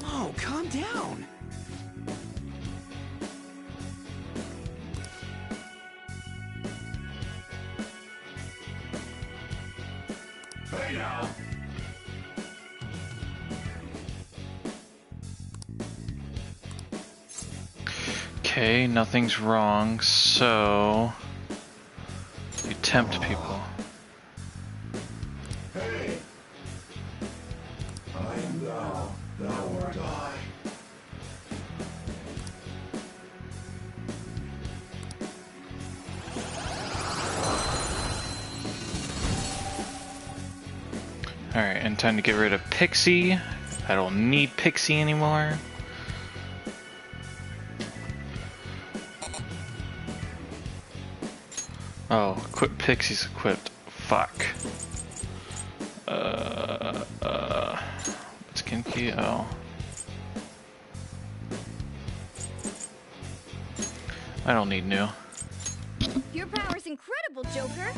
Oh, calm down. Hey now! Okay, nothing's wrong, so you tempt people. Hey! I am thou, thou art I. Alright, and time to get rid of Pixie. I don't need Pixie anymore. Oh, equip Pixie's equipped. Fuck. What's Kinky? Oh. I don't need new. Your power's incredible, Joker.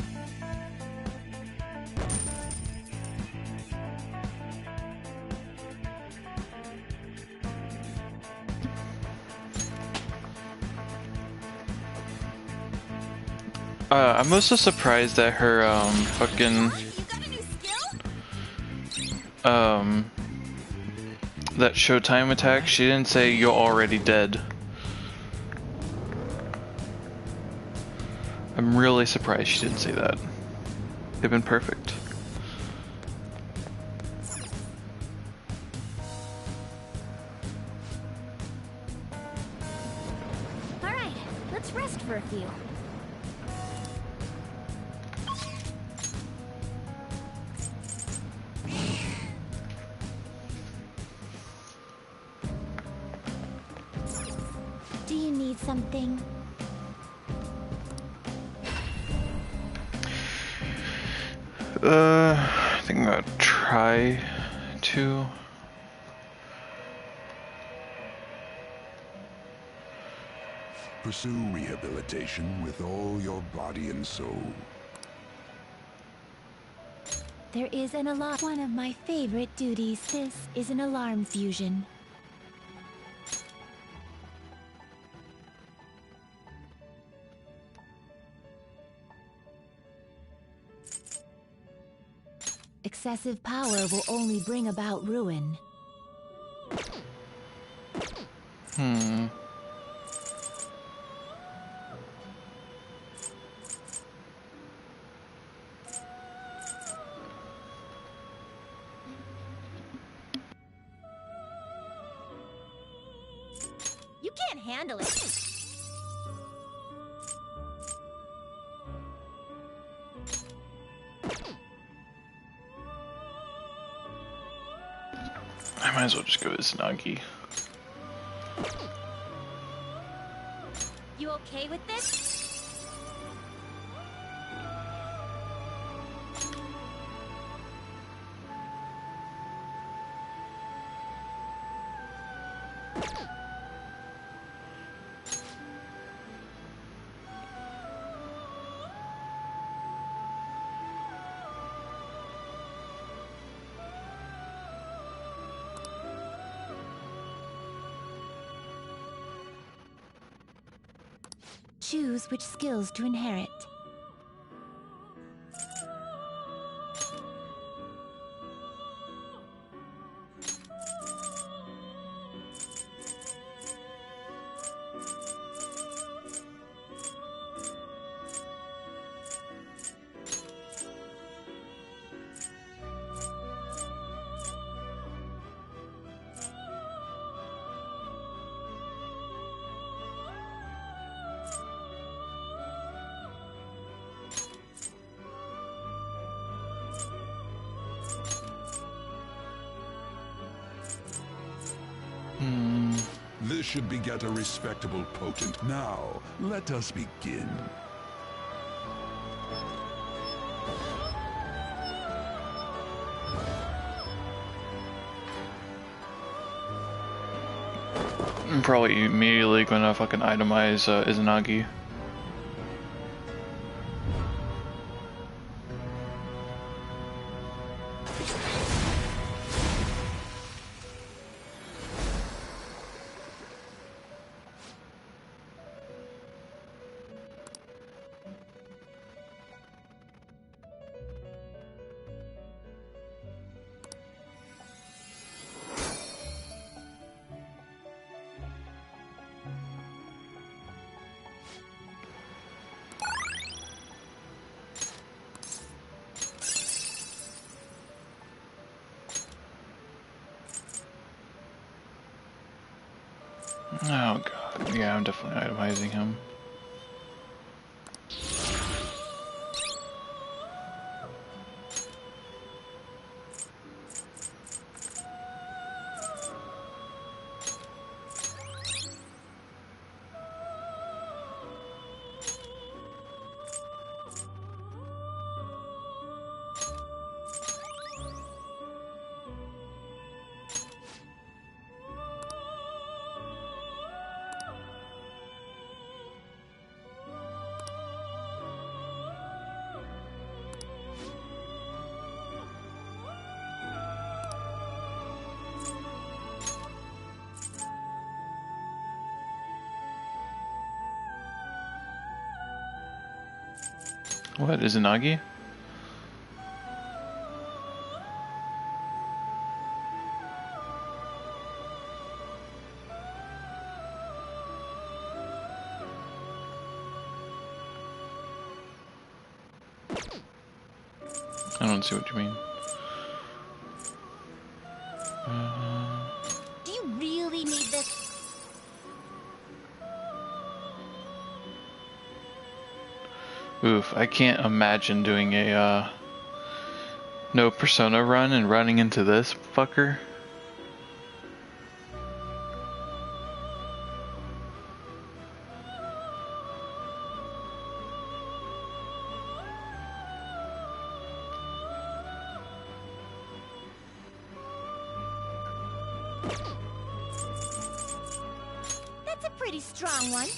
I'm also surprised that her, fucking, that Showtime attack, she didn't say you're already dead. I'm really surprised she didn't say that. They've been perfect. Alright, let's rest for a few. Do you need something? I think I'm gonna try to. Pursue rehabilitation with all your body and soul. There is an alarm. One of my favorite duties. This is an alarm fusion. Excessive power will only bring about ruin. You can't handle it. I might as well just go with Snuggy. You okay with this? Choose which skills to inherit. This should beget a respectable potent. Now, let us begin. I'm probably immediately gonna fucking itemize Izanagi. Oh god. Yeah, I'm definitely itemizing him. What, Izanagi? I don't see what you mean. Do you really need this? Oof, I can't imagine doing a no Persona run and running into this fucker. That's a pretty strong one.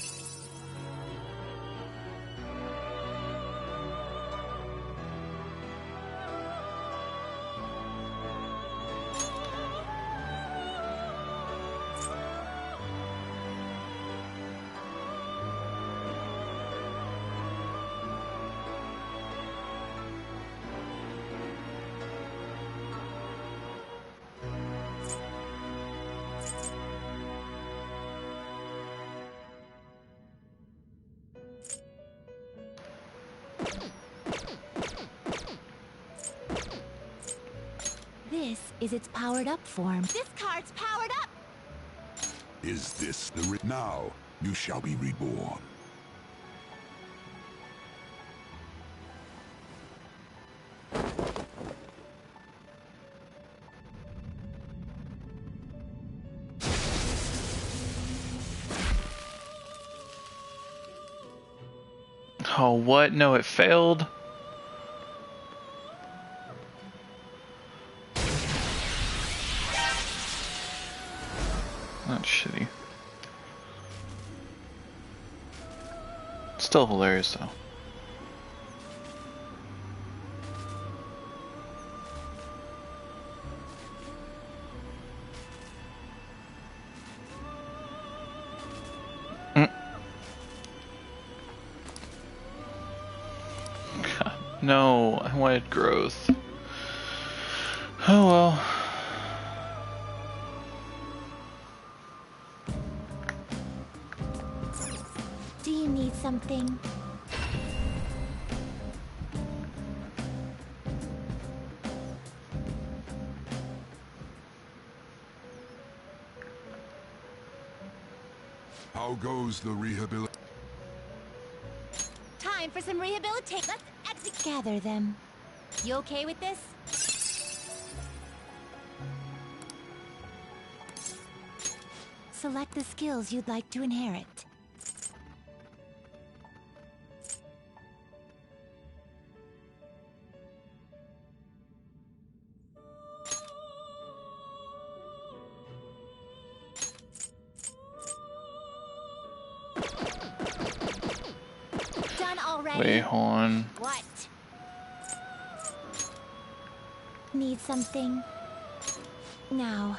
This is its powered-up form. This card's powered up! Is this the now you shall be reborn. Oh, what? No, it failed? That's shitty. Still hilarious, though. No, I wanted growth. Oh well. Do you need something? How goes the rehabilitation? Time for some rehabilitation. Let's execute. Gather them. You okay with this? Select the skills you'd like to inherit. Done already? Wait, hold on. What? Need something? Now.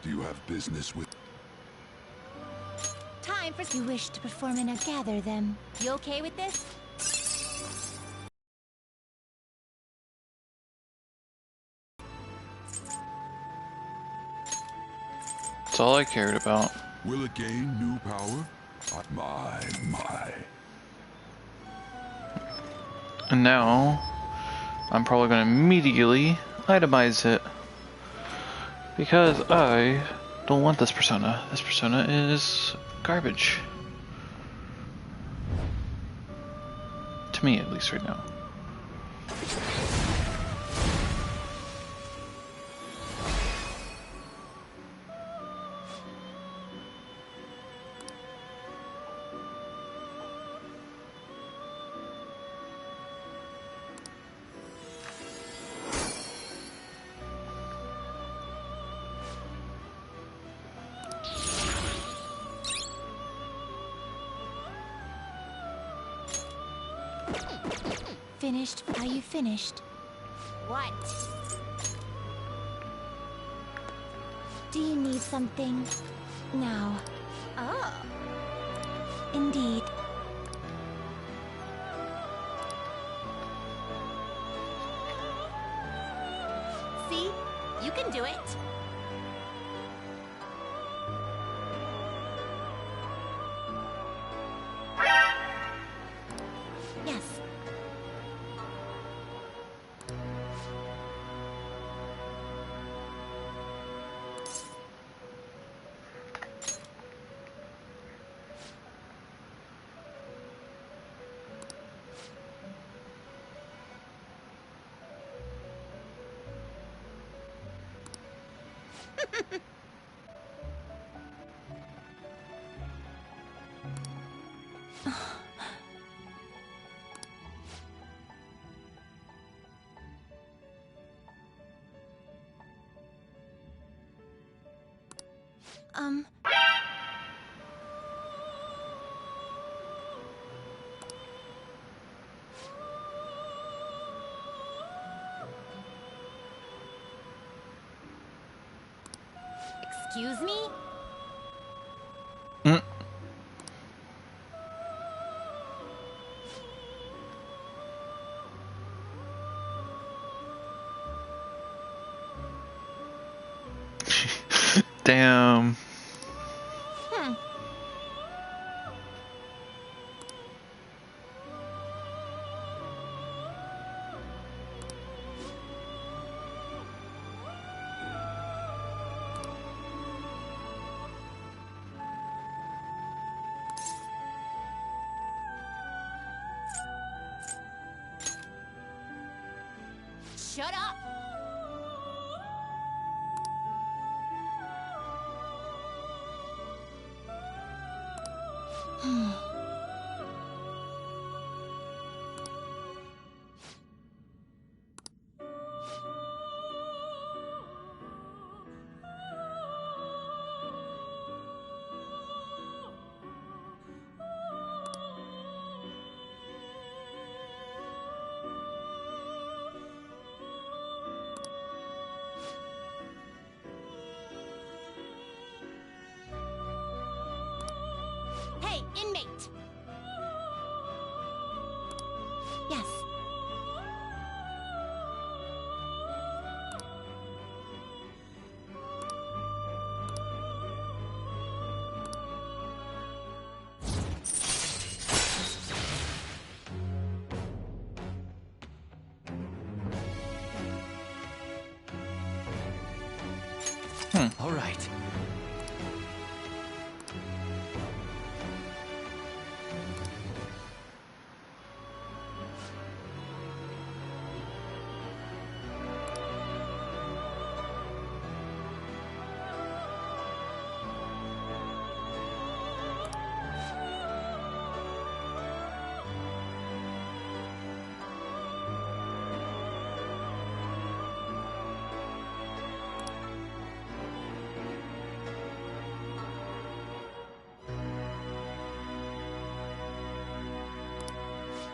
Do you have business with? Time for. You wish to perform in a gather them. You okay with this? That's all I cared about. Will it gain new power? My. And now, I'm probably going to immediately itemize it. Because I don't want this persona. This persona is garbage. To me, at least right now. Finished? Are you finished? What? Do you need something? Now. Oh. Indeed. See? You can do it. Yes. Excuse me? Damn. Shut up! Hey, inmate! Yes. All right.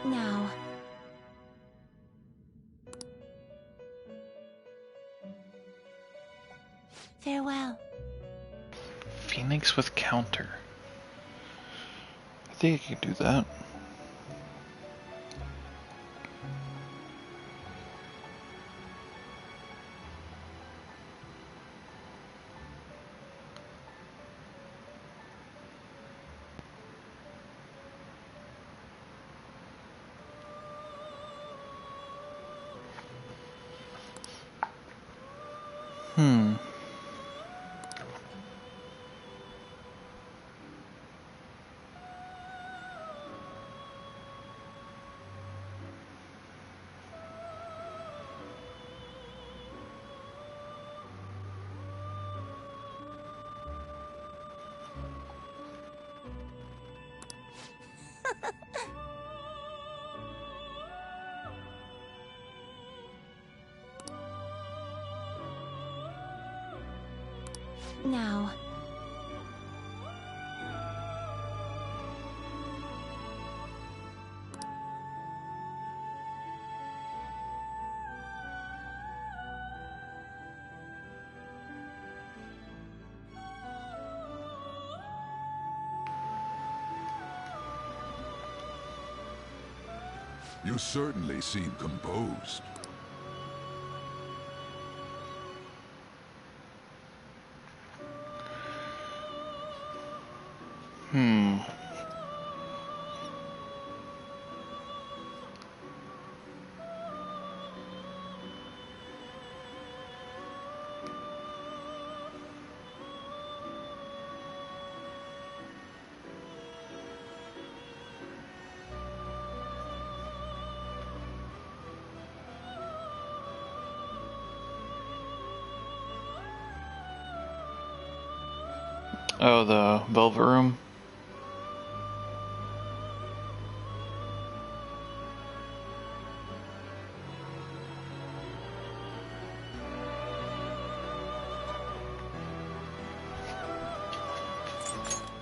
Now. Farewell. Phoenix with counter. I think I can do that. Now. You certainly seem composed. Oh, the Velvet Room.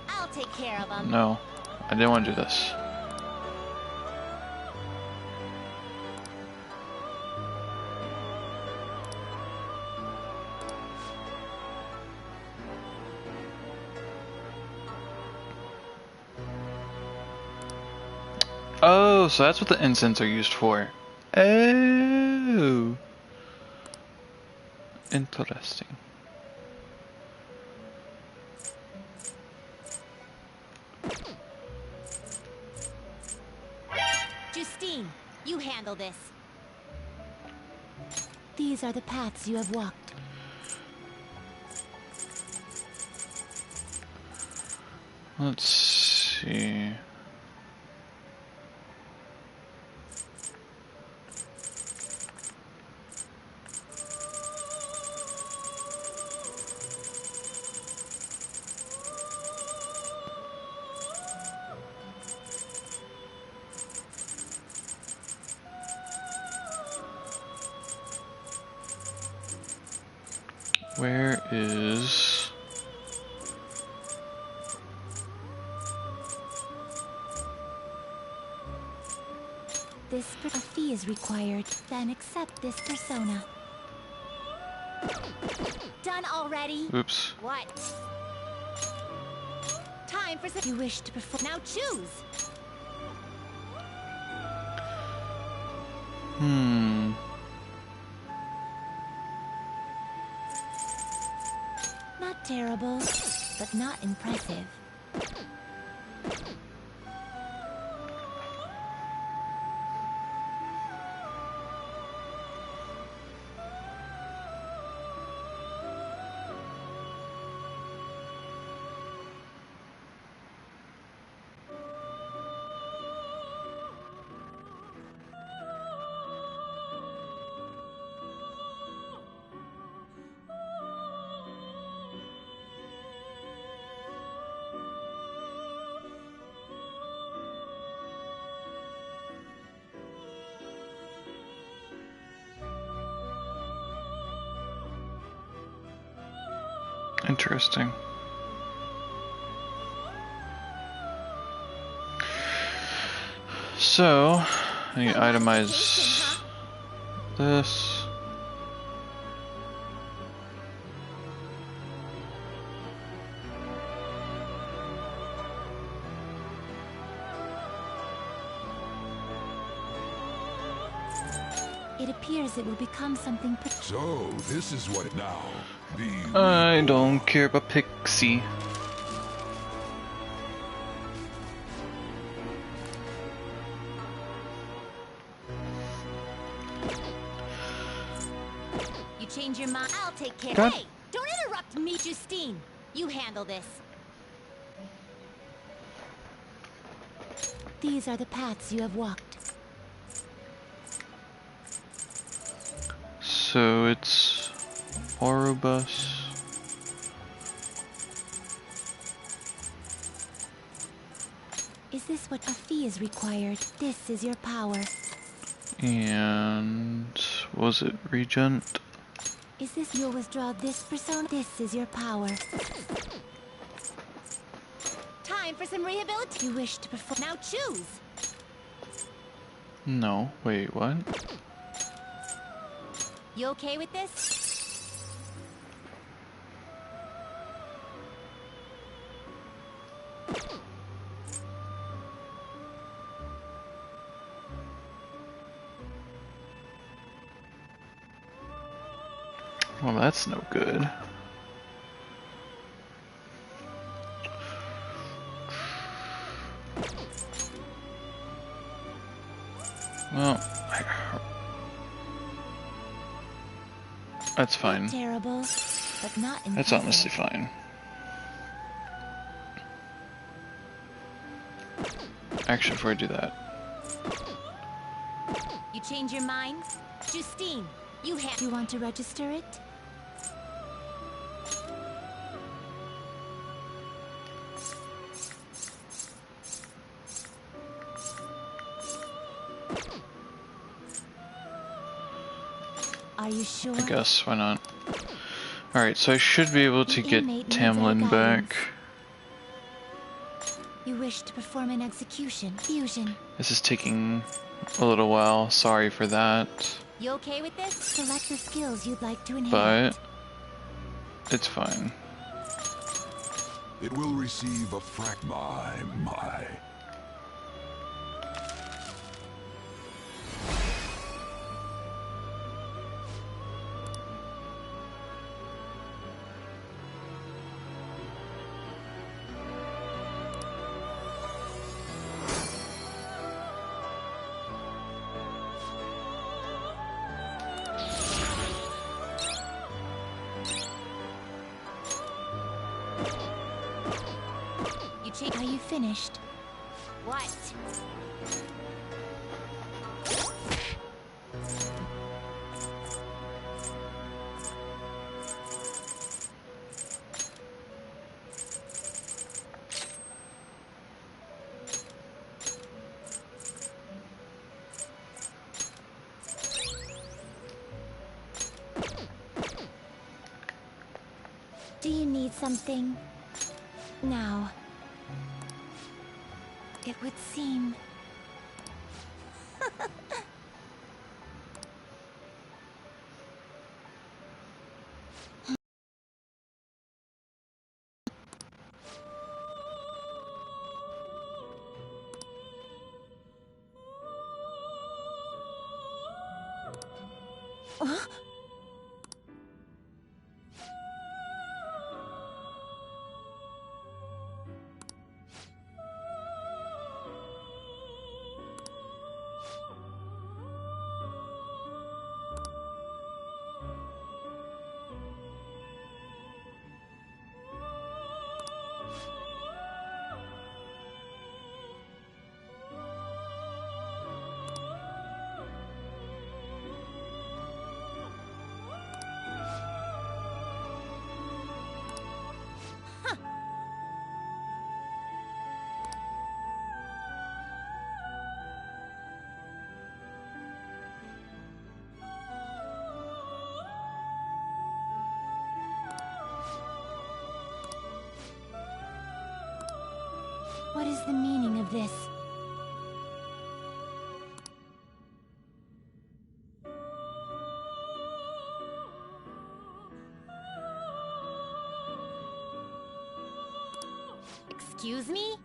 I'll take care of them. No, I didn't want to do this. Oh, so that's what the incense are used for. Oh. Interesting. Justine, you handle this. These are the paths you have walked. Let's see. Where is... A fee is required, then accept this persona. Done already? Oops. What? Time for some. You wish to perform. Now choose. Not terrible, but not impressive. Interesting. So, I need to itemize this. It appears it will become something. So, this is what now. I don't care about Pixie. You change your mind. I'll take care. God. Hey, don't interrupt me, Justine. You handle this. These are the paths you have walked. So it's Orobus. Is this what a fee is required? This is your power. And was it Regent? Is this you'll withdraw this persona? This is your power. Time for some rehabilitation. You wish to perform. Now choose. No, wait, what? You okay with this? Well, that's no good. Well, that's fine. Terrible, but not That's honestly fine. Actually, before I do that, You change your mind? Justine, you want to register it? Are you sure? I guess, why not? Alright, so I should be able to get Tamlin back. You wish to perform an execution. Fusion. This is taking a little while, sorry for that. You okay with this? Select the skills you'd like to inherit. But it's fine. It will receive a fragma, my. Are you finished? What? Do you need something? Now. It would seem... Huh? What is the meaning of this? Excuse me?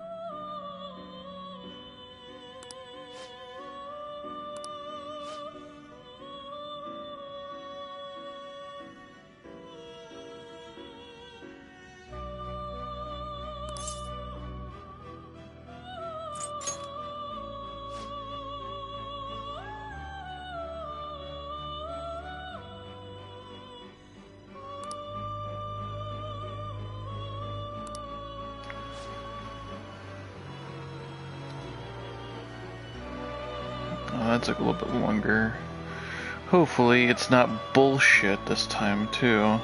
that took a little bit longer. Hopefully it's not bullshit this time too.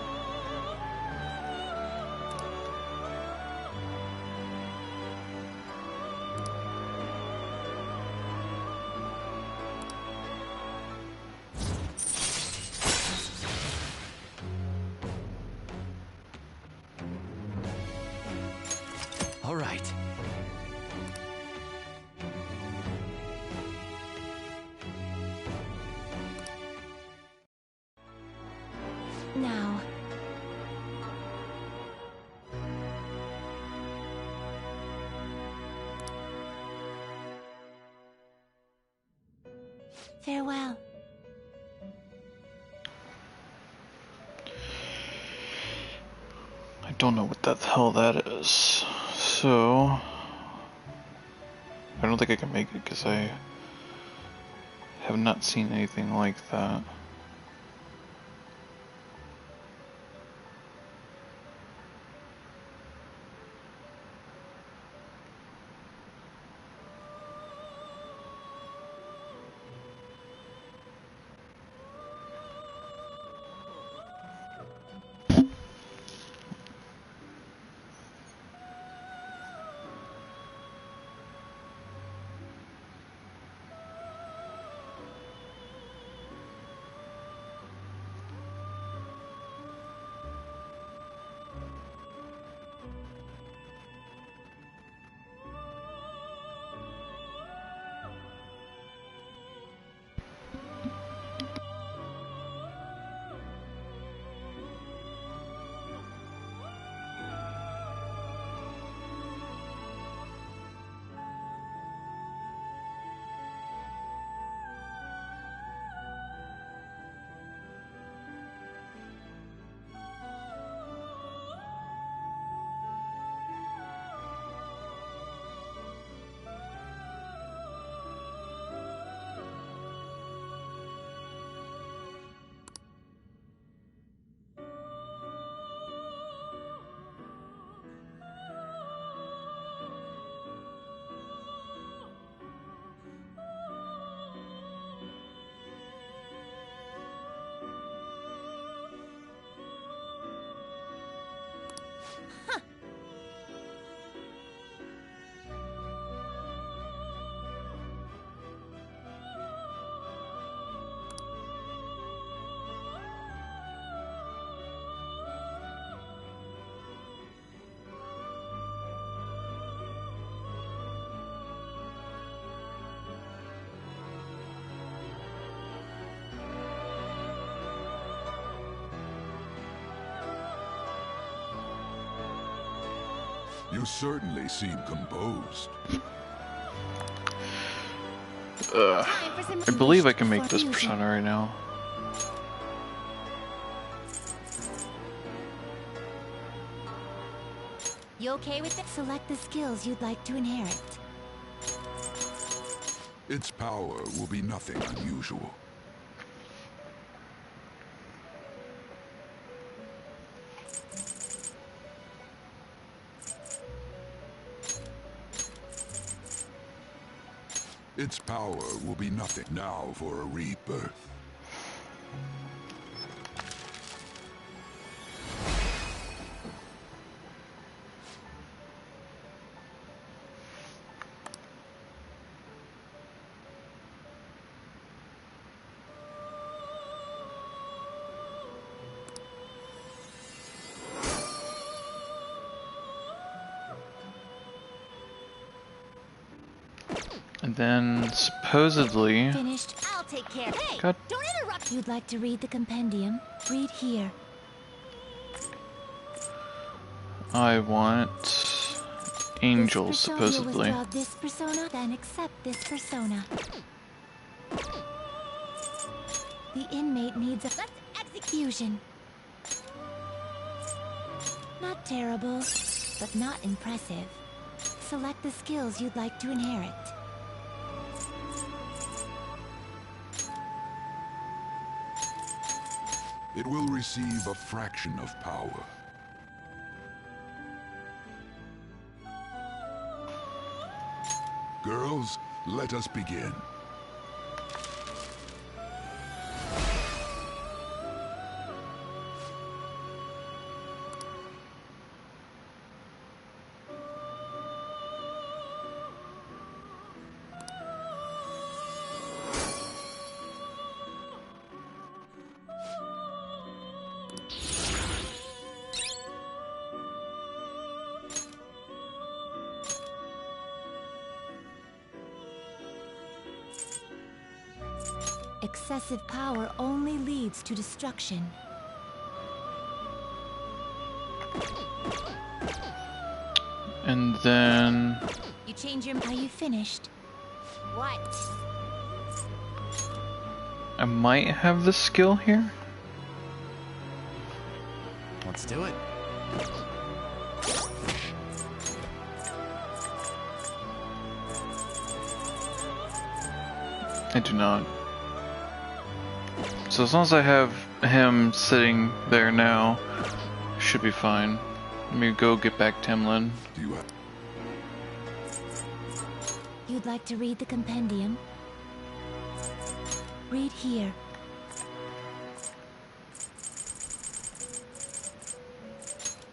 All right. Now. Farewell. I don't know what the hell that is. So I don't think I can make it because I have not seen anything like that. You certainly seem composed. I believe I can make this persona right now. You okay with it? Select the skills you'd like to inherit. Its power will be nothing unusual. Its power will be nothing now for a rebirth. And then supposedly Finished. I'll take care. Hey, God. don't interrupt. You'd like to read the compendium? Read here. I want angels, This persona, supposedly. You'll withdraw this persona, then accept this persona. The inmate needs a execution. Not terrible, but not impressive. Select the skills you'd like to inherit. It will receive a fraction of power. Girls, let us begin. Excessive power only leads to destruction. And then... You change your... Are you finished? What? I might have the skill here. Let's do it. I do not. So as long as I have him sitting there now, should be fine. Let me go get back Timlin. You'd like to read the compendium? Read here.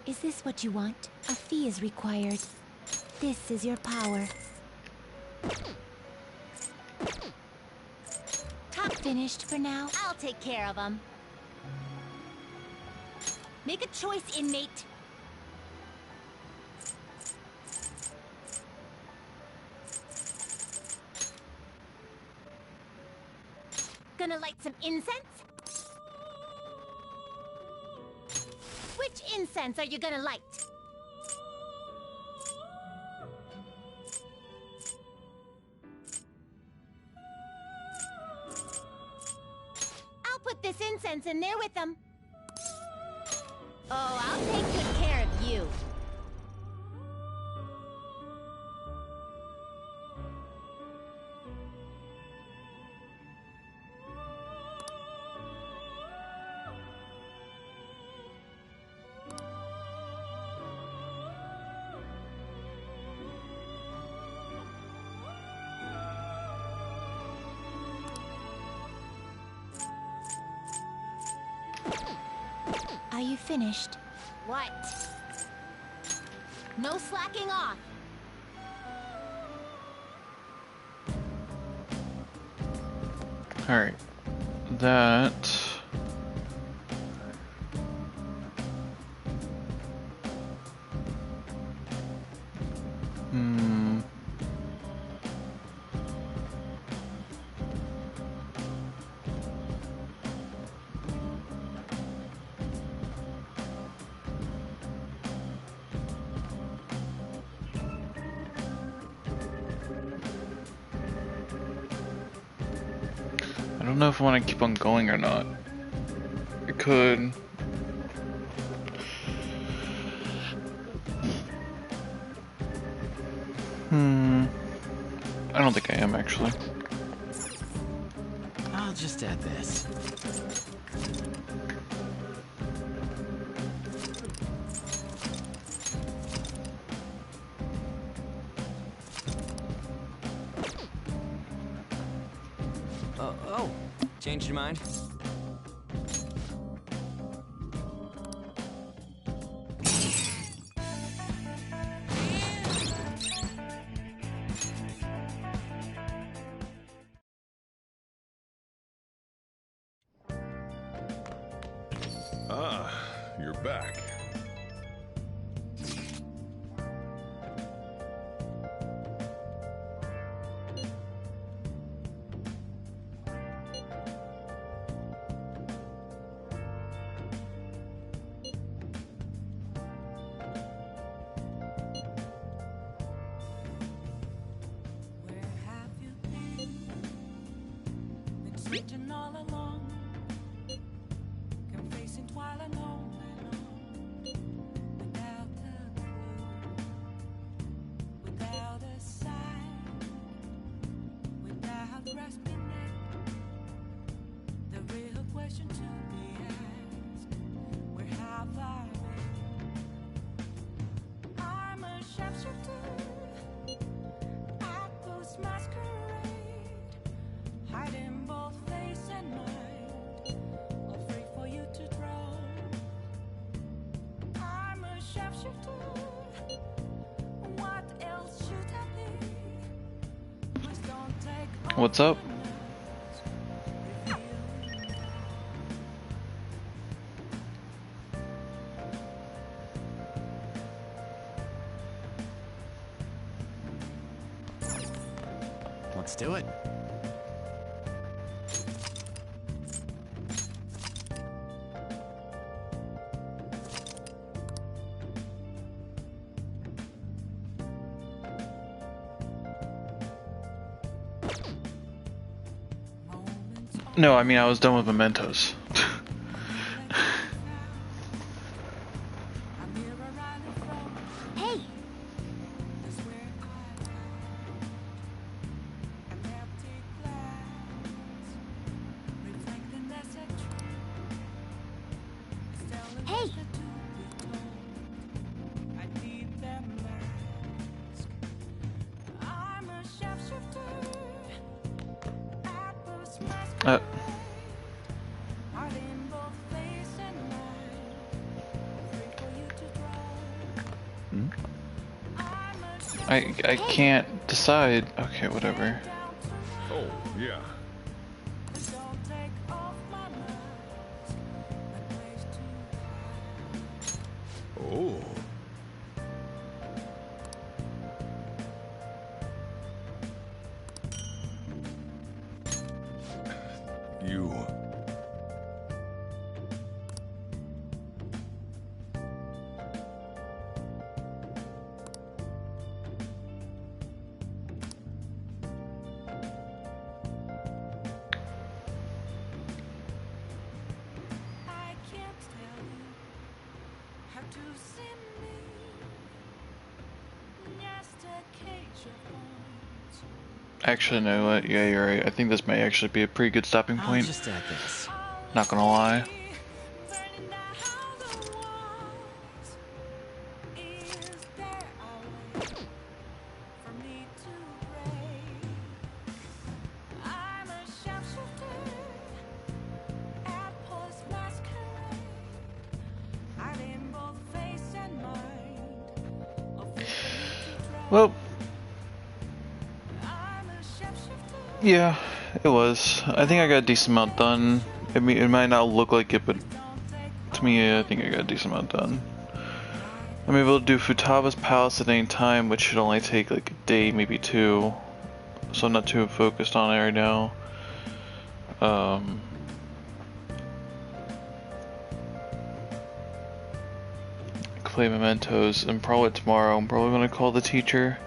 Is this what you want? A fee is required. This is your power. Finished for now? I'll take care of him. Make a choice, inmate. Gonna light some incense? Which incense are you gonna light? Put this incense in there with them. Oh, I'll take good care of you. Are you finished? What? No slacking off. Alright. That... I don't know if I want to keep on going or not. I could. I don't think I am actually. I'll just add this. Oh, changed your mind? Ah, you're back. Searching all along, confessing while I know without a clue, without a sign, without grasping it. The real question to be asked: where have I been? I'm a sharpshooter at those masquerade, hiding both face and mind, afraid for you to draw. I'm a sharpshooter. What else should I be? Please don't take What's up? Let's do it. No, I mean I was done with mementos. Hey! Hey! Uh, I can't decide. Okay, whatever. Oh, yeah. Oh. You. Actually, no, what? Yeah, you're right. I think this may actually be a pretty good stopping I'll point. just add this. Not gonna lie. Well, yeah, it was. I think I got a decent amount done. I mean, it might not look like it, but to me, I think I got a decent amount done. I'm able to do Futaba's Palace at any time, which should only take like a day, maybe two. So I'm not too focused on it right now. Play mementos, and probably tomorrow I'm probably gonna call the teacher.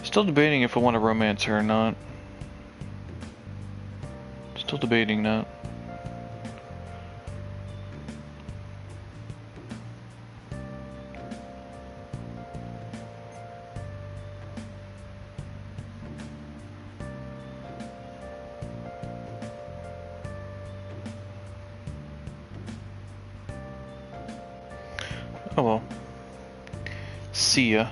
Still debating if I want to romance her or not. Still debating that. Oh well. See ya.